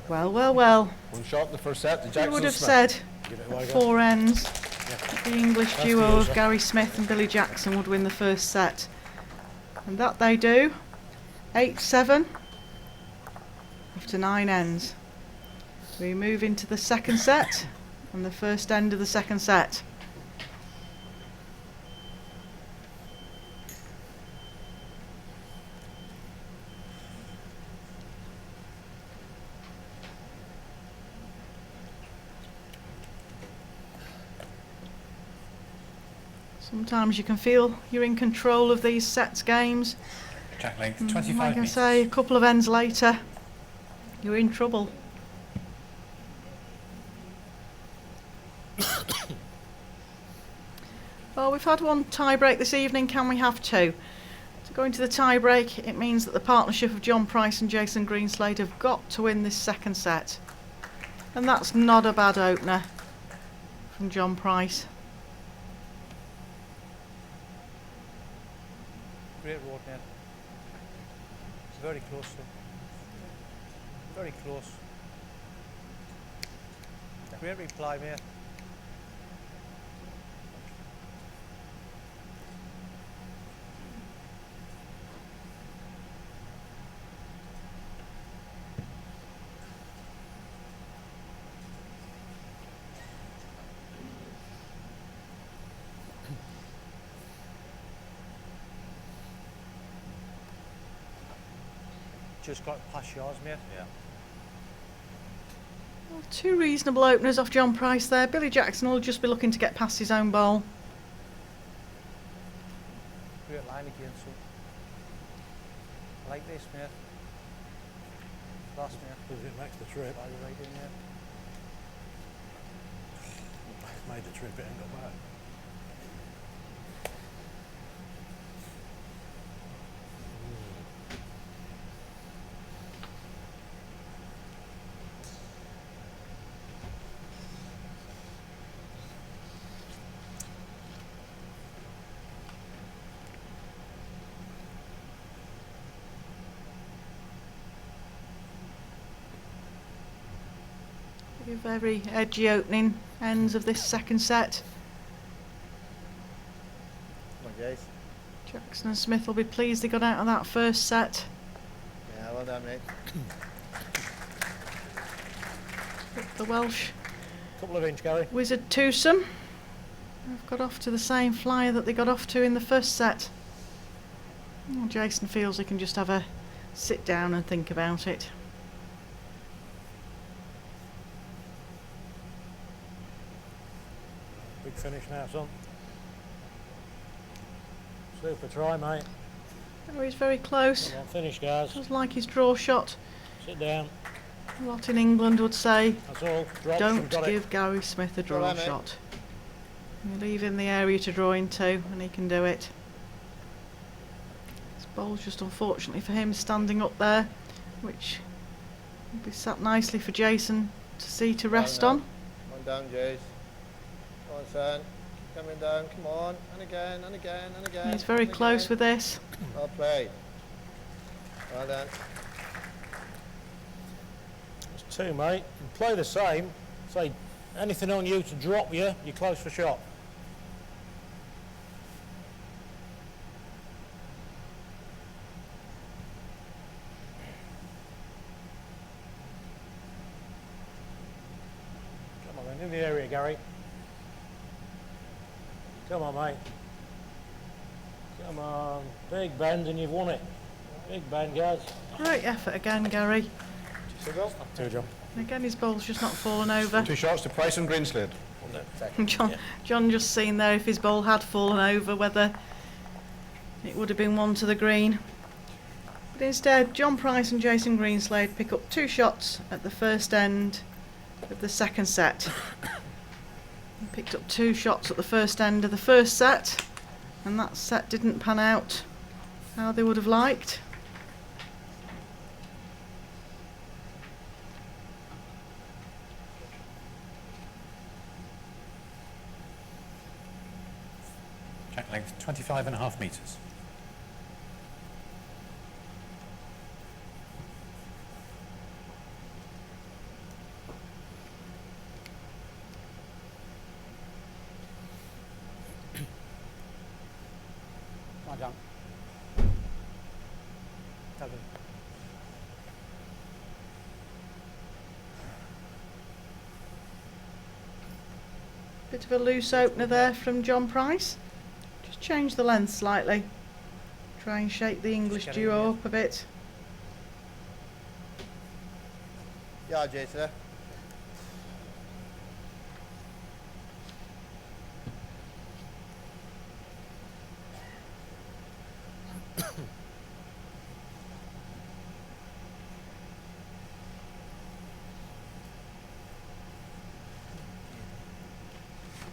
Well, well, well. One shot in the first set to Who Jackson would have Smith. said Give it away, Gaz. 4 ends? The English That's duo the of user. Gary Smith and Billy Jackson would win the first set. And that they do. 8-7 after 9 ends. We move into the second set and the first end of the second set. Sometimes you can feel you're in control of these sets games. Jack length, And 25 like I metres. say, a couple of ends later, you're in trouble. Well, we've had one tie break this evening, can we have 2? To go into the tie break, it means that the partnership of John Price and Jason Greenslade have got to win this second set. And that's not a bad opener from John Price. Great road, man. It's very close, though. Very close. Great reply, mate. Just got past yours, mate. Yeah. Well, 2 reasonable openers off John Price there. Billy Jackson will just be looking to get past his own bowl. Great line again, so. I like this, mate. Last, mate. Does it makes the trip? Are you right in there? Made the trip, it ain't got back. Very edgy opening ends of this second set. Come on, Jace. Jackson and Smith will be pleased they got out of that first set. Yeah, well done, mate. The Welsh Couple of inch, Gary. Wizard twosome have got off to the same flyer that they got off to in the first set. Well, Jason feels he can just have a sit down and think about it. Big finish now, son. Super try, mate. Oh, he's very close. Come on, finish, guys. Does like his draw shot. Sit down. A lot in England would say, That's all. Drops don't and got give it. Gary Smith a draw Well, Emmett. shot. You leave him the area to draw into, and he can do it. This ball's just unfortunately for him standing up there, which will be sat nicely for Jason to see to rest Down on. now. Come on down, Jace. Come on, son. Keep coming down. Come on. And again, and again, and again. He's very and close again. with this. Well played. Well done. It's 2, mate. You play the same. Say anything on you to drop you, you're close for shot. Come on then, in the area, Gary. Come on, mate. Come on. Big bend and you've won it. Big bend, guys. Great effort again, Gary. 2, John. And again, his ball's just not fallen over. 2 shots to Price and Greenslade. John just seen there if his ball had fallen over whether it would have been one to the green. But instead, John Price and Jason Greenslade pick up 2 shots at the first end of the second set. They picked up 2 shots at the first end of the first set, and that set didn't pan out how they would have liked. Jack length 25.5 metres. Well done. Double. Bit of a loose opener there from John Price. Just change the length slightly. Try and shake the English Get in duo there. up a bit. Yeah, Jason.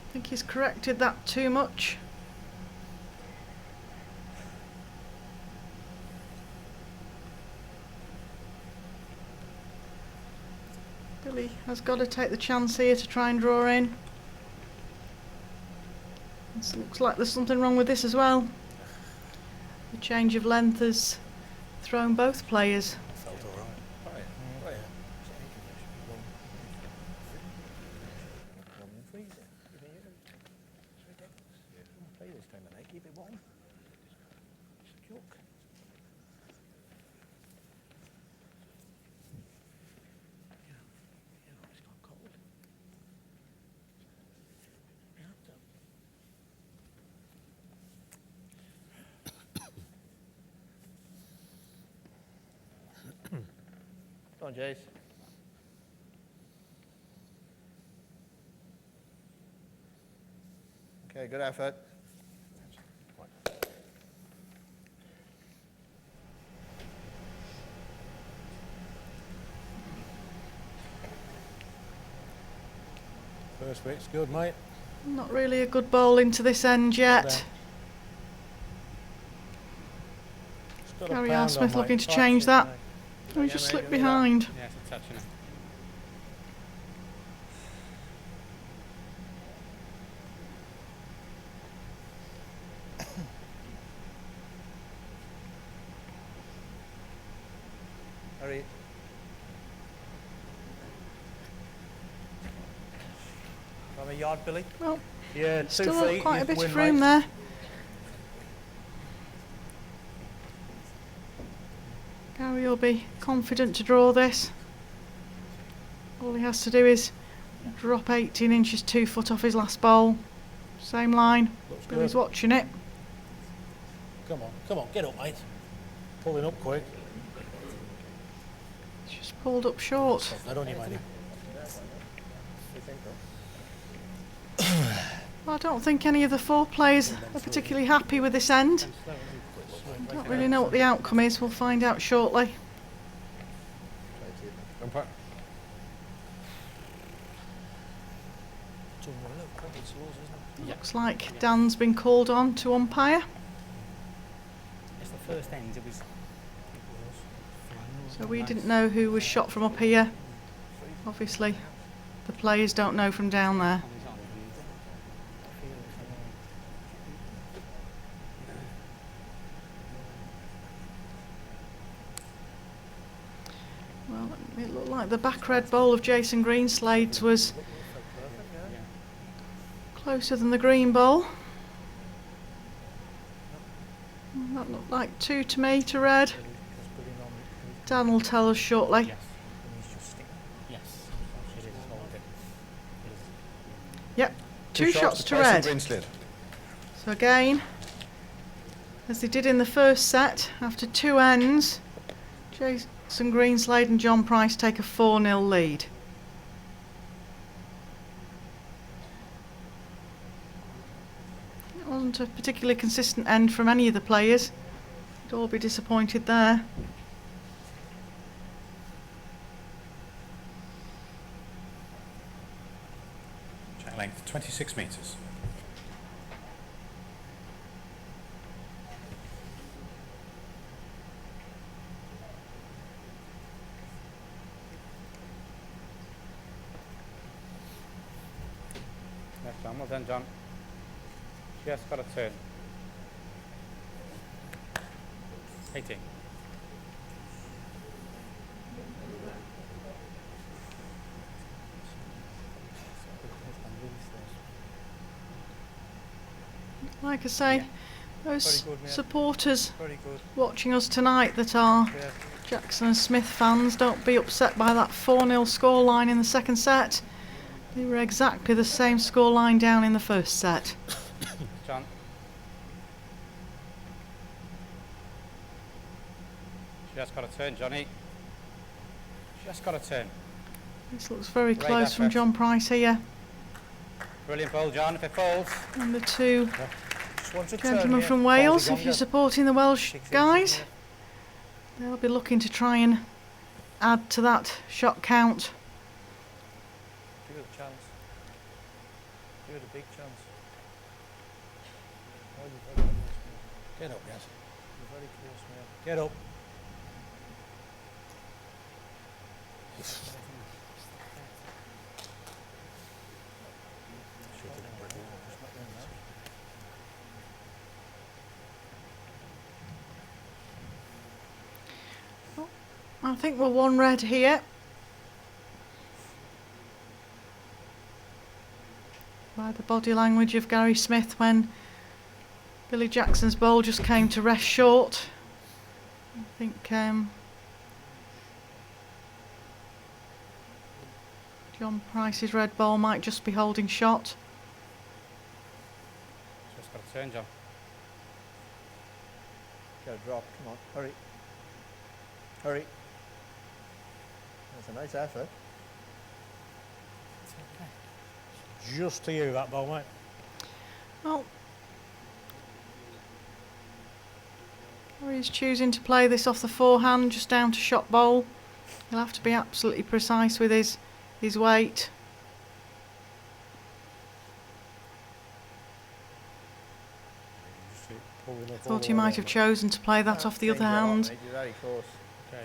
I think he's corrected that too much. Billy has got to take the chance here to try and draw in. It looks like there's something wrong with this as well. The change of length has thrown both players. Felt all right. Come on, Jace. Okay, good effort. First wicket's good, mate. Not really a good bowl into this end yet. It's got a Gary pound Smith on, looking mate. to change that. Yeah, Oh, he just mate, slipped give me that. behind. Yeah, it's a touch, innit? Hurry. From a yard, Billy. Well, Yeah, 2 still feet. quite a you bit win, of room mate. there. Gary will be confident to draw this. All he has to do is drop 18 inches 2 foot off his last bowl. Same line. Looks Billy's good. watching it. Come on, get up, mate. Pulling up quick. It's just pulled up short. That on you, matey. Well, I don't think any of the 4 players are particularly happy with this end. Don't really know what the outcome is. We'll find out shortly. Umpire. Looks like Dan's been called on to umpire. It's the first end, it was... So we didn't know who was shot from up here. Obviously, the players don't know from down there. Well, it looked like the back red bowl of Jason Greenslade's was closer than the green bowl. That looked like 2 to me, to red. Dan will tell us shortly. Yes. Yes. It is all of it. Yep, two shots to red. Greenslade. So again, as they did in the first set, after 2 ends, Jason Greenslade and John Price take a 4-0 lead. It wasn't a particularly consistent end from any of the players. They'd all be disappointed there. Check length 26 metres. Yes, John. Well done, John. Just got a turn. 18. Like I say, Yeah. those Very good, mate. supporters Very good. watching us tonight that are Yeah. Jackson and Smith fans, don't be upset by that 4-0 scoreline in the second set. They were exactly the same scoreline down in the first set. John. Just got a turn, Johnny. Just got a turn. This looks very Great close from effort. John Price here. Brilliant ball, John. If it falls, And the two Just want to turn gentlemen here. from Wales, if you're supporting the Welsh guys, they'll be looking to try and add to that shot count. Give it a chance. Give it a big chance. Oh, you're very close, mate. Get up, guys. You're very close, mate. Get up. I think we're 1 red here. By the body language of Gary Smith when Billy Jackson's bowl just came to rest short. I think John Price's red ball might just be holding shot. just got a turn, John. Got a drop. Come on. Hurry. Hurry. That's a nice effort. Just to you, that ball, mate. Well, he's choosing to play this off the forehand, just down to shot bowl. He'll have to be absolutely precise with his weight. Thought he might have chosen to play that off the other hand. You're very close. Okay.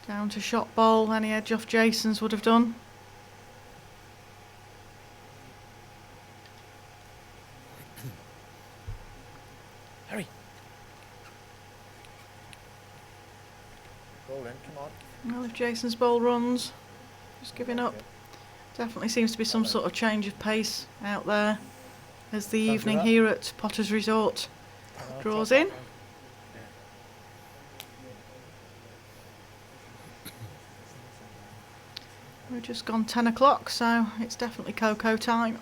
Down to shot bowl, any edge off Jason's would have done. Hurry. Ball in. Come on. Well, if Jason's bowl runs, just giving up. Definitely seems to be some sort of change of pace out there as the evening here at Potter's Resort draws in. We've just gone 10 o'clock, so it's definitely cocoa time.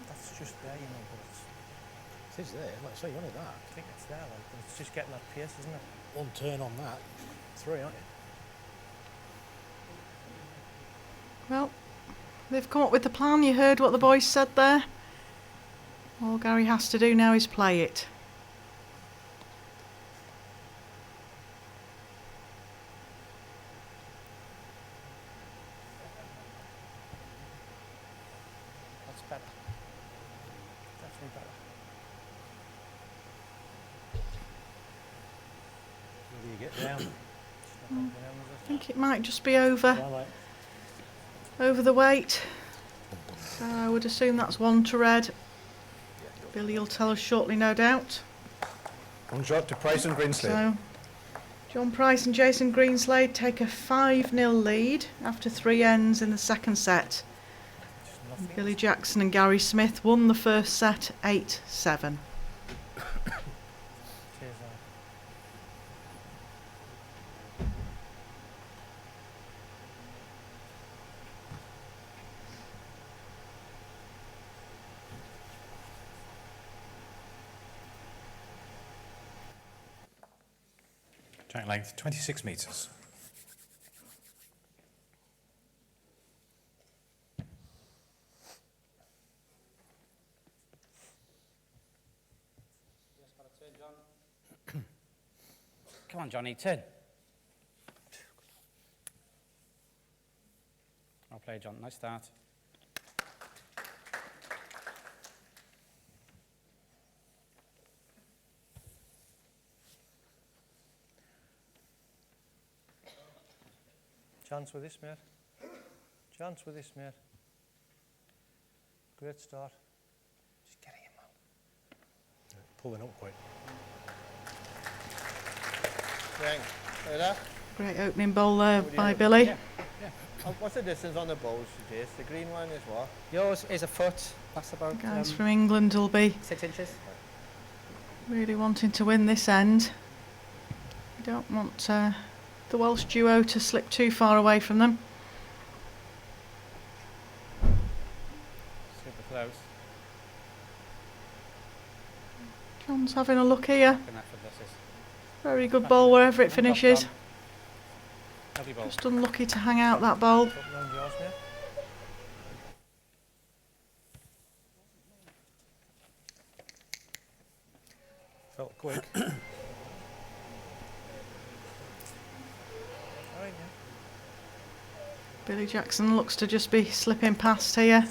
That's just there, you know, but it's It is there, like I say, only that. I think it's there, like, but it's just getting that pace, isn't it? One turn on that, 3, aren't you? Well, they've come up with the plan. You heard what the boys said there. All Gary has to do now is play it. That's better. Definitely better. Where do you get down? I think it might just be over the weight. So I would assume that's 1 to red. Billy will tell us shortly, no doubt. One drop to Price and Greenslade. So John Price and Jason Greenslade take a 5-0 lead after 3 ends in the second set. Billy Jackson and Gary Smith won the first set 8-7. Cheers, Track length 26 metres. Come on, Johnny, turn. I'll play, John. Nice start. Chance with this, mate. Chance with this, mate. Great start. Just get him, man. Pulling up quick. Right, like that. Great opening bowl there by Billy. What's the distance on the bowls, Jace? The green one is what? Yours is a foot. That's about Guys from England will be 6 inches. really wanting to win this end. We don't want the Welsh duo to slip too far away from them. Super close. John's having a look here. Good effort, this is. Very good bowl wherever it finishes. Lovely ball. Just unlucky to hang out that bowl. Up round yours, mate. Felt quick. Billy Jackson looks to just be slipping past here.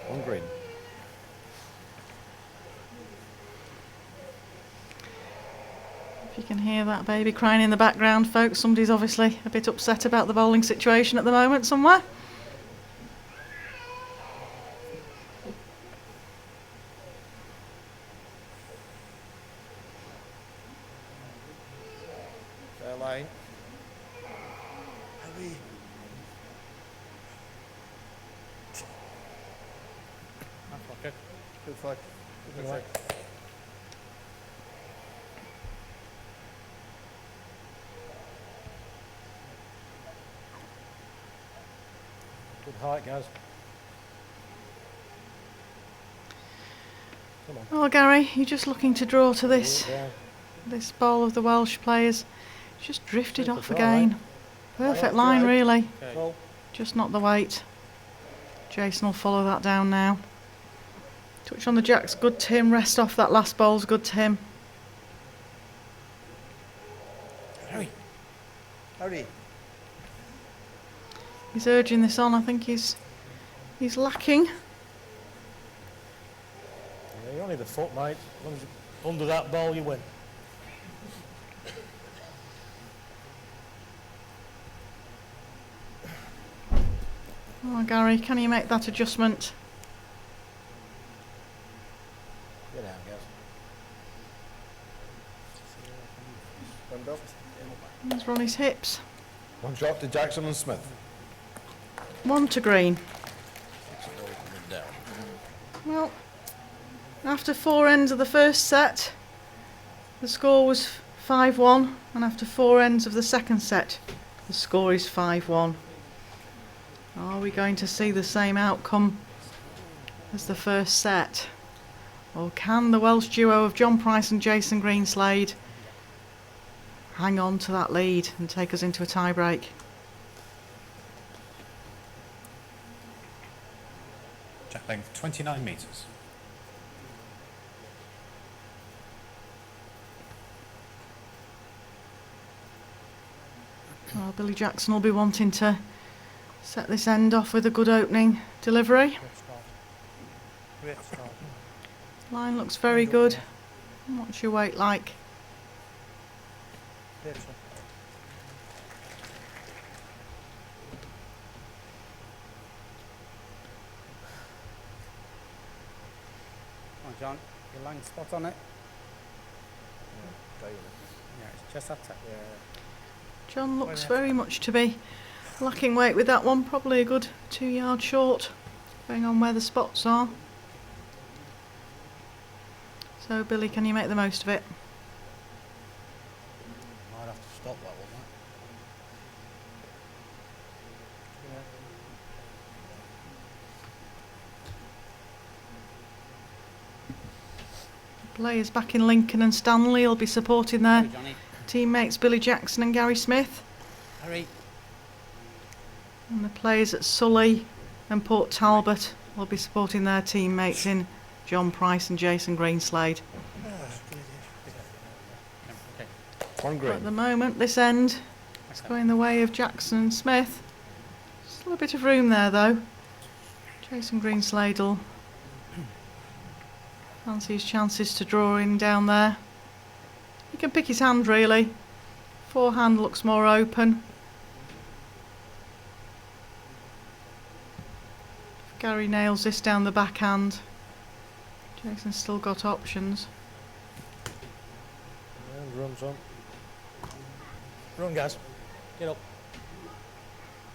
One green. If you can hear that baby crying in the background, folks, somebody's obviously a bit upset about the bowling situation at the moment somewhere. Fair line. Heavy. Good. Good flick. Good flick. Good height, guys. Come on. Oh, Gary, you're just looking to draw to this Yeah. bowl of the Welsh players. Just drifted Super off try, again. right? Perfect Right, line, right. really. Okay. Full. Just not the weight. Jason will follow that down now. Touch on the jacks, good to him. Rest off that last bowl's good to him. Hurry. Hurry. He's urging this on. I think he's lacking. Yeah, you're only the foot, mate. As long as you're under that ball, you win. Oh, Gary, can you make that adjustment? Get down, guys. One up. He's on his hips. One drop to Jackson and Smith. 1 to green. Well, after 4 ends of the first set, the score was 5-1, and after 4 ends of the second set, the score is 5-1. Are we going to see the same outcome as the first set? Or can the Welsh duo of John Price and Jason Greenslade hang on to that lead and take us into a tie-break? Jack length 29 metres. Well, Billy Jackson will be wanting to set this end off with a good opening delivery. Great start. Line looks very good. What's your weight like? Great start. Come on, John. Your line spot on it. Yeah, it's just that tap. John looks very much to be lacking weight with that one. Probably a good 2 yard short, going on where the spots are. So, Billy, can you make the most of it? Might have to stop that one, mate. Players back in Lincoln and Stanley will be supporting their Hurry, Johnny. teammates Billy Jackson and Gary Smith. Hurry. And the players at Sully and Port Talbot will be supporting their teammates in John Price and Jason Greenslade. On But at green. the moment, this end is going the way of Jackson and Smith. Still a bit of room there, though. Jason Greenslade will fancy his chances to draw in down there. He can pick his hand, really. Forehand looks more open. If Gary nails this down the backhand, Jason's still got options. And run, son. Run, guys. Get up.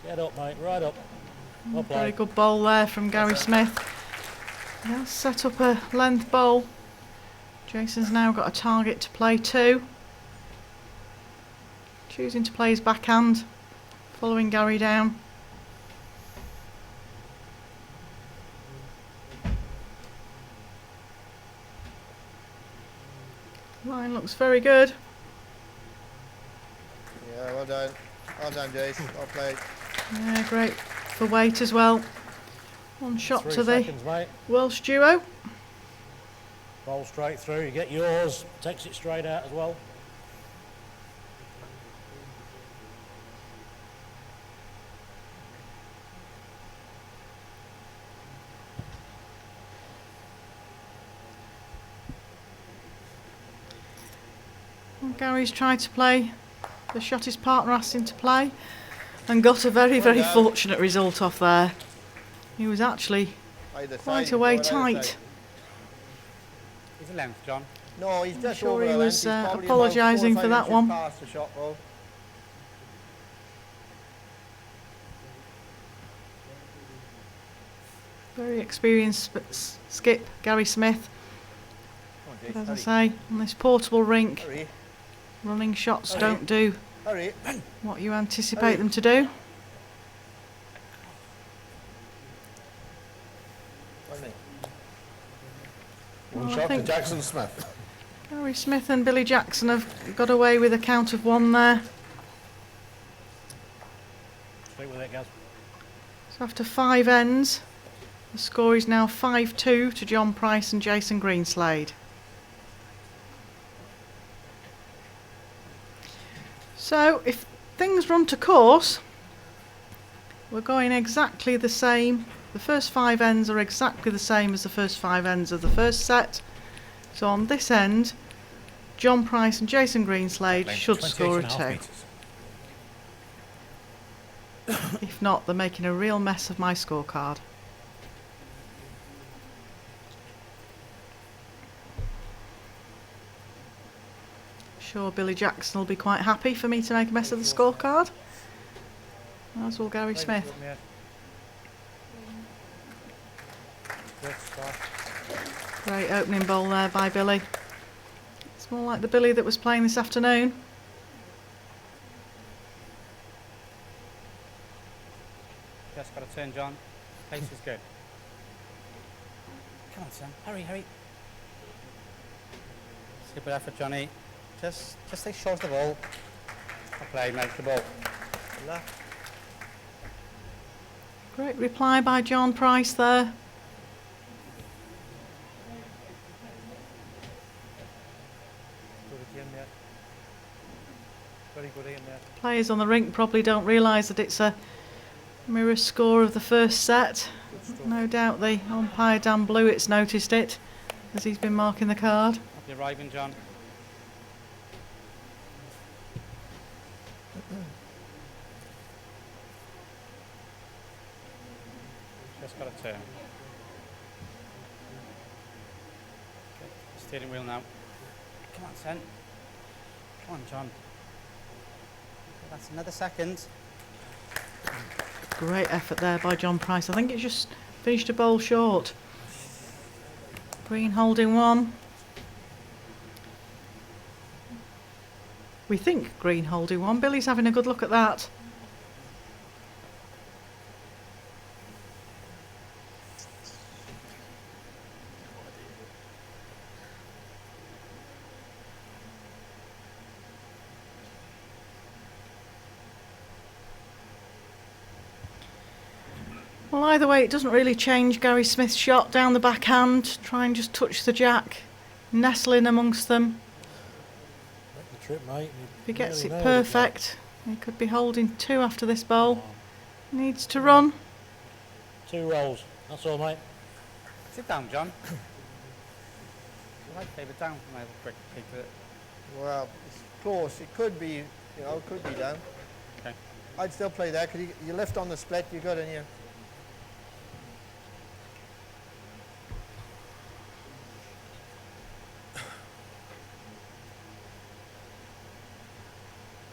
Get up, mate. Right up. Well Very played. good bowl there from Gary Smith. He'll set up a length bowl. Jason's now got a target to play to. Choosing to play his backhand, following Gary down. Line looks very good. Yeah, well done. Well done, Jace. Well played. Yeah, great for weight as well. One shot 3 to the seconds, mate. Welsh duo. Roll straight through. You get yours. Takes it straight out as well. Well, Gary's tried to play the shot his partner asked him to play and got a very, very fortunate result off there. He was actually Either quite side, a way either side. tight. He's a length, John. No, he's just sure over he the was, length. He's probably apologising about 4 or 5 for that inches one. past the shot ball. Very experienced skip, Gary Smith. Come on, But Jace, as I hurry. say, on this portable rink, Hurry. running shots don't do Hurry. what you anticipate them to do. One Well, I shot to think Jackson Smith. Gary Smith and Billy Jackson have got away with a count of 1 there. Stick with it, guys. So after 5 ends, the score is now 5-2 to John Price and Jason Greenslade. So if things run to course, we're going exactly the same. The first 5 ends are exactly the same as the first 5 ends of the first set. So on this end, John Price and Jason Greenslade Length should score a 28.5 2. metres. If not, they're making a real mess of my scorecard. Sure, Billy Jackson will be quite happy for me to make a mess of the scorecard. As will Gary Smith. Great start. Great opening bowl there by Billy. It's more like the Billy that was playing this afternoon. Yes, Just got to turn, John. Pace is good. Come on, son. Hurry, hurry. Super effort, Johnny. Just stay short of the ball. Well played, mate. The ball. Left. Great reply by John Price there. Good again there. Very good in there. Players on the rink probably don't realise that it's a mirror score of the first set. No doubt the umpire Dan Blewett's noticed it as he's been marking the card. You're arriving, John. Just got to turn. Okay. Steering wheel now. Come on, son. Come on, John. That's another second. Great effort there by John Price. I think it's just finished a bowl short. Green holding one. We think Green holding one. Billy's having a good look at that. Well, either way, it doesn't really change Gary Smith's shot down the backhand. Try and just touch the jack, nestle in amongst them. Make the trip, mate. If he gets it perfect, he could be holding two after this bowl. Needs to run. 2 rolls. That's all, mate. Sit down, John. Right, favour down. Can I have a quick peek at it? Well, it's close. It could be, you know, it could be down. Okay. I'd still play that because you lift on the split, you're good in here.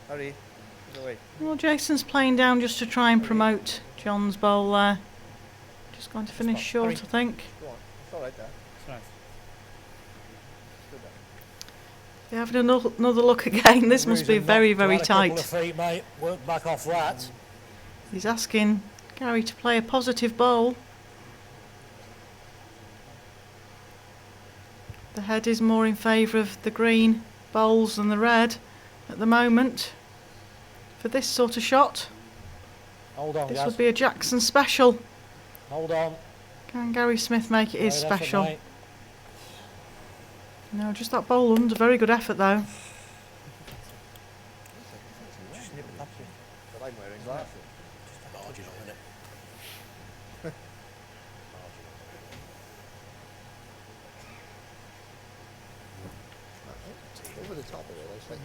Hurry. Get away. Well, Jason's playing down just to try and promote John's bowl there. Just going to finish short, I think. Go on. It's all right there. That's right. Good there. They're having another look again. This must be very, very Add a couple of tight. feet, mate. Work back off that. He's asking Gary to play a positive bowl. The head is more in favour of the green bowls than the red at the moment. For this sort of shot, Hold on, this guys. would be a Jackson special. Hold on. Can Gary Smith make it his Great effort, special? mate. No, just that bowl under. Very good effort though. Just nip it up here. But I'm wearing glasses. Marginal, isn't it? Over the top of it, I think.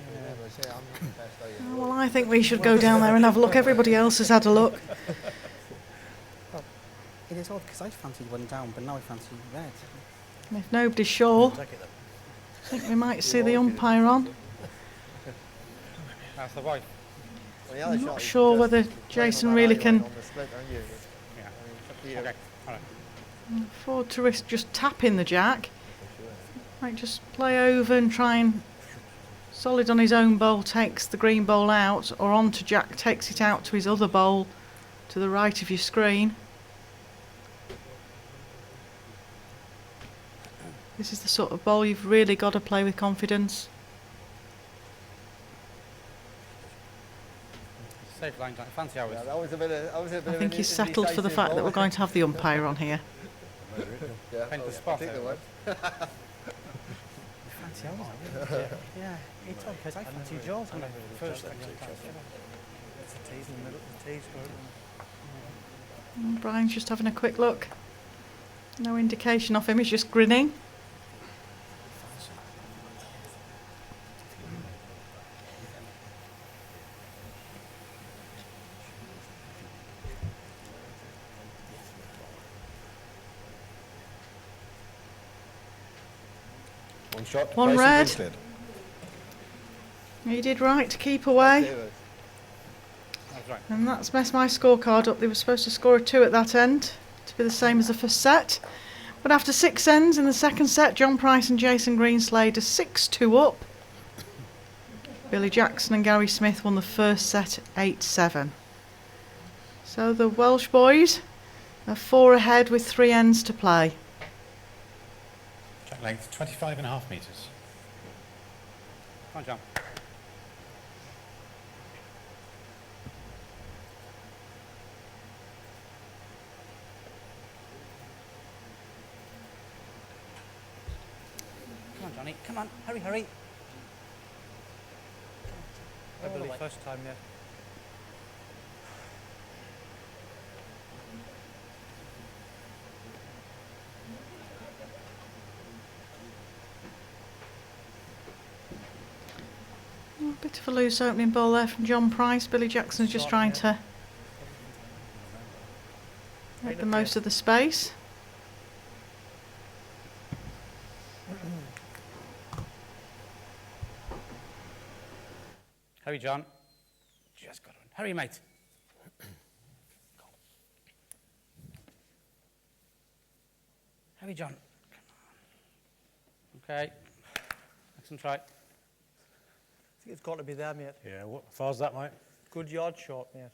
I say, I'm not the best, are you? Well, I think we should go down there and have a look. Everybody else has had a look. It is odd because I fancied one down, but now I fancy red. And if nobody's sure, Take it then. I think we might see the umpire on. That's the white. Well, the other I'm shot not is sure just whether playing Jason on that really eye line can on the split, aren't you? Yeah. I mean, it's up to you. Okay. All right. afford to risk just tapping the jack. Might just play over and try and solid on his own bowl, takes the green bowl out, or on to jack, takes it out to his other bowl to the right of your screen. This is the sort of bowl you've really got to play with confidence. Safe line, John. Fancy hours. Yeah, that was a bit of I think he's settled for the fact that we're going to have the umpire on here. Yeah, Find the I'll spot take there, the one. Fancy hours. Yeah, it's odd because I fancy yours when I first It's the tees in the middle. The tees good. And Brian's just having a quick look. No indication of him, he's just grinning. One shot. One Price red. and Greenslade. He did right to keep away. That's right. And that's messed my scorecard up. They were supposed to score a 2 at that end to be the same as the first set. But after 6 ends in the second set, John Price and Jason Greenslade are 6-2 up. Billy Jackson and Gary Smith won the first set 8-7. So the Welsh boys are 4 ahead with 3 ends to play. Track length 25.5 metres. Come on, John. Come on, Johnny. Come on. Hurry, hurry. I believe first time, yeah. Oh, a bit of a loose opening ball there from John Price. Billy Jackson's just trying to make the most of the space. Hurry, John. Just got on. Hurry, mate. Hurry, John. Come on. Okay. Excellent try. I think it's got to be there, mate. Yeah, what far's that, mate? Good yard shot, mate.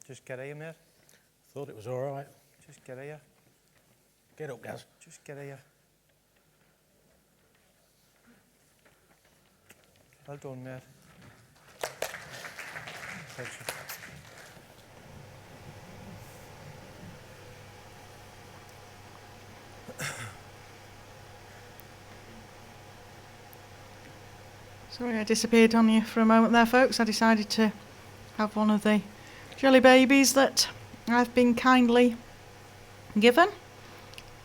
Just get here, mate. Thought it was all right. Just get here. Get up, Gaz. Just get here. Well done, mate. Gotcha. Sorry I disappeared on you for a moment there, folks. I decided to have one of the jelly babies that I've been kindly given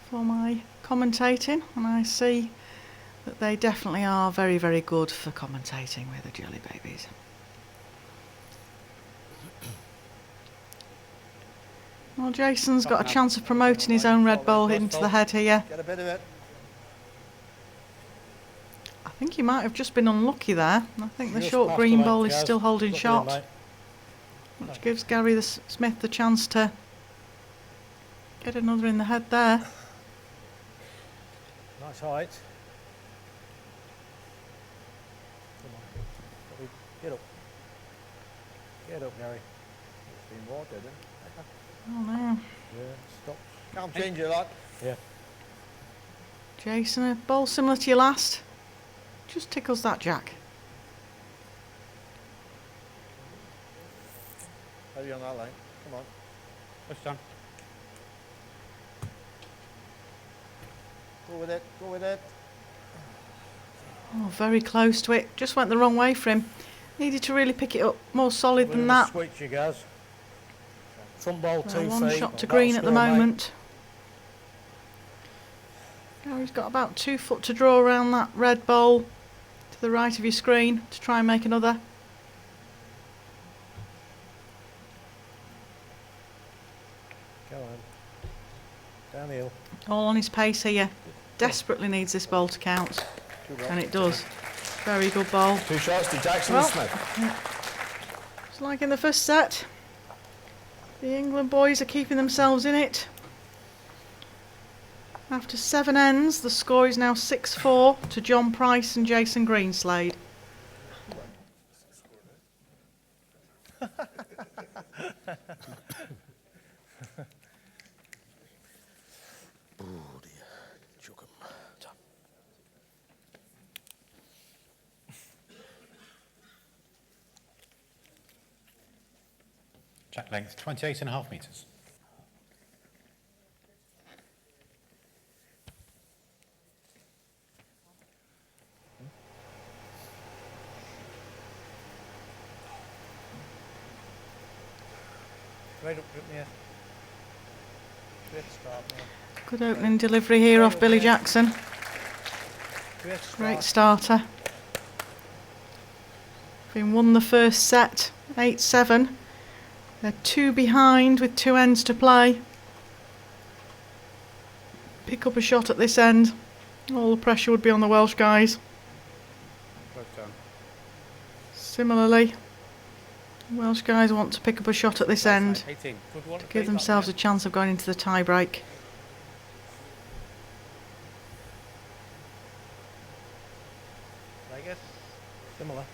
for my commentating, and I see that they definitely are very, very good for commentating with the jelly babies. Well, Jason's got a chance of promoting his own red ball into the head here. Get a bit of it. I think he might have just been unlucky there. I think the Just short past green the ball length, is Gaz. still holding Look at shot, him, mate. which gives Gary Smith the chance to get another in the head there. Nice height. Come on. Get up. Get up, Gary. It's been watered, isn't it? Oh no. Yeah, stop. Can't change it, lad. Yeah. Jason, a ball similar to your last. Just tickles that jack. Heavy on that line. Come on. Push, John. Go with it. Go with it. Oh, very close to it. Just went the wrong way for him. Needed to really pick it up more solid than that. Switch, you guys. Front ball, 2 One feet. shot to That'll green at the score, mate. moment. Gary's got about 2 foot to draw around that red ball to the right of your screen to try and make another. Go on. Downhill. All on his pace here. Desperately needs this ball to count. And it does. Very good ball. 2 shots to Jackson Well, and Smith. It's like in the first set. The England boys are keeping themselves in it. After 7 ends, the score is now 6-4 to John Price and Jason Greenslade. Oh dear. Chuck 'em. Track length 28.5 metres. Right up, mate. Great start, mate. Good opening delivery here off Billy Jackson. Great start. Great starter. Having won the first set, 8-7. They're 2 behind with 2 ends to play. Pick up a shot at this end. All the pressure would be on the Welsh guys. Well done. Similarly, Welsh guys want to pick up a shot at this end 18. Good one. to give themselves a chance of going into the tie break. good. Similar.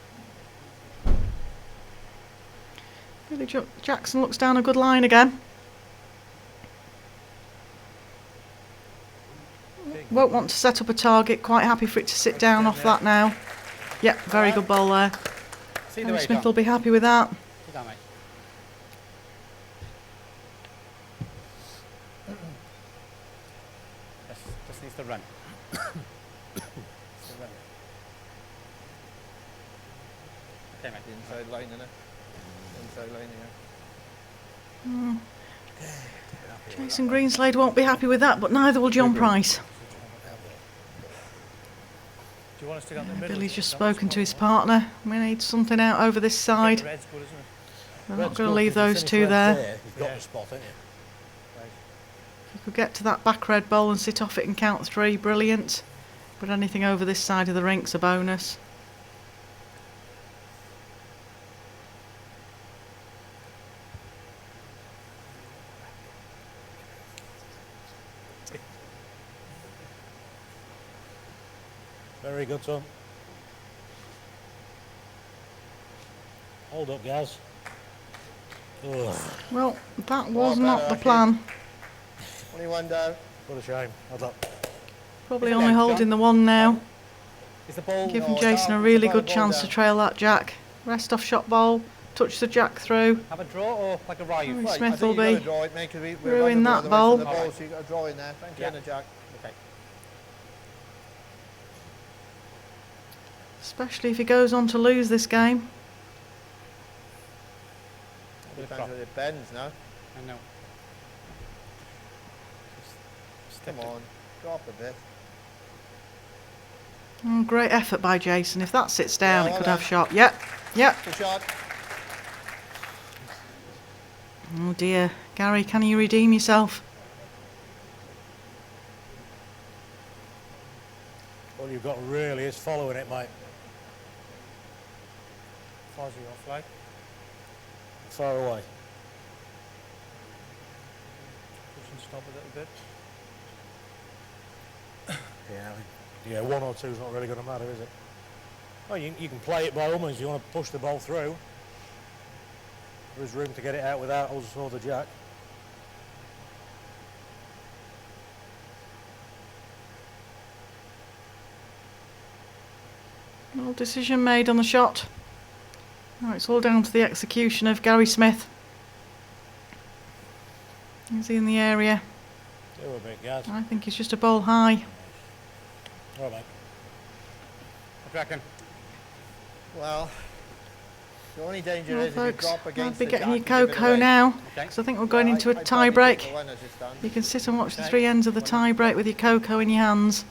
Billy Jackson looks down a good line again. Won't want to set up a target, quite happy for it to sit down off that now. Yep, very good ball there. See the Harry way, Smith John. will be happy with that. Good on, mate. Just needs to run. Needs to run. Okay, mate. Inside line, innit? Inside line, yeah. Jason Greenslade won't be happy with that, but neither will John Price. Do you want us to go in the middle? Billy's just spoken to his partner. We need something out over this side. Red's good, isn't it? We're not going to leave those two there. You've got the spot, haven't you? If you could get to that back red ball and sit off it and count 3, brilliant. But anything over this side of the rink's a bonus. Very good, son. Hold up, Gaz. Ugh. Well, that was not the plan. 21 down. What a shame. Hold up. Probably only holding the one now. Is the ball... Giving No, Jason a it's really about good ball chance to down. trail that jack. Rest off shot ball. Touch the jack through. Have a draw or like a Ryu? Harry Right, Smith I think will you've got to be draw it, mate, 'cause we're ruin running the that other way ball. from the ball, so you've got to draw in there. Thank you, Yeah. and a jack. Okay. Especially if he goes on to lose this game. Depends where it bends now. I know. Just Come on, drop a bit. Oh, great effort by Jason. If that sits down, Yeah, it could well have shot. Yep, yep. Good shot. Oh dear. Gary, can you redeem yourself? All you've got really is following it, mate. Far's you off, like. Far away. Push and stop a little bit. Yeah, 1 or 2 is not really going to matter, is it? Well, you can play it by all means. You want to push the ball through. There is room to get it out without us or the jack. No decision made on the shot. Oh, it's all down to the execution of Gary Smith. Is he in the area? Do a bit, Gaz. I think he's just a ball high. All right, mate. What do you reckon? Well, the only danger Well, is if you folks, drop I'll against be the getting jack, your you give it cocoa away. now. Okay. Because I think we're going into a I'd tie probably break. take the one as it stands. You can sit and watch the Okay. 3 ends of the tie break with your cocoa in your hands.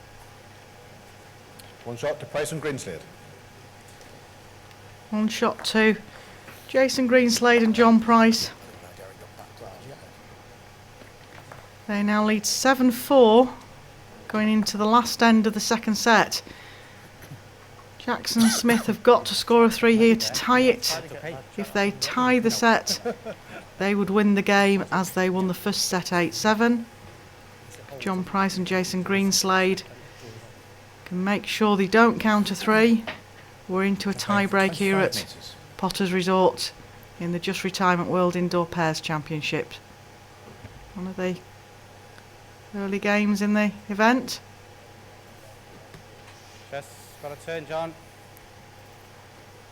One shot to Price and Greenslade. 1 shot to Jason Greenslade and John Price. They now lead 7-4 going into the last end of the second set. Jackson and Smith have got to score a 3 here to tie it. If they tie the set, they would win the game as they won the first set 8-7. John Price and Jason Greenslade can make sure they don't counter 3. We're into a tie break here 25 at metres. Potter's Resort in the Just Retirement World Indoor Pairs Championship. One of the early games in the event. Just got a turn, John.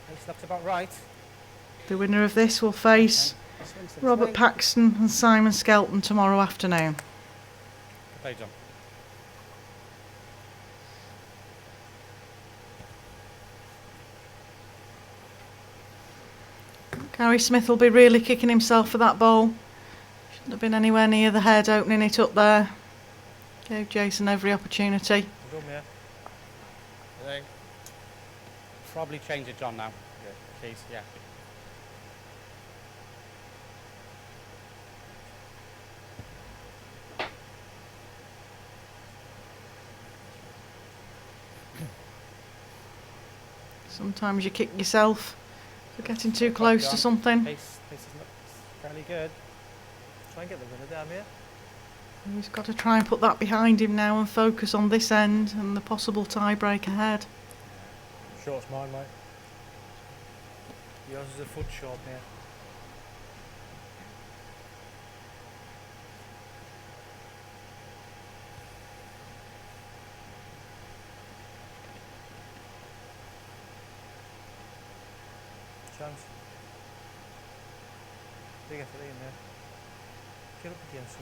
This looks about right. The winner of this will face Robert Paxton and Simon Skelton tomorrow afternoon. Good play, John. Gary Smith will be really kicking himself for that ball. Shouldn't have been anywhere near the head, opening it up there. Gave Jason every opportunity. Go, Mia. I think. Probably change it, John, now. Please, yeah. Sometimes you kick yourself for getting too close to something. Pace looks fairly good. Try and get the winner down here. He's got to try and put that behind him now and focus on this end and the possible tie break ahead. short's mine, mate. Yours is a foot short, mate. Chance. Big effort in there. Get up again, son.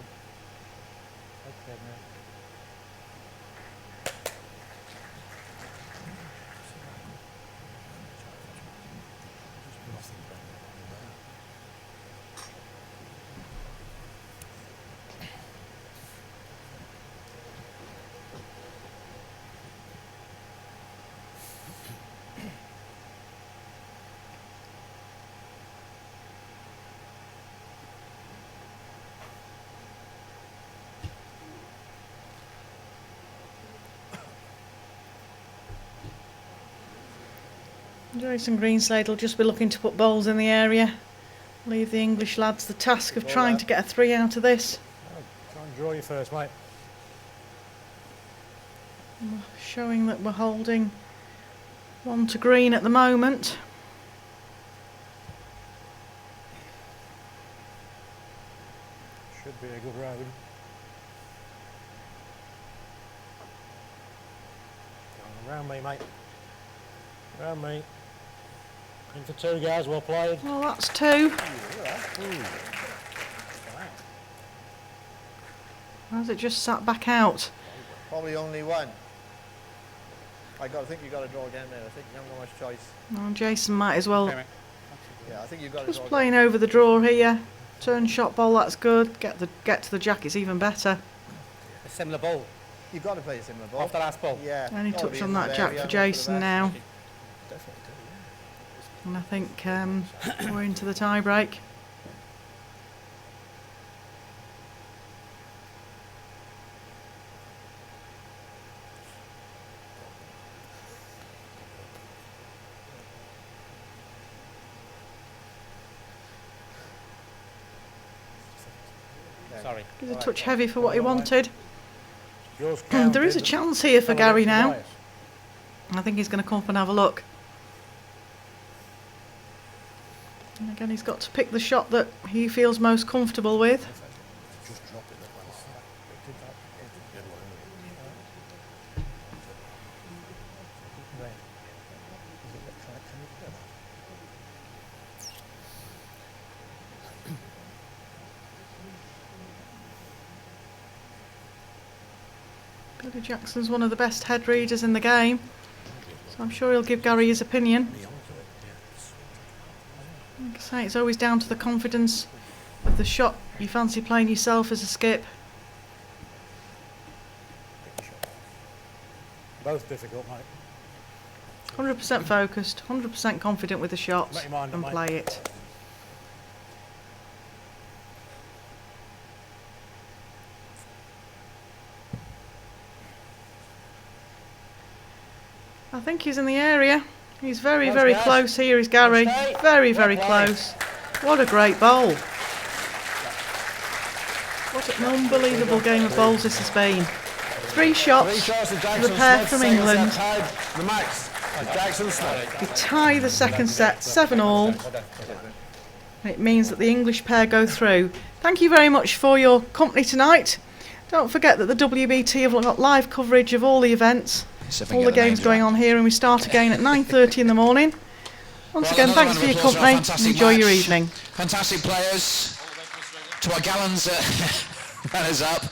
Okay, mate. Jason Greenslade will just be looking to put bowls in the area. Leave the English lads the task of trying to get a 3 out of this. Try and draw you first, mate. Showing that we're holding 1 to green at the moment. Should be a good road. Around me, mate. Around me. In for 2, guys. Well played. Well, that's 2. Has it just sat back out? Probably only 1. I think you got to draw again there. I think you haven't got much choice. Well, Jason might as well. Yeah, I think you've got to Just draw playing over the draw here. Turn shot bowl, that's good. Get to the jack, it's even better. A similar ball. You've got to play a similar ball. Off the last ball. Yeah. Any gotta touch be on in that that jack area, for hope the Jason best. now. Definitely do, yeah. And I think we're into the tie break. Sorry. He's a touch heavy for what he wanted. Yours There is a counted. chance here for Some of Gary it's now. bias. I think he's going to come up and have a look. And again, he's got to pick the shot that he feels most comfortable with. Just drop it that one. The other one, Billy Jackson's one of the best head readers in the game, so I'm sure he'll give Gary his opinion. Like I say, it's always down to the confidence of the shot you fancy playing yourself as a skip. Both difficult, mate. 100% focused, 100% confident with the shots, Make your mind up, and mate. play it. I think he's in the area. He's very, very close here, is Gary. Very, very close. What a great bowl. What an unbelievable game of bowls this has been. 3 shots for the pair from England. The max. Jackson Smith. We tie the second set, 7-all. And it means that the English pair go through. Thank you very much for your company tonight. Don't forget that the WBT have got live coverage of all the events, all the games going on here, and we start again at 9:30 in the morning. Once again, thanks for your company and enjoy your evening. Fantastic players. To our gallons runners up.